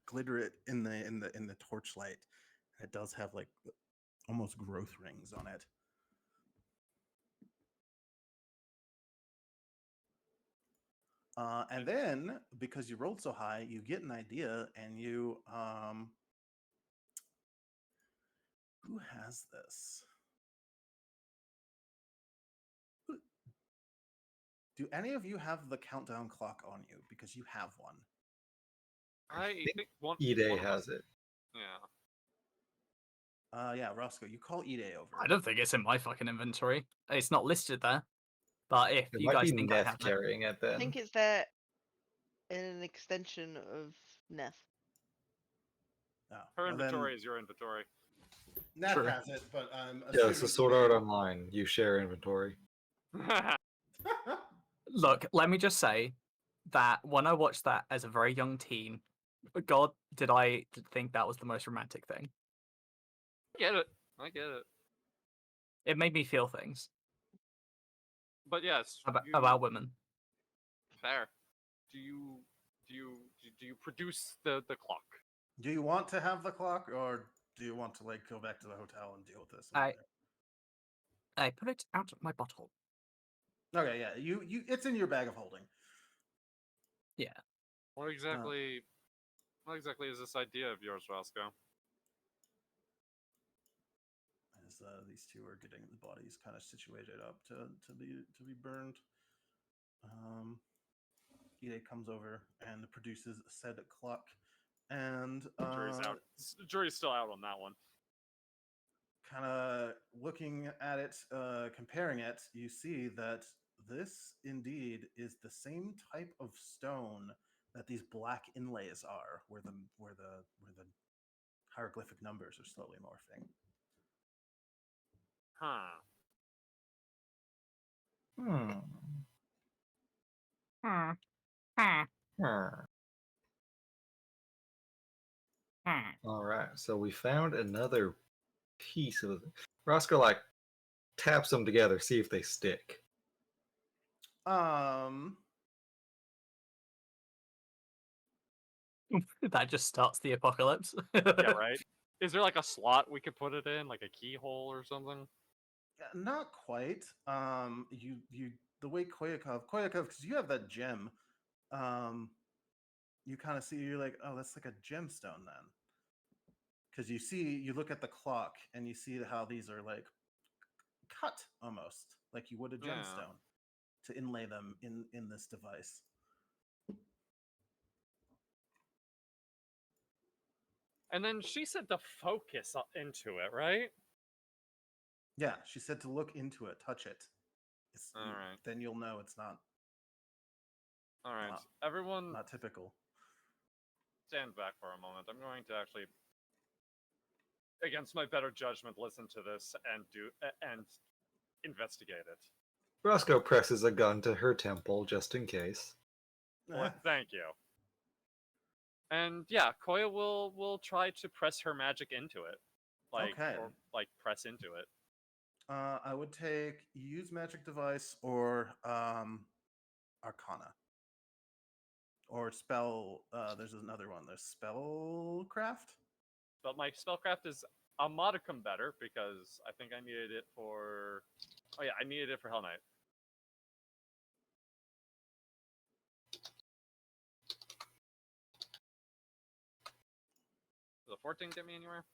glitter it in the torchlight. It does have like almost growth rings on it. And then because you rolled so high, you get an idea, and you who has this? Do any of you have the countdown clock on you? Because you have one. I think one E-Day of us- has it. Yeah. Yeah, Roscoe, you call Ide over. I don't think it's in my fucking inventory. It's not listed there. But if It you might guys be think I Neth have it, carrying it I then. think it's there in an extension of Neth. Oh, Her well, then inventory is your inventory. Nat True. has it, but I'm Yeah, it's the Sword assuming Art Online. You share inventory. look, let me just say that when I watched that as a very young teen, God, did I think that was the most romantic thing. I get it. It made me feel things But yes, about women. fair. Do you produce the clock? Do you want to have the clock, or do you want to like go back to the hotel and deal with this? I put it out of my bottle. Okay, yeah, you it's in your bag of holding. Yeah. What exactly is this idea of yours, Roscoe? As these two are getting the bodies kind of situated up to be burned, Ide comes over and produces said clock, and Jury's out. Jury's still out on that one. kind of looking at it, comparing it, you see that this indeed is the same type of stone that these black inlays are, where the hieroglyphic numbers are slowly morphing. Huh. Hmm. Hmm. Hmm. Hmm. Hmm. All right, so we found another piece of it. Roscoe like taps them together, see if they stick. That just starts the apocalypse. Yeah, right. Is there like a slot we could put it in, like a keyhole or something? Not quite. You the way Koyakov, because you have that gem. You kind of see, you're like, oh, that's like a gemstone then, because you look at the clock and you see how these are like cut almost like you would a Yeah. gemstone to inlay them in this device. And then she said to focus into it, right? Yeah, she said to look into it, touch it. All right. Then you'll know it's not All right. Wow. Everyone, not typical. stand back for a moment. I'm going to actually, against my better judgment, listen to this and investigate it. Roscoe presses a gun to her temple just in case. Well, thank you. And yeah, Koya will try to press her magic into it, Okay. or like press into it. I would take use magic device or Arcana. Or spell. There's another one. There's spellcraft. But my spellcraft is a modicum better because I think I needed it for. Oh yeah, I needed it for Hell Knight. Does a 14 get me anywhere?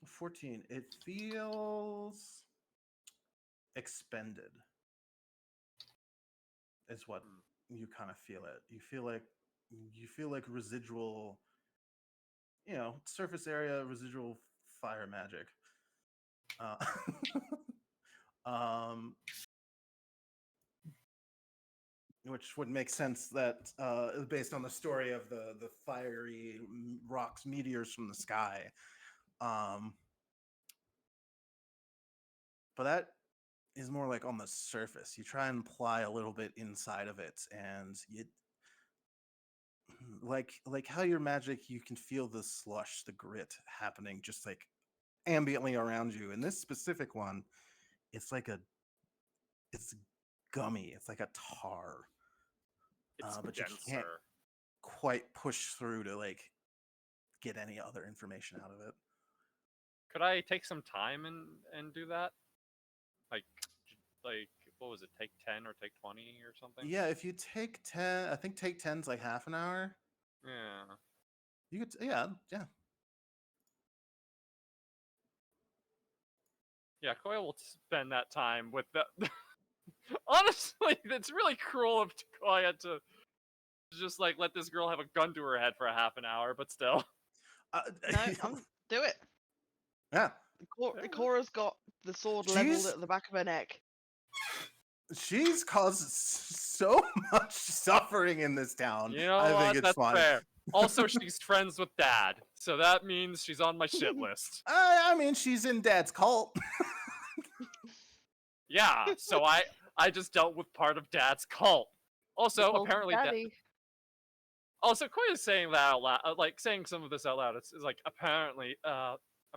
14. It feels expended. Is what you kind of feel it. You feel like residual, surface area residual fire magic. Um, which would make sense that based on the story of the fiery rocks, meteors from the sky. But that is more like on the surface. You try and apply a little bit inside of it, and you like how your magic, you can feel the slush, the grit happening just like ambiently around you. In this specific one, it's gummy. It's like a tar. It's But you denser. can't quite push through to like get any other information out of it. Could I take some time and do that? Like what was it? Take 10 or take 20 or something? Yeah, if you take 10, I think take 10's like half an hour. Yeah. You could, yeah. Yeah, Koya will spend that time with the. Honestly, it's really cruel of Koya to just like let this girl have a gun to her head for a half an hour, but still. No, do it. Yeah. Ikora's got the sword She's- leveled at the back of her neck. She's caused so much suffering in this town. You know I what? think it's That's fine. fair. Also, she's friends with Dad, so that means she's on my shit list. I mean, she's in Dad's cult. Yeah, so I just dealt with part of Dad's cult. Also, Cult of apparently, Daddy. also Koya's saying that out loud, like saying some of this out loud. It's like apparently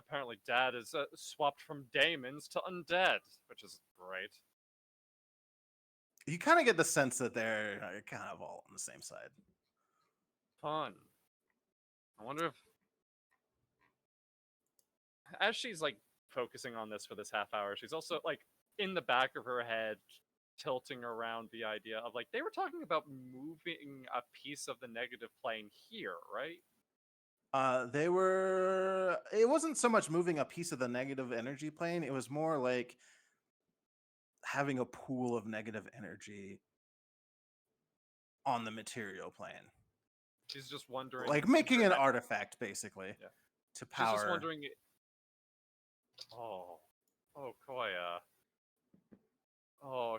apparently Dad is swapped from Daemons to undead, which is great. You kind of get the sense that they're kind of all on the same side. Fun. I wonder if, as she's like focusing on this for this half hour, she's also like in the back of her head tilting around the idea of like they were talking about moving a piece of the negative plane here, right? It wasn't so much moving a piece of the negative energy plane, it was more like having a pool of negative energy on the material plane. She's just wondering, Like making an artifact, basically, Yeah. to She's just power. wondering. Oh, Koya. Oh,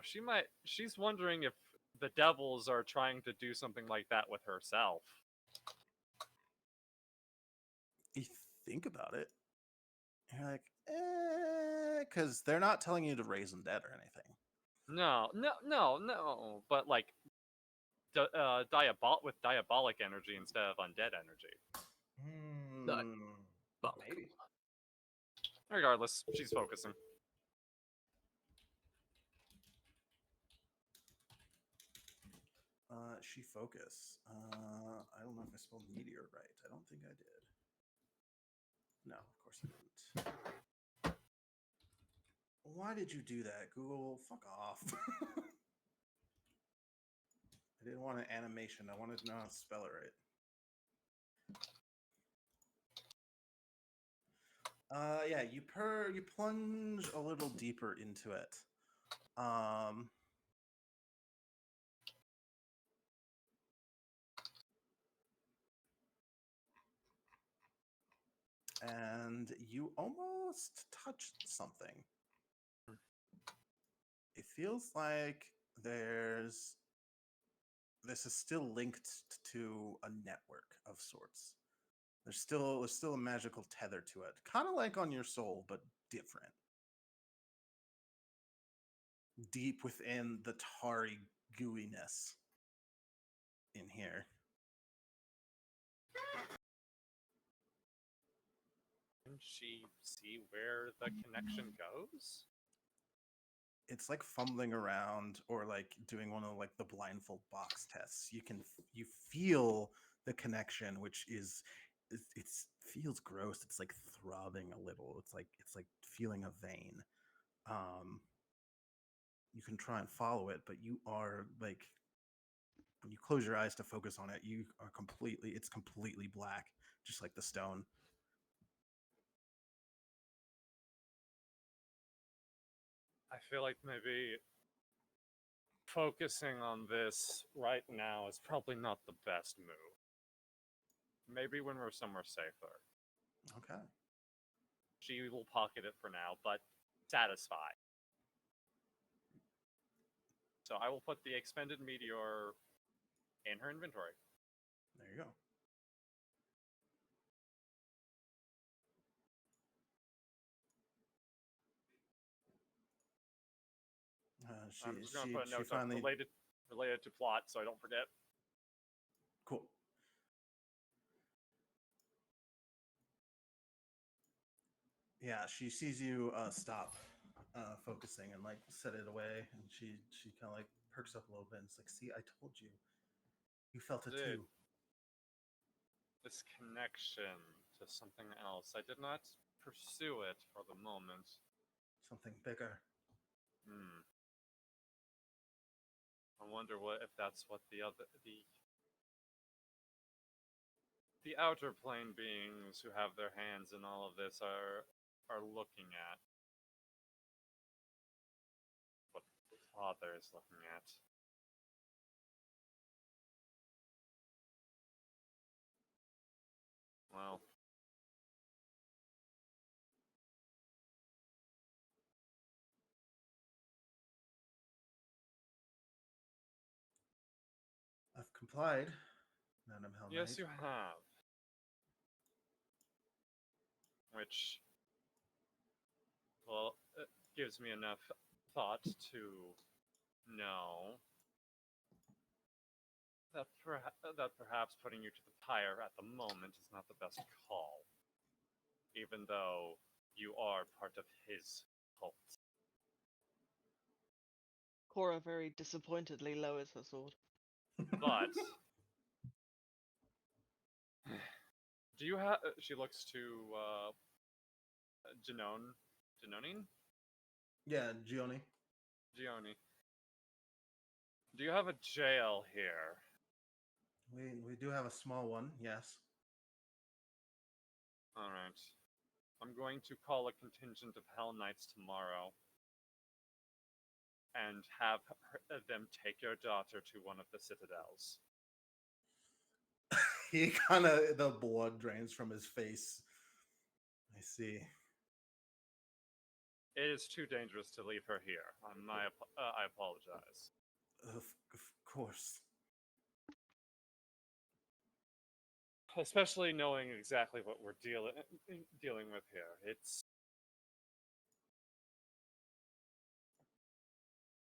she's wondering if the devils are trying to do something like that with herself. You think about it, you're like, because they're not telling you to raise them dead or anything. No. But like, with diabolic energy instead of undead energy. Fuck. Maybe. Regardless, she's focusing. She focus. I don't know if I spelled meteor right. I don't think I did. No, of course I didn't. Why did you do that, Google? Fuck off. I didn't want an animation. I wanted to know how to spell it right. Yeah, you plunge a little deeper into it. And you almost touched something. It feels like this is still linked to a network of sorts. There's still a magical tether to it, kind of like on your soul, but different. Deep within the tarry gooiness in here. Can she see where the connection goes? It's like fumbling around or like doing one of like the blindfold box tests. You feel the connection, which is it feels gross. It's like throbbing a little. It's like feeling a vein. You can try and follow it, but you are like when you close your eyes to focus on it, it's completely black, just like the stone. I feel like maybe focusing on this right now is probably not the best move. Maybe when we're somewhere safer. Okay. She will pocket it for now, but satisfied. So I will put the expended meteor in her inventory. There you go. I'm just gonna put a note of finally related to plot, so I don't forget. cool. Yeah, she sees you stop focusing and like set it away, and she kind of like perks up a little bit and it's like, see, I told you, you felt it Dude. too. This connection to something else. I did not pursue it for the moment. Something bigger. I wonder if that's what the outer plane beings who have their hands in all of this are looking at. What the Father is looking at. Well, I've complied, Madam Hell Knight. yes, you have. Which, well, it gives me enough thought to know that perhaps putting you to the pyre at the moment is not the best call. even though you are part of his cult. Cora very disappointedly lowers her sword. But do you have? She looks to Janone, Yeah, Gioni. Gioni. Do you have a jail here? We do have a small one, yes. All right. I'm going to call a contingent of Hell Knights tomorrow and have them take your daughter to one of the citadels. He kind of, the blood drains from his face. I see. It is too dangerous to leave her here. I apologize. Of course. Especially knowing exactly what we're dealing with here. It's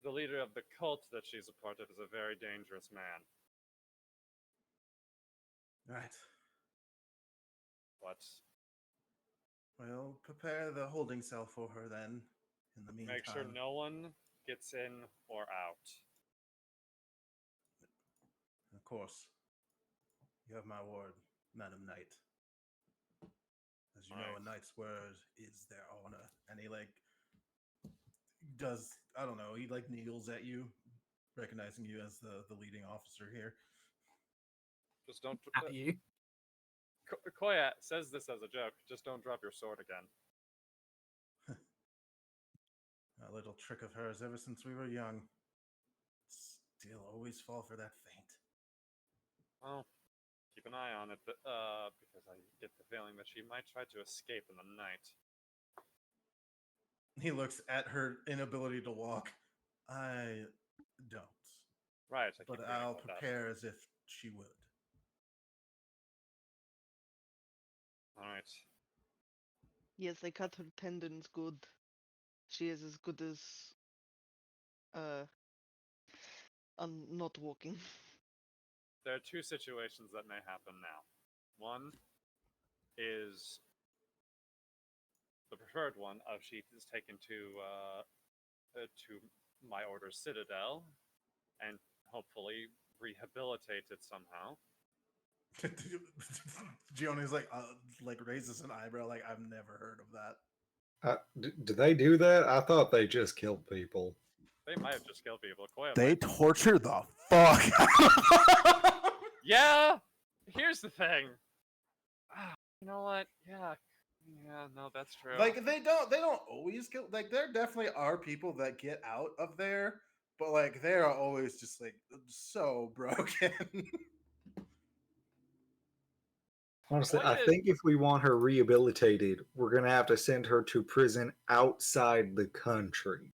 the leader of the cult that she's a part of is a very dangerous man. Right. But Well, prepare the holding cell for her then. In the meantime, make sure no one gets in or out. of course, you have my word, Madam Knight. As you know, Right. a knight's word is their honor. And he does, I don't know, he kneels at you, recognizing you as the leading officer here. Just don't. At you. Koya says this as a joke. Just don't drop your sword again. A little trick of hers ever since we were young. Still always fall for that feint. Well, keep an eye on it, because I get the feeling that she might try to escape in the night. He looks at her inability to walk. I don't. Right, I keep But reading I'll about that. prepare as if she would. All right. Yes, they cut her tendons good. She is as good as not walking. There are two situations that may happen now. One is the preferred one of she is taken to my order's citadel and hopefully rehabilitated somehow. Gioni's raises an eyebrow, like I've never heard of that. Do they do that? I thought they just killed people. They might have just killed people. Koya They might. torture the fuck. Yeah. Here's the thing. You know what? Yeah. Yeah. No, that's true. They don't always kill. There definitely are people that get out of there, but they are always just so broken. Honestly, I Koya, think if we want her rehabilitated, we're going to have to send her to prison outside the country.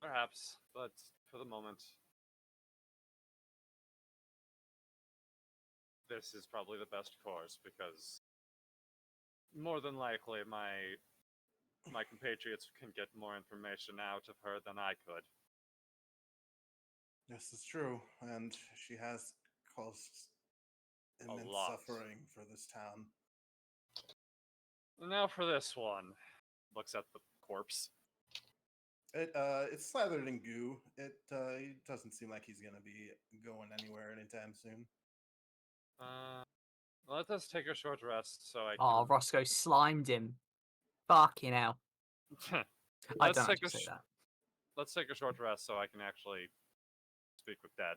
perhaps, but for the moment, this is probably the best course because more than likely my compatriots can get more information out of her than I could. This is true, and she has caused immense lot. suffering for this town. And now for this one. Looks at the corpse. It's slathered in goo. It doesn't seem like he's gonna be going anywhere anytime soon. Let us take a short rest so I Oh, Roscoe slimed him. Fucking hell. can. I Let's don't take actually say that. Let's take a short rest so I can actually speak with Dad.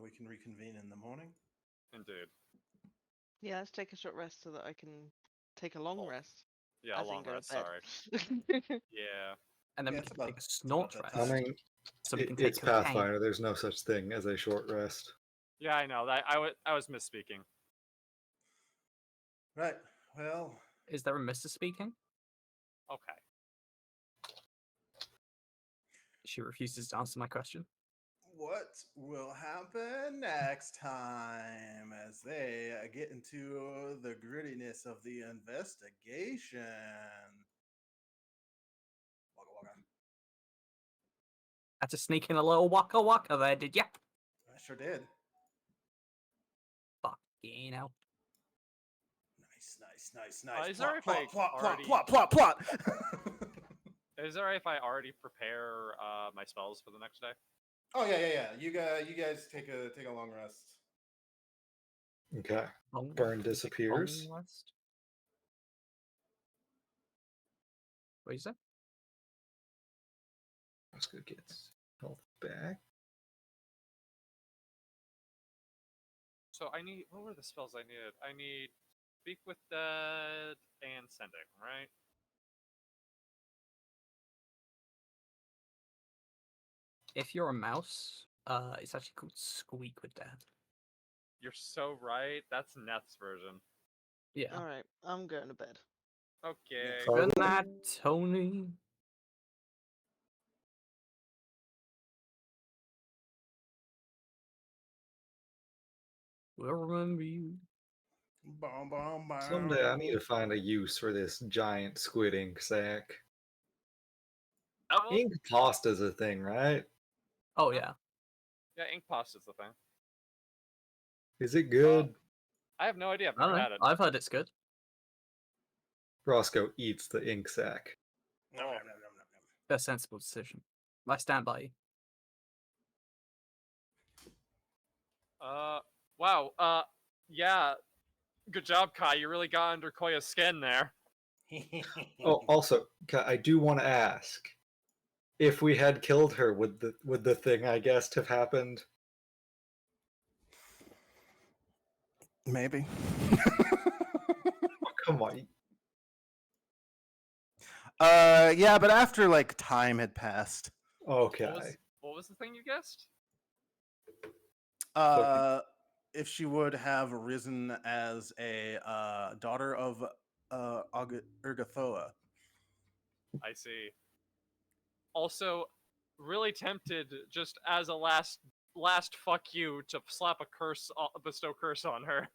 We can reconvene in the morning. Indeed. Yeah, let's take a short rest so that I can take a long rest. Yeah, as in long go to rest. bed. Sorry. Yeah. And then Yeah, we it's can about- take a it's snort about that rest. I mean, So we can take it's cocaine. Pathfinder. There's no such thing as a short rest. Yeah, I know. I was misspeaking. Right. Well, Is there a Mr. speaking? Okay. She refuses to answer my question. what will happen next time as they get into the grittiness of the investigation? Waka waka. Had to sneak in a little waka waka there, did ya? I sure did. You know. Nice. Is there Plot, if plot, I plot, already- plot, plot, plot, plot. Is it alright if I already prepare my spells for the next day? Oh yeah. You guys take a long rest. Okay. Long- Burn long disappears. rest. What is that? Roscoe gets health back. So I need. What were the spells I needed? I need Speak with Dead and Sending, right? If you're a mouse, it's actually called Squeak with Dad. You're so right. That's Neth's version. Yeah. All right, I'm going to bed. Okay. So- Good night, Tony. We'll remember you. Bom, bom, bom. Someday I need to find a use for this giant squid ink sack. Oh, Ink pasta's a thing, right? Oh yeah. yeah, ink pasta's the thing. Is it good? I have no idea. I've I don't never know. had it. I've heard it's good. Roscoe eats the ink sack. Nom, nom, nom, nom, nom, nom. A sensible decision. I stand by you. Wow. Yeah. Good job, Kai. You really got under Koya's skin there. Oh, also, I do want to ask, if we had killed her, would the thing I guessed have happened? Maybe. Oh, come on. Yeah, but after like time had passed, Okay. What was the thing you guessed? if she would have risen as a daughter of Urgathoa. I see. Also, really tempted just as a last fuck you to slap a curse, bestow curse on her.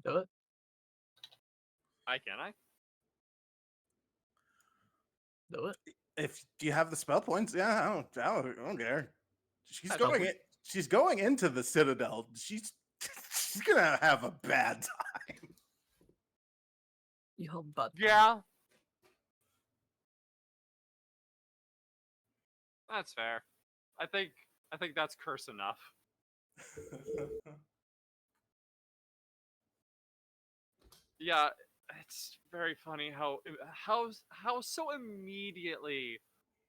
Do it. Can I? Do it. If do you have the spell points? Yeah, I don't care. She's I going. don't. She's going into the Citadel. She's gonna have a bad time. You hold bud. Yeah. That's fair. I think that's curse enough. Yeah, it's very funny how so immediately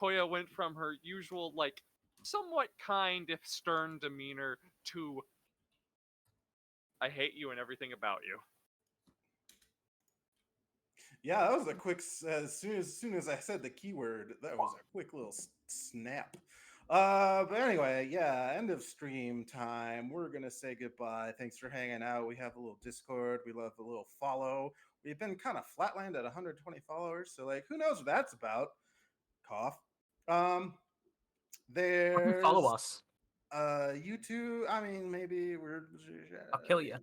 Koya went from her usual like somewhat kind if stern demeanor to I hate you and everything about you. Yeah, that was a quick. As soon as I said the keyword, that was a quick little snap. But anyway, yeah, end of stream time. We're gonna say goodbye. Thanks for hanging out. We have a little Discord. We love a little follow. We've been kind of flatlined at 120 followers, so like, who knows what that's about? Cough. There's Follow us. YouTube. I mean, maybe we're. I'll kill you.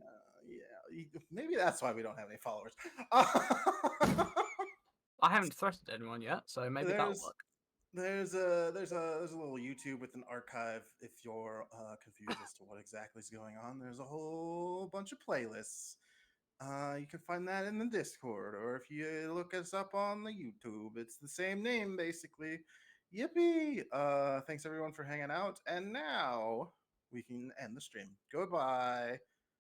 Yeah, maybe that's why we don't have any followers. I haven't threatened anyone yet, so maybe that'll work. There's a little YouTube with an archive if you're confused as to what exactly is going on. There's a whole bunch of playlists. You can find that in the Discord, or if you look us up on the YouTube, it's the same name basically. Yippee! Thanks everyone for hanging out, and now we can end the stream. Goodbye.